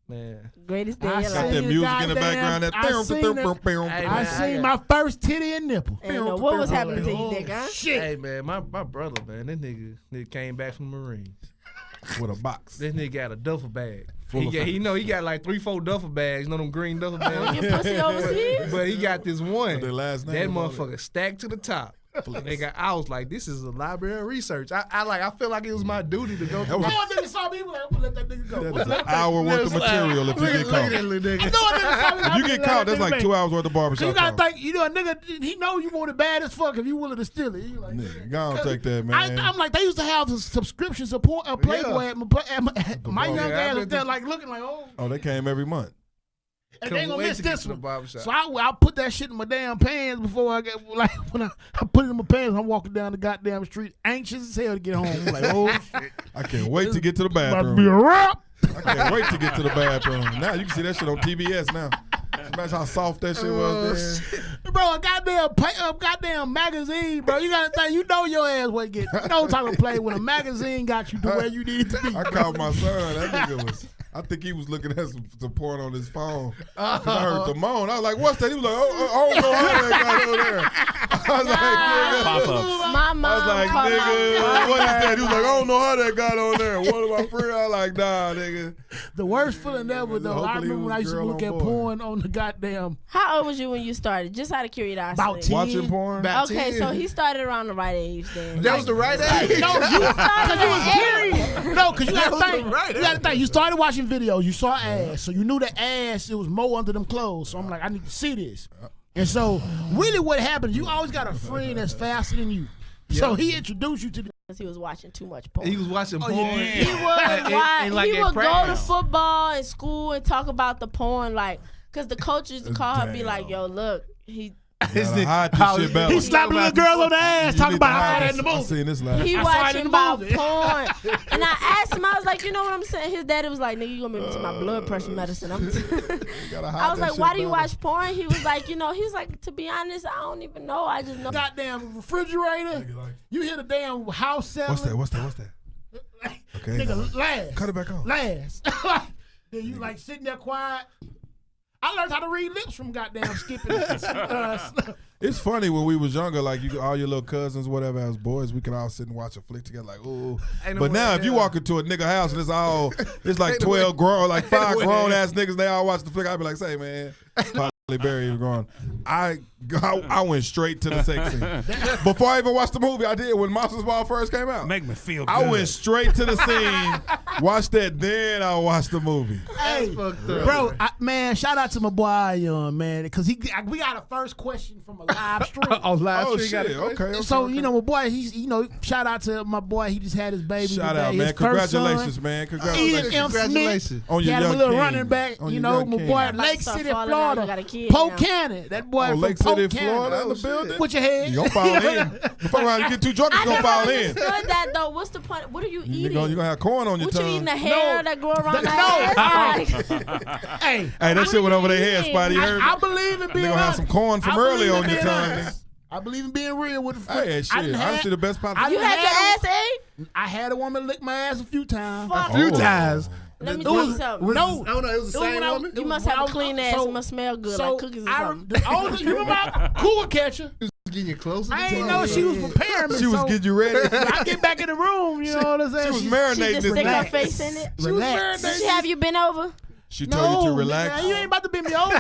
man, Greatest day I of your said- Got life. that the music in the goddamn- background. That I seen it. Hey, I man, seen I my first titty and nipple. And what was happening to Oh, you, dick, huh? shit. hey man, my brother, man, that nigga came back from the Marines. with a box. This nigga got a duffel bag. Full of He got like 3-4 duffel bags. You know them green duffel bags? Get pussy overseas? But he got this one. Their last That name on it. motherfucker stacked to the top. Nigga, I was like, this is a library of research. I feel like it was my duty to go through. No nigga saw me. Like, I'm gonna let that nigga go. That's an hour worth of material if you get Look at caught. that little nigga. I know a nigga saw me. If you get caught, that's like 2 hours worth of barbershop You gotta time. think, you know, a nigga, he know you want it bad as fuck if you willing to steal it. You like, Nigga, go on, take that, man. I'm like, they used to have the subscription support of Playboy at my young Yeah, I ass bet was there like looking like, Oh, they came every month. and they ain't gonna wait miss to get this to the one. barbershop. So I put that shit in my damn pants before I get, like, when I put it in my pants, I'm walking down the goddamn street, anxious as hell to get home. I'm like, oh shit, I can't wait to get to the about to be a bathroom. wrap. I can't wait to get to the bathroom. Now you can see that shit on TBS now. Imagine how soft that shit was then. Bro, a goddamn magazine, bro. You gotta think, you know your ass wasn't getting, you know what type of play when a magazine got you to where you needed to be. I called my son. That nigga was. I think he was looking at some porn on his phone. 'Cause I heard the moan. I was like, "What's that?" He was like, "Oh, I don't know how that got over there." I was like, "Nigga." Pop-ups. My mom I was like, called "Nigga, what is that?" He was like, "I don't know how that got on there." One of my friends, I was like, "Nah, nigga." The worst feeling ever, though. I Hopefully it remember when was I used to girl look on at board. porn on the goddamn How old was you when you started? Just out of curiosity. About 10. Watching porn. About Okay, 10. so he started around the right age then. That was the right age. No, you started you was at period. No, because you That gotta was think. the right You gotta think. You started watching videos. You saw ass, so you knew the ass. It was more under them clothes. So I'm like, I need to see this. And so, really, what happened? You always got a friend that's faster than you. So he introduced you to the. Because he was watching too much porn. He was watching porn. yeah. He would And like he at would go to practice. football and school and talk about the porn, like, because the coach used to call her and be Damn. like, yo, look, he You gotta hide this shit better. He slapping little girls on the ass, talking about I saw that in the I movie. seen this last. he I saw it in watching the about movie. porn. And I asked him, I was like, you know what I'm saying? His daddy was like, nigga, you gonna make me take my blood pressure medicine. Gotta hide I was that like, shit why do you better. watch porn? He was like, you know, he was like, to be honest, I don't even know. I just know. Goddamn refrigerator. You hear the damn house selling. What's that? Okay. Nigga, last. Cut it back on. Last. Then you like sitting there quiet. I learned how to read lips from goddamn skipping. It's funny when we was younger, like you, all your little cousins, whatever, as boys, we could all sit and watch a flick together, like, ooh. Ain't no But way now, in if you hell. walk into a nigga house and it's like Ain't no way. 12 grown, like 5 Ain't no way. grown ass niggas, they all watch the flick. I'd be like, say, man, Holly Berry is growing. I went straight to the sex scene. Before I even watched the movie, I did when Monsters Ball first came out. Make me feel good. I went straight to the scene, watched that, then I watched the movie. Hey, fucked up. bro, man, shout out to my boy, man, because we got a first question from a live stream. On live Oh, stream, shit. got it. Okay. So, you know, my boy, he's, you know, shout out to my boy. He just had his baby Shout today. out, His man. first Congratulations, son. man. Ian Congratulations. M. Smith. Congratulations. On He your had him a young little king. running back. On You your know, young my king. boy, I'm about Lake to start City, falling out. I got a Florida. kid Polk now. Cannon. That boy Oh, from Lake Polk City, Cannon. Florida in the shit. building. Put your head. You gonna fall in. Before you get too drunk, you I gonna never fall in. understood that though. What's the point? What are you You eating? gonna have corn on your What you eating? tongue. The hair that grow around the ass? Hey, Hey, that shit went over their head, eating? Spotty. You heard I me? believe in They being gonna have honest. some corn from I early believe on in your being tongue. honest. I believe in being real with the Hey, shit. done Honestly, the best part. I You done had your ass ate? I had a woman lick my ass a few times. Fuck. A few times. Let me It tell you was- something. No, I don't know. It was the It was same when I- woman. it You was must when have I a was- clean ass. It must smell good like cookies or something. You remember my cool catcher? Getting you closer. I ain't know she was preparing me. She was so getting you ready. I get back in the room, you know what I'm saying? She was She marinating just this stick her nigga. face in it. Relax. Did she have you been over? She told you to nigga, relax. you ain't about to bend me over.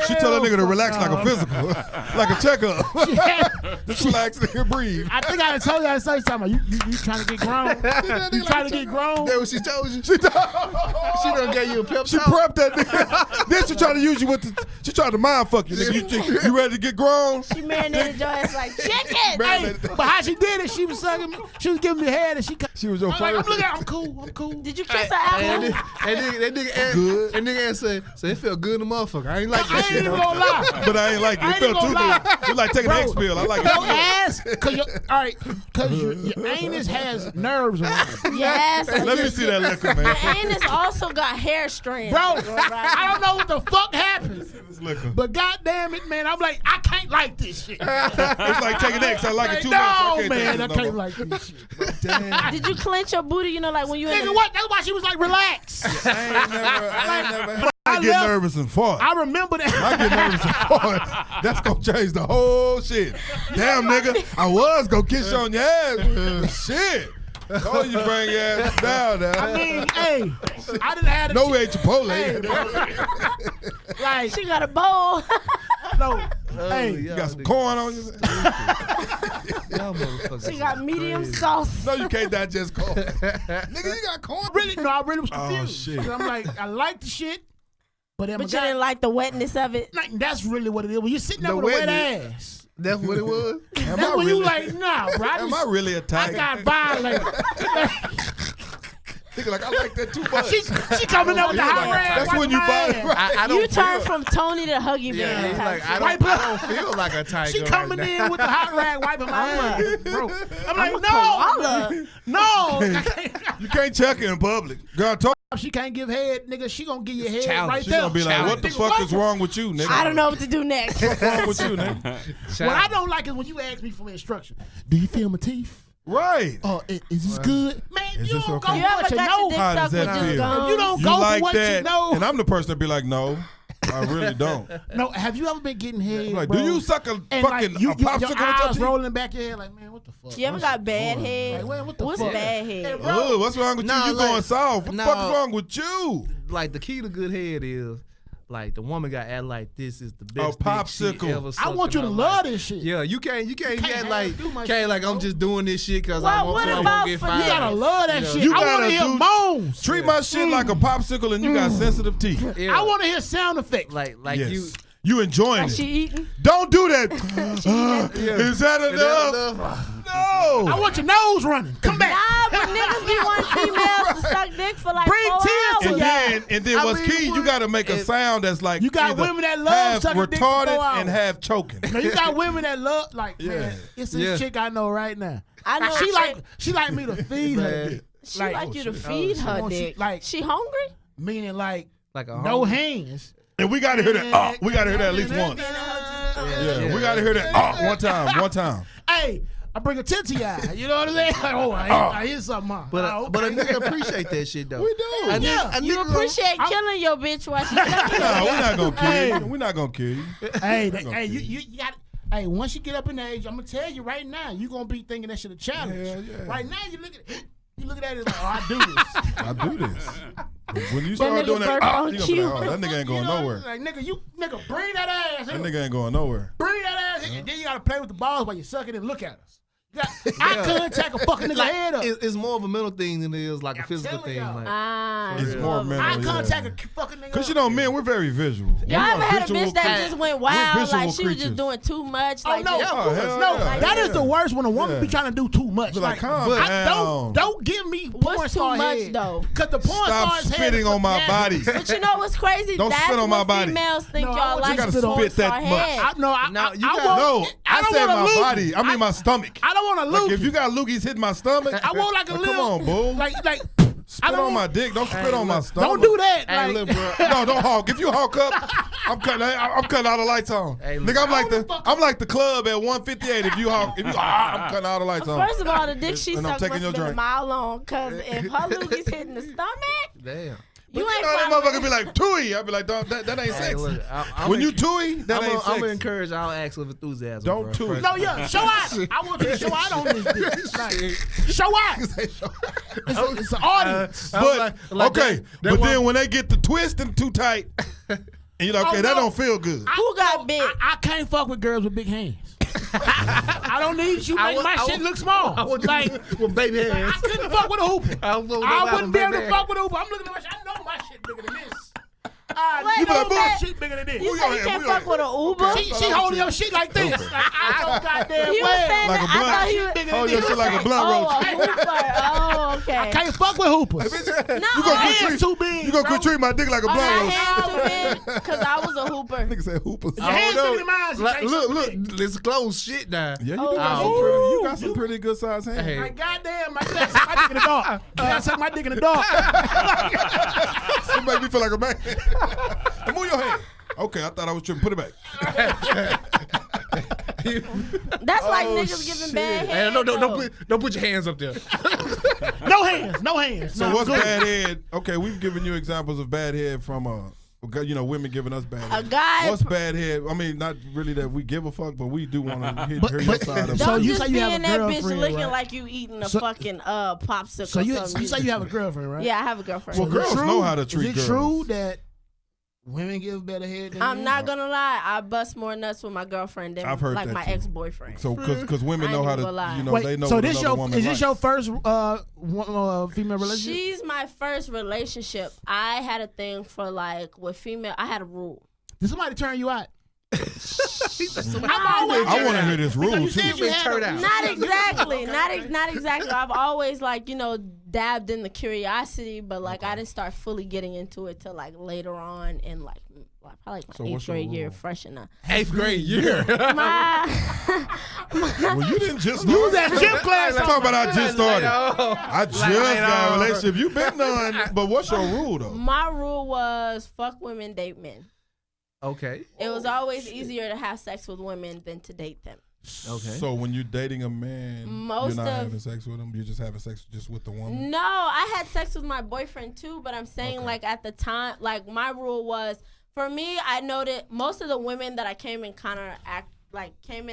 She told that nigga to relax like a no. physical, like a checkup. She had- Just relax and breathe. I think I told you I say something. You trying to get grown? You trying to get grown? That what she told you? She She done gave you a pep She talk. prepped that nigga. Then she tried to use you with the. She tried to mind fuck you, nigga. You ready to get grown? She marinated your ass like chicken. Hey, but how she did it? She was sucking me. She was giving me head, and She was your I'm like, I'm first. looking at. I'm cool. I'm cool. Did you kiss her after? That nigga said, it felt good in the motherfucker. I ain't like I that ain't shit. even though. gonna lie. But I ain't like it. I It ain't felt gonna too lie. good. It's like taking an Bro, X pill. I like Your it. ass, cause your, all right, cause your anus has nerves around it. Yes. Let me see that liquor, man. Your anus also got hair strands. Bro, I don't know what the fuck happens, This liquor. but goddamn it, man, I'm like, I can't like this shit. It's like taking X. I like it too much. No, I man, I can't take can't this no more. like this shit. Damn. Did you clench your booty? You know, like when you in Nigga, the, what? That's why she was like, relax. I ain't never. I I get left- nervous and fart. I remember that. I get nervous and fart. That's gonna change the whole shit. Damn, nigga, I was gonna kiss you on your ass. Shit. Told you bring your ass down now. I mean, hey, I didn't have No, we ate Chipotle. Hey, like, She got a bowl. no, Oh, hey, You got some corn on you? Y'all motherfuckers She got medium crazy. sauce. No, you can't digest corn. Nigga, you got corn? I really was confused. Oh, shit. 'Cause I'm like, I like the shit, but But you didn't like the wetness of it. like, that's really what it is. When you're sitting there The with a wet wetness. ass, That's what it was. Am that's I when really, you like, nah, bro. am I really a I tiger? got violated. Nigga, like, I like that too much. she coming up with the You hot like- rag. That's wiping when you my buy ass. it. Right. I don't You turned feel- from Tony to Huggy Yeah, Bear. he's type like, shit. I don't feel like a tiger. She coming right in with the hot rag wiping my ass, bro. I'm like, koala. no. You can't check it in public. Girl, talk. She can't give head, nigga. She gonna give you head childish. right She there. gonna be like, what the Nigga, fuck is wrong with you, nigga? I don't know what to do next. What's wrong with you, nigga? What I don't like is when you ask me for instruction. Do you feel my teeth? Right. Oh, is this good? Man, Is you this don't okay? go You for ever what you got know. your dick How does sucked that with just feel? gums? You don't You go like for what that? you know. And I'm the person that be like, no, I really don't. No, have you ever been getting head, Like, bro? do you suck a and fucking like, you, a popsicle your with your eyes teeth? rolling back your head like, man, what the fuck? You ever got bad head? Like, man, what the What's fuck? bad Hey, head? bro. Ugh, what's wrong with No, you? You like- going soft. What the no. fuck is wrong with you? Like the key to good head is like the woman got to act like this is the best dick popsicle. she ever I sucked want you in to her love life. this shit. Yeah, you can't can't act have like too much can't shit, like I'm bro. just doing this shit because Well, I want what to about get for fired. You gotta love that shit. You I want gotta to hear do- moans. Treat my shit like a popsicle and you got sensitive teeth. Yeah. I want to hear sound effects. like Yes. You enjoying Like it. she eating? Don't do that. Is that enough? No. I want your nose running. Come back. Nah, but niggas be wanting females to suck dick for like Bring 4 tears to hours. your And then I what's mean, key, you what- got to make a sound that's like You got either women that love half sucking dick for 4 retarded hours. and half choking. Now, you got women that love, like, Yeah. man, it's this Yeah. chick I know right now. I know She like me to feed her Man. dick. she like you to feed she her wants you- dick. like- She hungry? Meaning like like a no homie. hands. And we got to hear that. We got to hear that at least once. Yeah, we got to hear that. One time. Hey, I bring a tit to y'all. You know what I'm saying? Like, oh, I hear something, Mom. But okay. a nigga appreciate that shit though. We do. A Yeah. nigga- a You nigga appreciate killing your bitch while she sucking No, your we're dick. not gonna kill you. We're not gonna kill you. Hey, gonna hey, kill you got. Hey, once you get up in age, I'm gonna tell you right now, you gonna be thinking that shit a challenge. Yeah. Right now, you look at it like, oh, I do this. I do this. When you That start nigga doing that, birth on you gonna be like, cue. oh, that nigga ain't going You know, nowhere. Like, nigga, bring that ass. That Here. nigga ain't going nowhere. Bring that ass. And then you gotta play with the balls while you suck it and look at us. I couldn't take a fucking nigga head up. It's more of a mental thing than it is like a physical telling thing. y'all. Like, Ah, It's yeah. more mental. I yeah. couldn't take a fucking nigga Cause you up. know, men, we're very visual. Y'all ever had a visual bitch that creatures. just went We're wild, visual like she was creatures. just doing too much? Oh Like, no, just- hell no, yeah. that is the worst when a woman Yeah. be trying to do too much. Be like, calm I down. don't give me porn What's too star much, head. though? Cause the porn Stop star's head spitting is on my yeah. body. But you know what's crazy? Don't That's spit on what my body. females think No, I y'all want like. you gotta the porn spit that star much. head. Now, you I got- want, No, I don't said want a my loogie. body. I mean my stomach. I don't want a Like loogie. if you got loogies hitting my stomach, I want like a like, little. come on, bull. Like Spit on my dick. Don't spit on my stomach. don't do that. Hey, like, look, bro. No, don't hawk. If you hawk up, I'm cutting all the lights on. Hey, Nigga, look. I'm like the club at 158. If you hawk, I'm cutting all the lights on. First of all, the dick she And I'm sucked taking must your have been a drink. mile long. Cause if her loogie's hitting the stomach, Damn. you You ain't know that probably- motherfucker be like tooey. I be like, dog, that ain't Hey, sexy. look, When you tooey, that ain't I'm sexy. gonna encourage all acts of enthusiasm. Don't bro, toot. first. No, yeah, show out. I want you to show out on this dick. Like, show out. It's an audience. But like okay, that but one- then when they get the twist and too tight, and you're like, okay, Oh, that no. don't feel good. Who got big? I can't fuck with girls with big hands. I don't need you I make my shit look small. I would Like, with baby hands. I couldn't fuck with a hooper. I Wouldn't be able to fuck with a hooper. I'm looking at my shit. I know my shit bigger than this. Wait, You be like, who boom, that- shit bigger than this. You Who say your you hand? can't Who your fuck with an Uber? She holding your shit like this. Like, I don't goddamn You was saying well. Like a that? I blunt. thought you Shit bigger Hold than your shit this. like a blunt Oh, roach. a hooper. Oh, okay. Can't fuck with hoopers. No, You gonna Hands quit too big. You gonna bro. quit treating my dick like a Are blunt my roach? hands too big? Cause I was a hooper. Nigga said hoopers. Your hands bigger than mine. You Like, can't look, suck look, dick. let's close shit now. Yeah, you Oh, do got some yeah. pretty. You got some pretty good sized hands. Hey. Like, goddamn, I gotta suck my dick in the dark. I gotta suck my dick in the dark. It make me feel like a man. And move your hand. Okay, I thought I was tripping. Put it back. That's like Oh, niggas giving bad Hey, head. don't put your hands up there. No hands. No hands. So No, what's good. bad head? Okay, we've given you examples of bad head from You know, women giving us bad A head. guy. What's bad head? I mean, not really that we give a fuck, but we do want to hear your side of So Don't it. you just say you be have in a that bitch girlfriend, looking right? like you eating a So- fucking popsicle. So you or something. say you have a girlfriend, right? Yeah, I have a girlfriend. Well, Is it girls true? know how to treat Is it girls. true that women give better head than I'm men? not gonna lie. I bust more nuts with my girlfriend than I've heard like that my too. ex-boyfriend. So, because women I know ain't how even gonna lie. to, you know, Wait, they know so what this another your woman is this likes. your first female relationship? She's my first relationship. I had a thing for like with female. I had a rule. Did somebody turn you out? I want to hear this rule, You said too. you had a- Not exactly. Not exactly. I've always like, dabbed in the curiosity, but like I didn't start fully getting into it till like later on in like probably like So my what's 8th your grade year, rule? fresh enough. 8th grade year. Well, you didn't just You was start. at gym class. Talk about I just started. Oh. I just Like, got a relationship. You been done, but what's your rule though? My rule was fuck women, date men. Okay. It was always easier to have sex with women than to date them. Okay. So when you're dating a man, Most you're not of- having sex with him. You're just having sex just with the woman. No, I had sex with my boyfriend too, but I'm saying Okay. like at the time, like my rule was for me, I noted most of the women that I came in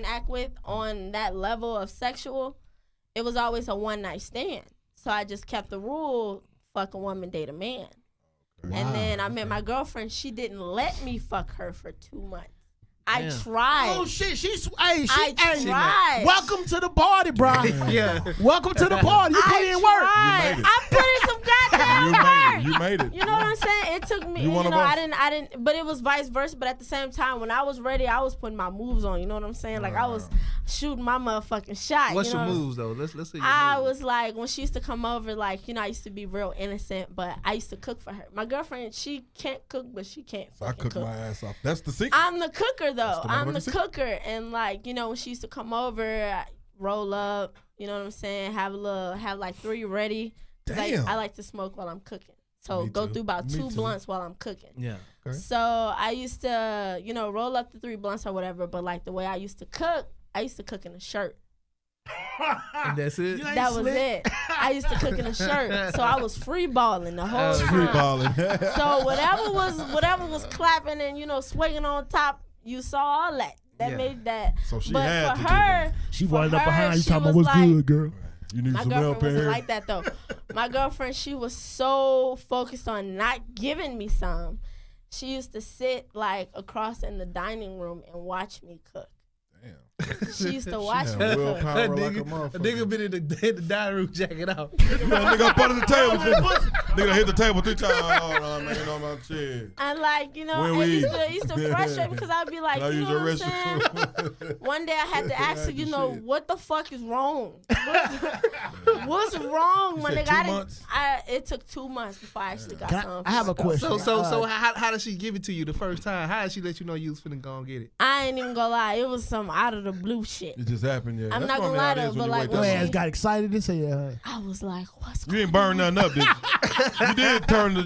act with on that level of sexual, it was always a one night stand. So I just kept the rule: fuck a woman, date a man. And then I met my girlfriend. She didn't let me fuck her for 2 months. I Damn. tried. Oh shit, I tried. Welcome to the party, bro. Yeah. Welcome to the party. You put in work. Tried. You made it. I put in some goddamn work. You made it. You know what I'm saying? It took me. You one of I us. didn't. But it was vice versa. But at the same time, when I was ready, I was putting my moves on. You know what I'm saying? Like I was shooting my motherfucking shot. What's you know your what I'm- moves though? Let's see. Your I moves. was like, when she used to come over, like, I used to be real innocent, but I used to cook for her. My girlfriend, she can't cook, but she can't I fucking cooked cook. my ass off. That's the secret. I'm the cooker though. the I'm the motherfucking secret. cooker, and like when she used to come over, I roll up. You know what I'm saying? Have like 3 ready. 'Cause, like, Damn. I like to smoke while I'm cooking. So Me go too. through about Me 2 too. blunts while I'm cooking. Yeah. Okay. So I used to, roll up the 3 blunts or whatever. But like the way I used to cook in a shirt. And that's it. You ain't That was slick. it. I used to cook in a shirt, so I was free balling the whole time. Free balling. So whatever was clapping and swinging on top, you saw all that. That Yeah. made that. So she but had for to do her, She for wanted up her, behind you she talking about was what's like- good, girl. You need My some help girlfriend wasn't here. like that though. My girlfriend, she was so focused on not giving me some. She used to sit like across in the dining room and watch me cook. Damn. She used to watch Yeah, me cook. willpower like a A motherfucker. nigga been in the dining room jacking out. Nigga up under the table. Nigga hit the table 3 times. Oh, no, man, you know my shit. And like, When it we used to frustrate me because I'd be like, Can I you use know your what I'm saying? restroom? One day I had to ask her, Good shit. what the fuck is wrong? What's wrong, my said nigga? 2 months? It took 2 months before I actually got Can some. I have a question. So how did she give it to you the first time? How did she let you know you was finna go and get it? I ain't even gonna lie. It was some out of the blue shit. It just happened, yeah. I'm That's not gonna normally how lie it though, is when but you like wake Your when up. ass got excited and said, I was like, what's You going didn't burn nothing up, did you? You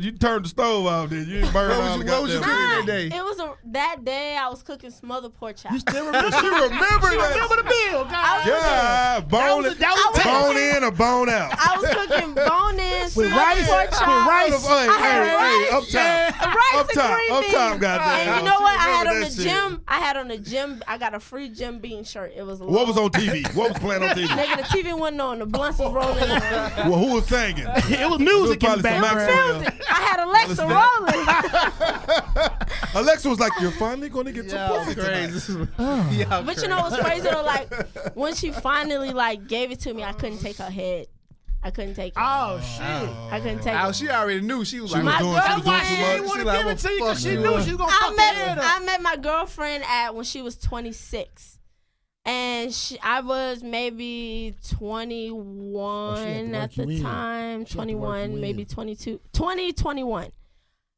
did turn the stove off, did you? You didn't burn all the What was you goddamn- cooking that day? It was that day I was cooking smothered pork chops. you still remember? She remember that. Remember the bill, guys. Yeah, bone in or bone out. I was cooking bone-in With smothered rice, pork with chops. rice. Hey, I had hey, rice. up top. Rice Up and top, green up beans. top, goddamn. And you know what? I had Remember on the that shit. gym. I got a free Jim Beam shirt. It was What was on TV? What was playing on TV? Nigga, the TV wasn't on. The blunts was rolling. Well, who was singing? It was music in the It was probably some background. Maxwell. I had Alexa rolling. Alexa was like, "You're finally gonna get some pussy tonight." Yeah, But you know what's crazy though? Like when she finally like gave it to me, I couldn't take her head. I couldn't take it. Oh, shit. I couldn't take Oh, it. she already knew. She was She like, was My doing too girlfriend- She didn't much. want She to like, give it to you because fuck she you. knew she was going to fuck that head up. I met my girlfriend when she was 26. And I was maybe 21 at work you the in. time, She had to work 21, you maybe in. 22, 20, 21.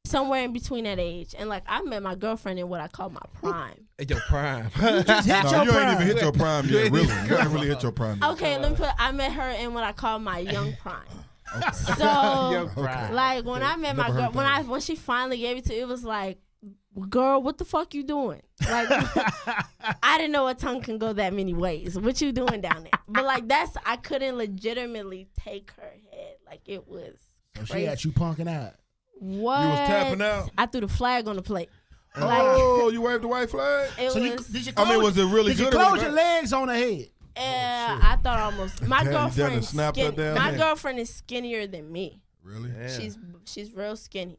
Somewhere in between that age. And like I met my girlfriend in what I call my prime. at your prime. Just hit No, your you ain't prime. even hit your prime You yet. ain't Really, even- you ain't really hit your prime. Yet. Okay, I met her in what I call my young prime. So Your prime. like when I met my Never girl, heard when she finally gave it to, it was like, girl, what the fuck you doing? Like, I didn't know a tongue can go that many ways. What you doing down there? But like I couldn't legitimately take her head. Like it was So she crazy. had you punking out. What? You was tapping out? I threw the flag on the plate. Oh, you waved the white flag? It So was. did you I mean, was it really did you good? or was close it your bad? legs on her head? Yeah, I thought almost. My Damn, you done girlfriend. snapped her down My there. girlfriend is skinnier than me. Really? She's real skinny,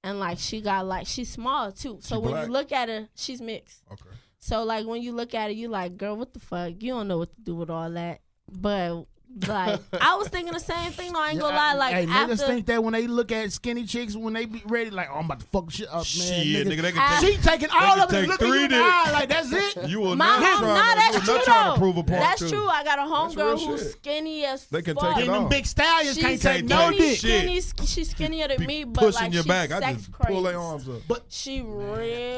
and like she's small too. So She when black? you look at her, she's mixed. Okay. So like when you look at her, you like, girl, what the fuck? You don't know what to do with all that. But like I was thinking the same thing. No, I ain't gonna lie. Like hey, after niggas think that when they look at skinny chicks, when they be ready, like, oh, I'm about to fuck shit up, man. Shit, nigga, they I- can take She taking all can of it and take looking you 3 in the dicks. eye like, that's it? You will my not home, try that's to, true trying though. to prove a point That's two. true. I got a That's real homegirl who's shit. skinny as They can fuck. take it Then them off. big stallions She's can't take Can't no take dick. shit. She's skinnier than Be me, but pushing like your she's back. I sex just crazy. pull their arms up. But She real.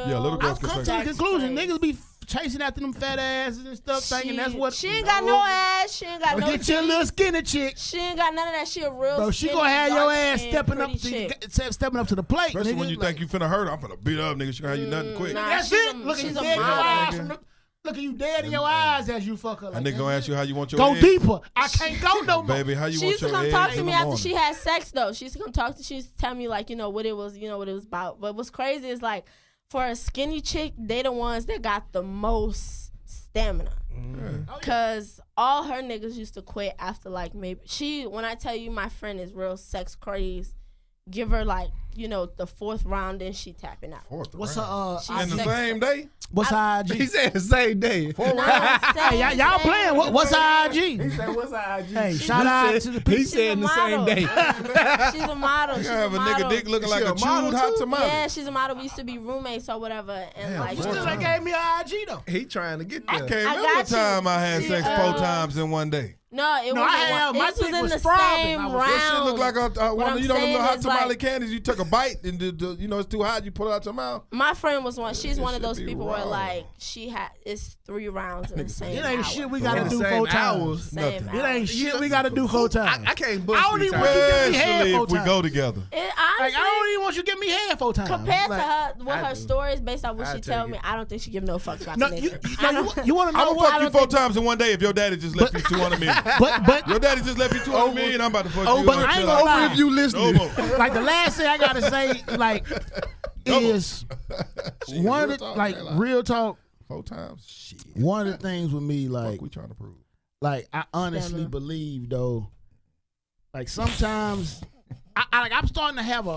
Yeah, little girls I've can come to sex the conclusion, crazy. niggas be chasing after them fat asses and stuff, thinking that's what. She ain't got no ass. She ain't got no. Get your titties. little skinny chick. She ain't got none of that. She a real. Bro, she skinny, gonna have your ass dark-skinned, stepping up, pretty chick. stepping up to the plate, Especially nigga. when you Like, think you finna hurt her, I'm finna beat up, nigga. She gonna have you nothing quick. Nah, that's she's it. a- Look at she's you a dead in your model, eyes. nigga. Look at you dead in your eyes as you fuck her. That Like, nigga gonna ask you how you want your go eggs. deeper. I can't go no more. Baby, how you She want used to your come eggs talk to in me the after morning? she had sex though. She used to come talk to. She used to tell me like what it was about. But what's crazy is like for a skinny chick, they the ones that got the most stamina. Cause all her niggas used to quit after like maybe when I tell you my friend is real sex crazed, give her like the 4th round and she tapping out. What's her She's In the sex same day? what's her IG? He said the same day. Hey, y'all playing? What's her IG? said, "What's our IG?" Hey, shout out to the He people. said in the same model. day. She's a model. You She's gonna have a nigga dick looking like She a a model chewed hot too? tomato. Yeah, she's a model. We used to be roommates or whatever, and Damn, like You four still ain't times. gave me her IG though. He trying to get I there. can't I remember got the time you. I had sex 4 times in one day. no, it No, wasn't. I have. My This was dick in was the throbbing. same I was- round. That shit look like What one I'm of them saying little hot is, tamale like- candies. You took a bite and it's too hot. You put it out your mouth. My friend was one. She's This one of shit those be people where raw. like it's 3 rounds in the same It ain't hour. shit we In gotta the do same 4 times. hours. Same Nothing. It hour. ain't shit we gotta do 4 times. I can't bust I don't 3 even times. want you to give me head Especially 4 if we times. go together. It, Like, honestly, I don't even want you to give me head 4 times. compared Like, to her with I her do. stories based on what I she take tell it. me, I don't think she give no fucks about No, the you, nigga. you want to I know would what? fuck you 4 times in one day if your daddy just left you 200 million. But Your daddy just left you 200 million. I'm about to fuck you. but I ain't gonna lie. Over if you No listening. more. like the last thing I gotta say, like, is Shit, one of real the talk, like man, like, real talk. 4 times. Shit. One of the things with me, like, Fuck we trying to prove. like I honestly Stamina. believe though, like sometimes I'm starting to have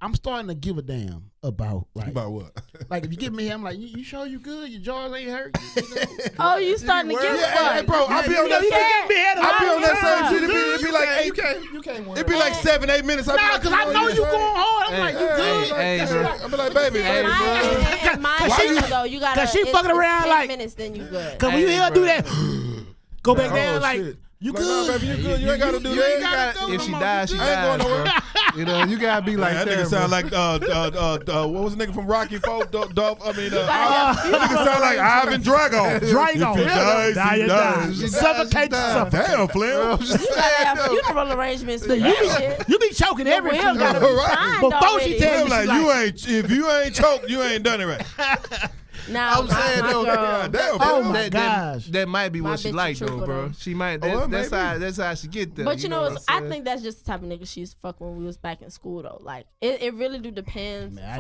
I'm starting to give a damn about About what? like if you give me, I'm like, you sure you good? Your jaws ain't hurt? You know? Oh, you starting to give a Yeah, fuck? hey, bro, I be on You know, you that can give me head I be on that all same the shit. time. It be like 8. You can't win. It be like 7, 8 minutes. I be Nah, like, cause I know you going hard. I'm like, you good? Hey, bro. I be like, baby, In baby, bro. my Cause she- though, you gotta. cause she it's- fucking it's around 10 like- minutes, then you good. Cause when you Hey, hear her bro. do that, go back Oh, down like, shit. you Like, good? nah, baby, you good. You ain't gotta do you ain't that. gotta do If no she more. dies, she I ain't going dies, bro. nowhere. You know, you gotta be like That that, nigga bro. sound like what was the nigga from Rocky Four? Dolph. I mean, gotta that nigga sound like Ivan Drago. Drago. If he dies, Die, he you dies. die. Suffocate dies. yourself. Damn, Flair. I'm just You gotta have saying, though. funeral arrangements for that shit. You be choking every Will gotta female. be Right. signed Before already. she tell Flair you, like, she you ain't. If you ain't choked, you ain't done it right. Now, I'm saying, my though, girl, Damn, Oh Flair. my gosh. That might be My what she bitch a like though, trooper, bro. though. She might. well, That's maybe. how she get there. But you know, what I I'm saying? think that's just the type of nigga she used to fuck when we was back in school though. Like it really do depends. Man,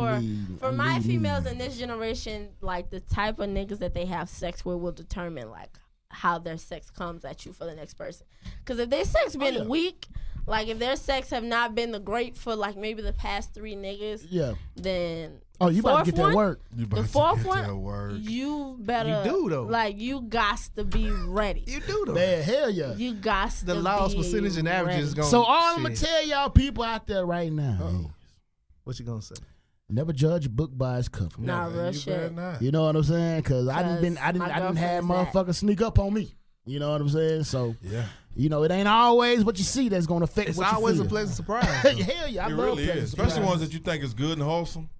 for I my need females me. in this generation, like the type of niggas that they have sex with will determine like how their sex comes at you for the next person. Because if their sex been weak, like if their sex have not been the great for like maybe the past 3 niggas, Yeah. then Oh, you about to fourth get that one, work. You about The to fourth get that one, work. you better You do, though. like you gots to be ready. you do though. Man, hell yeah. You gots The to loss be percentage and averages is ready. going. So all I'm gonna tell y'all people out there right now, is What you gonna say? never judge a book by its cover. Nah, real You better shit. not. You know what I'm saying? Cause I Cause didn't my have girlfriend is that. motherfuckers sneak up on me. You know what I'm saying? So Yeah. you know it ain't always what you see that's gonna affect It's what you always feel. a pleasant surprise. Hell yeah, I It love really pleasant is. Especially surprises. ones that you think is good and wholesome.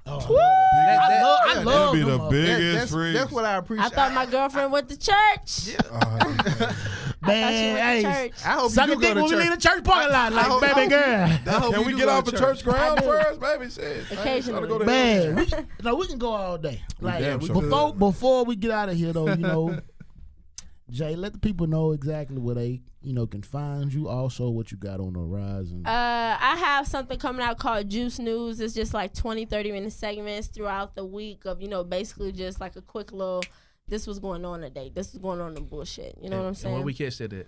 I That- love That'll be them the motherfuckers. biggest that's freaks. that's what I appreciate. I thought my girlfriend went to church. Man, I thought she went to hey, church. I hope suck you a do dick go when to we leave church. the church parking lot, like hope- baby girl. I hope Can we you get go off to the church ground I do. first, baby? Shit. Occasionally. Go to Man, we can go all day. Like damn sure before we get out of here though, you know, Jay, let the people know exactly where they, can find you. Also, what you got on the horizon. I have something coming out called Juice News. It's just like 20, 30-minute segments throughout the week of, basically just like a quick little, this was going on today. This is going on in bullshit. You know what I'm saying? And where we catch that at?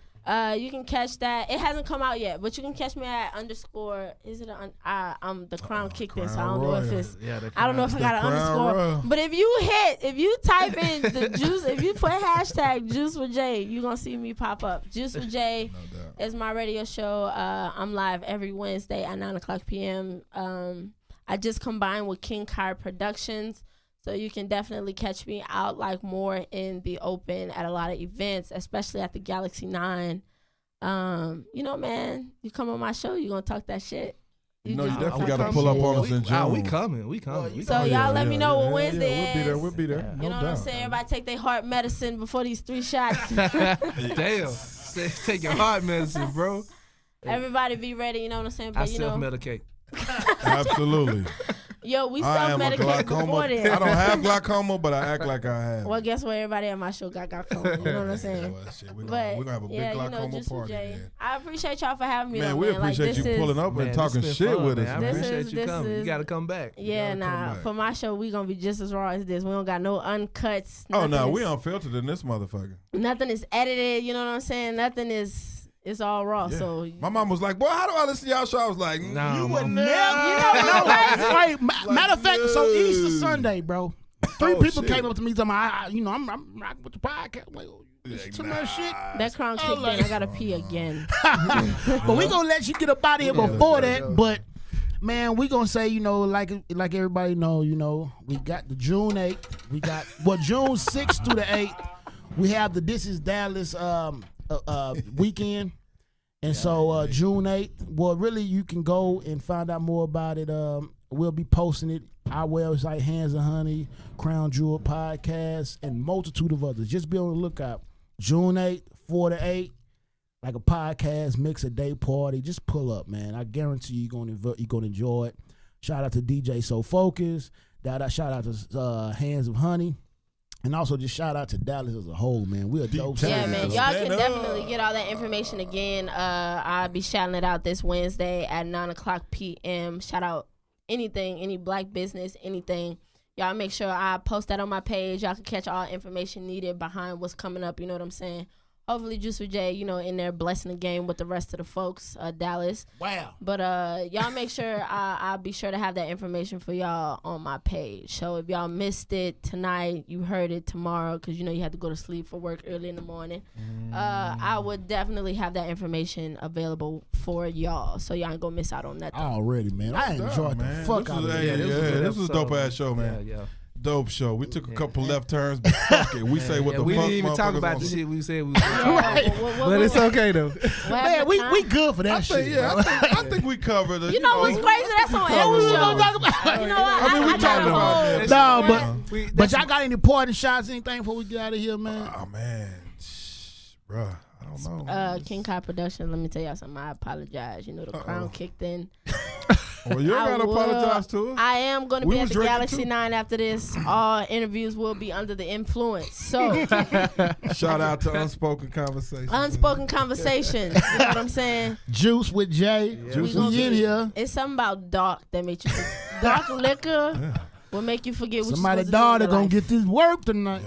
You can catch that. It hasn't come out yet, but you can catch me at _. Is it I'm the Crown kicked in, so I don't know if it's. I don't know if I got an underscore. Royal. But if you type in the juice, if you put hashtag JuicewitJai, you gonna see me pop up. JuicewitJai is my radio show. I'm live every Wednesday at 9:00 p.m. I just combined with King Kai Productions. So you can definitely catch me out like more in the open at a lot of events, especially at the Galaxy 9. Man, you come on my show, you gonna talk that shit. You definitely got to pull up on us in June. We coming. So y'all let me know what Wednesday is. We'll be there. You know what I'm saying? Everybody take their heart medicine before these 3 shots. Damn. Take your heart medicine, bro. Everybody be ready, you know what I'm saying? But I self-medicate. Absolutely. Yo, we self-medicate before this. I don't have glaucoma, but I act like I have. Well, guess what? Everybody at my show got glaucoma. You know what I'm saying? We're going to have a big glaucoma party, man. I appreciate y'all for having me. Man, we appreciate you pulling up and talking shit with us, man. I appreciate you coming. You got to come back. Yeah, for my show, we going to be just as raw as this. We don't got no uncuts. Oh, no, we unfiltered in this motherfucker. Nothing is edited. You know what I'm saying? Nothing is... It's all raw. Yeah. So my mom was like, "Boy, how do I listen to y'all show?" I was like, "No, you wouldn't never." Wait, matter of fact, so Easter Sunday, bro. 3 people came up to me talking about, I'm rocking with the podcast. I'm like, too much shit. That Crown kicked in. I gotta pee again. But we gonna let you get up out of here before that. But man, we gonna say, like everybody know, we got the June 8th. We got June 6th through the 8th. We have the This Is Dallas weekend. And so June 8th, well, really, you can go and find out more about it. We'll be posting it. Our website, Hands of Honey, Crown Jewel Podcast, and multitude of others. Just be on the lookout. June 8th, 4 to 8, like a podcast, mix a day party. Just pull up, man. I guarantee you're gonna enjoy it. Shout out to DJ So Focus. Shout out to Hands of Honey. And also just shout out to Dallas as a whole, man. We a dope team. Yeah, man. Y'all can definitely get all that information again. I'll be shouting it out this Wednesday at 9:00 p.m. Shout out anything, any black business, anything. Y'all make sure I post that on my page. Y'all can catch all information needed behind what's coming up. You know what I'm saying? Hopefully JuicewitJai, in there blessing the game with the rest of the folks, Dallas. Wow. But y'all make sure I'll be sure to have that information for y'all on my page. So if y'all missed it tonight, you heard it tomorrow because you had to go to sleep for work early in the morning. I would definitely have that information available for y'all, so y'all ain't gonna miss out on that. Already, man. I enjoyed the fuck out of it. This was a dope ass show, man. Yeah. Dope show. We took a couple left turns, but fuck it. We say what the fuck. We didn't even talk about the shit we said we was right. But it's okay though. Man, we good for that shit. I think we covered it. You know what's crazy? That's on every show. Talk about. You know what? I mean, we talked about that. No, but y'all got any parting shots, anything before we get out of here, man? Oh man, bruh. I don't know. King Kai Production, let me tell y'all something. I apologize. The Crown kicked in. Well, you don't gotta apologize to us. I am going to be at the Galaxy 9 after this. All interviews will be under the influence. So, shout out to Unspoken Conversation. Unspoken Conversations. You know what I'm saying? Juice with Jay. Juice we in here. It's something about dark that makes you dark liquor. Will make you forget what somebody's daughter gonna get this work tonight.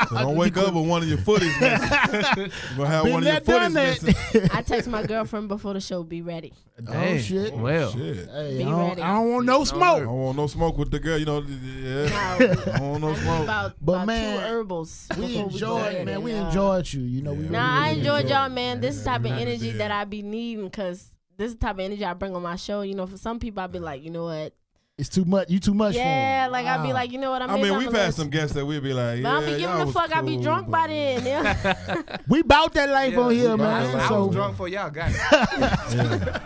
So don't wake up with one of your footies missing. You're gonna have one of your footies missing. I text my girlfriend before the show, be ready. Oh shit. Well, hey, be ready. I don't want no smoke. I don't want no smoke with the girl. I don't want no smoke. But man, 2 herbals. We enjoyed, man. We enjoyed you. I enjoyed y'all, man. This is the type of energy that I be needing because this is the type of energy I bring on my show. For some people, I be like, you know what? It's too much. You too much for Yeah, like I'd be like, you know what I mean, we've had some guests that we'd be like, but I'll be giving the fuck. Cool, I be drunk by then. Yeah. We bout that life on here, man. I was drunk for y'all. Got it.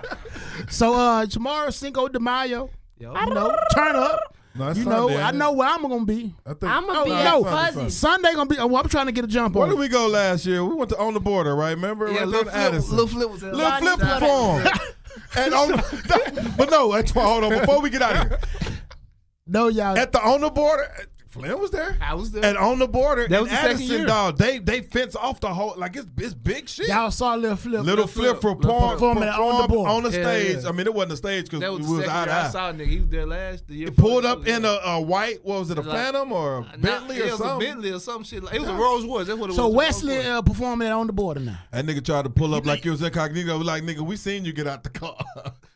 So tomorrow, Cinco de Mayo. Turn up. No, Sunday, I know where I'm gonna be. I'm gonna be at Fuzzy. Sunday gonna be. I'm trying to get a jump on. Where did we go last year? We went to On the Border, right? Remember? Yeah, right Lil Flip was there. Lil Flip performed. And but no, hold on. Before we get out of here. No, y'all. At the On the Border, Flynn was there. I was there. And on the border, That was the second Addison, year. dog, they fence off the whole, like it's big shit. Y'all saw Little Flip performing on the board. on the Yeah, stage. yeah. I mean, it wasn't a stage because That we was the was second eye year to I eye. saw nigga. He was there the year It before. pulled up in a white, what was it, a Like- Phantom or a Bentley it or was a something? Bentley or some shit. Like, it was a Rolls Royce. That's what it So was. Wesley performing on the border now. That nigga tried to pull up like it was incognito. Like, nigga, we seen you get out the car.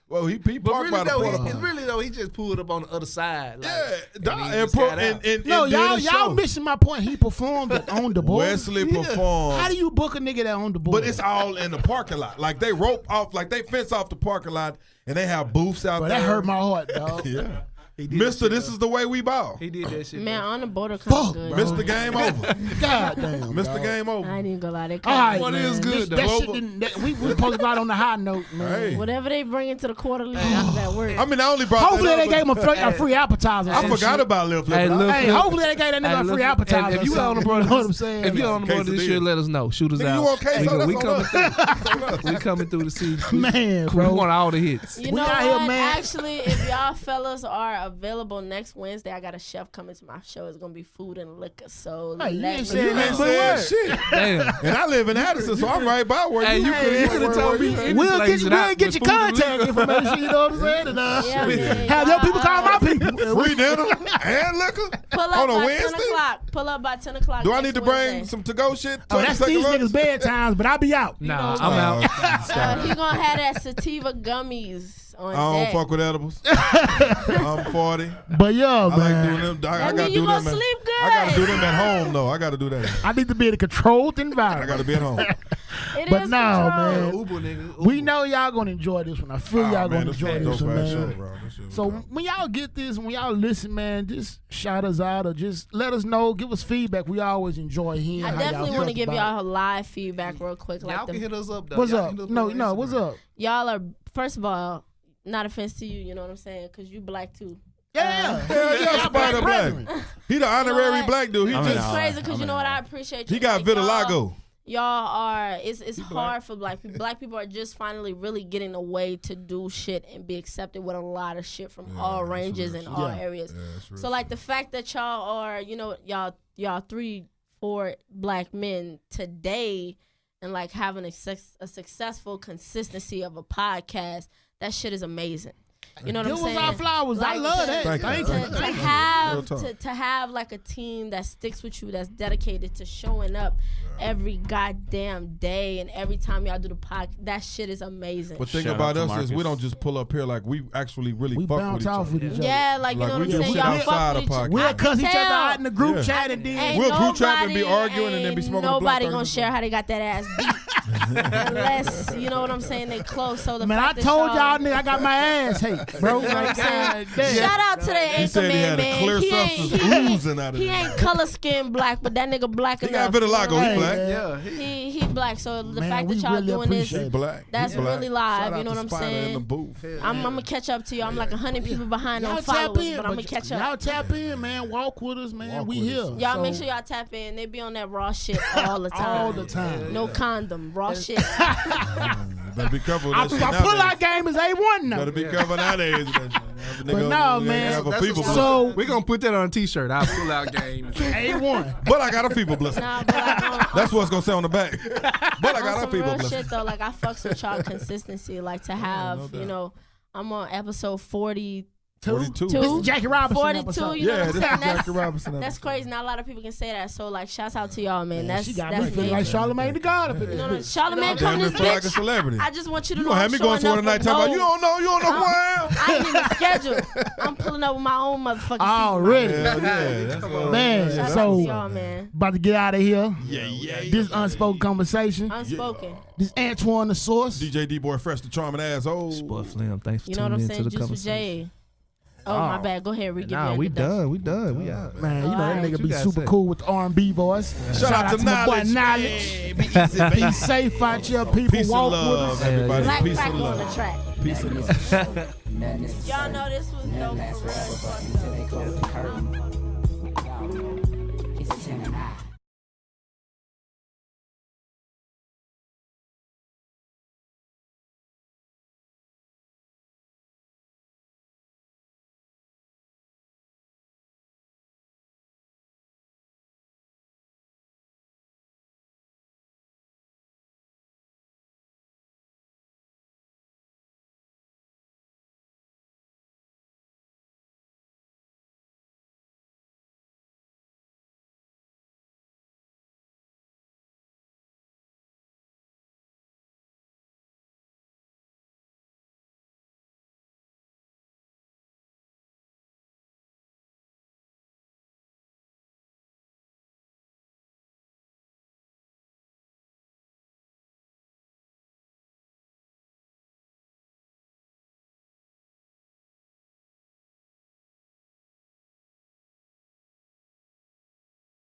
Well, he But parked by really the though, porta. he just pulled up on the other side. Like, Yeah, dog, he and just got out. No, did y'all his show. missing my point. He performed it on the board. Wesley performed. How do you book a nigga that on the board? But it's all in the parking lot. Like they rope off, like they fence off the parking lot, and they have booths out Bro, there. that hurt my heart, dog. Yeah, He did Mister, that shit, this is the way we ball. He did that shit. Man, bro. on the border kind Fuck, of good. bro. Mister, game over. God damn. Mister, dog. game over. I ain't even gonna lie. They All kinda right, Well, it man. is good, though. That shit didn't, we supposed to go out on the high note, man. Hey. Whatever they bring into the quarterly, that work. I mean, I only brought. Hopefully that they up, gave him a free appetizer. I forgot about Lil Flip. Hey, Lil Hey, Flip. hopefully they gave that nigga a free Hey, look, appetizer. if you or on the something. board, You know what I'm saying? If you on the board this year, let us know. Shoot us Nigga, out. you on queso? We That's coming on through. us. That's on us. We coming through the season. Man, We bro. want all the hits. You We know out what? here, man. Actually, if y'all fellas are available next Wednesday, I got a chef coming to my show. It's gonna be food and liquor. So Hey, you let ain't me saying You know. ain't that. saying shit. Damn. And I live in Addison, so I'm right by where Hey, you. you could have told me. any We'll place get you, that I- we'll get with your food and contact liquor. information, you know what I'm saying? And, Yeah, man, have your people call my y'all, people. Free dinner and liquor Pull up on a by Wednesday. 10 o'clock. Pull up by 10 o'clock. Do I next need to bring Wednesday. some to-go shit? Oh, that's 30 these second niggas' bedtimes, but I be out. Nah, know, I'm out. He gonna have that sativa gummies on I don't deck. fuck with edibles. I'm 40. But yo, I like man, doing them. I That gotta mean you do gonna them. sleep good. I gotta do them at home though. I gotta do that. I need to be in a controlled I environment. gotta be at home. It But is no, controlled. man. Uber, nigga. We know y'all gonna enjoy this one. I feel y'all gonna this enjoy was a this one, dope-ass man. show, bro. This shit was So dope. when y'all get this, when y'all listen, man, just shout us out or just let us know, give us feedback. We always enjoy hearing I how definitely y'all want to feel give about y'all live feedback real quick. Y'all Like can hit us up though. What's Y'all up? can hit us No, on no, what's Instagram. up? y'all are, first of all, not offense to you know what I'm saying, because you black too. Yeah, Hell yeah, Spider Black. He the honorary what? black dude. He I mean, It's just crazy because you know what, I appreciate you. he got Like, vitiligo. Y'all are, it's hard for black people. Black people are just finally really getting a way to do shit and be accepted with a lot of shit from all ranges and all areas. So like the fact that y'all are, you know, y'all 3-4 black men today and like having a successful consistency of a podcast, that shit is amazing. You know what give I'm saying? us our flowers. I Like, love that. Thank you. Thank you. To Real have talk. to have like a team that sticks with you, that's dedicated to showing up every goddamn day and every time y'all do the podcast, that shit is amazing. But thing Shout about out to us is we Marcus. don't just pull up here like we actually really We fuck bounce with each off other. with each other. Yeah, like you Like, know we what I'm do saying. shit Y'all outside fuck of with each other. podcast. We'll I cuss can each other tell. out in the group Yeah. chat and then Ain't We'll group chat and be nobody- arguing and then be ain't smoking a blunt Nobody 30 gonna share how they got that ass beat. Unless, you know what I'm saying, they close. So the man, I fact that told y'all nigga I got my ass hate, bro. You know what I'm Like, saying? God damn. Shout out to the He anchor said he had man, a clear man. substance oozing out of He it. ain't color skinned black, but that nigga black He enough. got vitiligo. You know He Hey, black. man. Yeah. He black. So the Man, fact we that y'all really doing this, appreciate He it. black. that's He black. really live. Shout out You know to what I'm Spider in the saying? booth. I'm gonna catch up to you. I'm like 100 people behind Y'all on tap followers, in, but I'm gonna catch up. Y'all tap in, man. Walk with us, man. Walk we with here. us. Y'all So, make sure y'all tap in. They be on that raw shit all the time. all the time. No condom, raw shit. Better be careful with Our that shit pull-out nowadays. game is A1 now. Better be careful nowadays. with that shit. But no, man. Have a That's fever what's blister. So We're gonna put that on a t-shirt. I'll pull out game. A1. But I got a fever blister. Nah, but like That's what's gonna say on the back. But I on got a some fever real blister. shit though, like I fucks with y'all consistency, like to have, no doubt. you know, I'm on episode 42. 42. This is Jackie Robinson 42, episode. you know Yeah, what I'm this saying? is Jackie Robinson That's episode. crazy. Not a lot of people can say that. So like, shouts out to y'all, man. Man, That's she got me that's feeling big. like Charlamagne the God up in You this know, bitch. Charlamagne come Damn, this you feel like a bitch. celebrity. I just want you to You know gonna I'm have me going showing to one up tonight talking about with you don't know who I am. I ain't even scheduled. I'm pulling up with my own motherfucking Already. Hell yeah, that's Man, Shout out so to y'all, man. about to get out of here. yeah. This unspoken conversation. Unspoken. This Antoine the Source. DJ D Boy Fresh the Charming Asshole. Boy, Slim, thanks for You know what I'm tuning saying? into the Juice with conversation. J. Oh, my bad. Go ahead, Rick. Nah, we done. We done. We out. Man, you know that Alright. nigga What you be gotta super say? cool with the R&B voice. Shout out to my boy Knowledge. Knowledge. Be easy, Be baby. safe out here, people. Peace and Walk with love, us. everybody. Black Peace Cracker and on the love. track. Peace and love. Y'all know this was dope for real. It's 10 and I.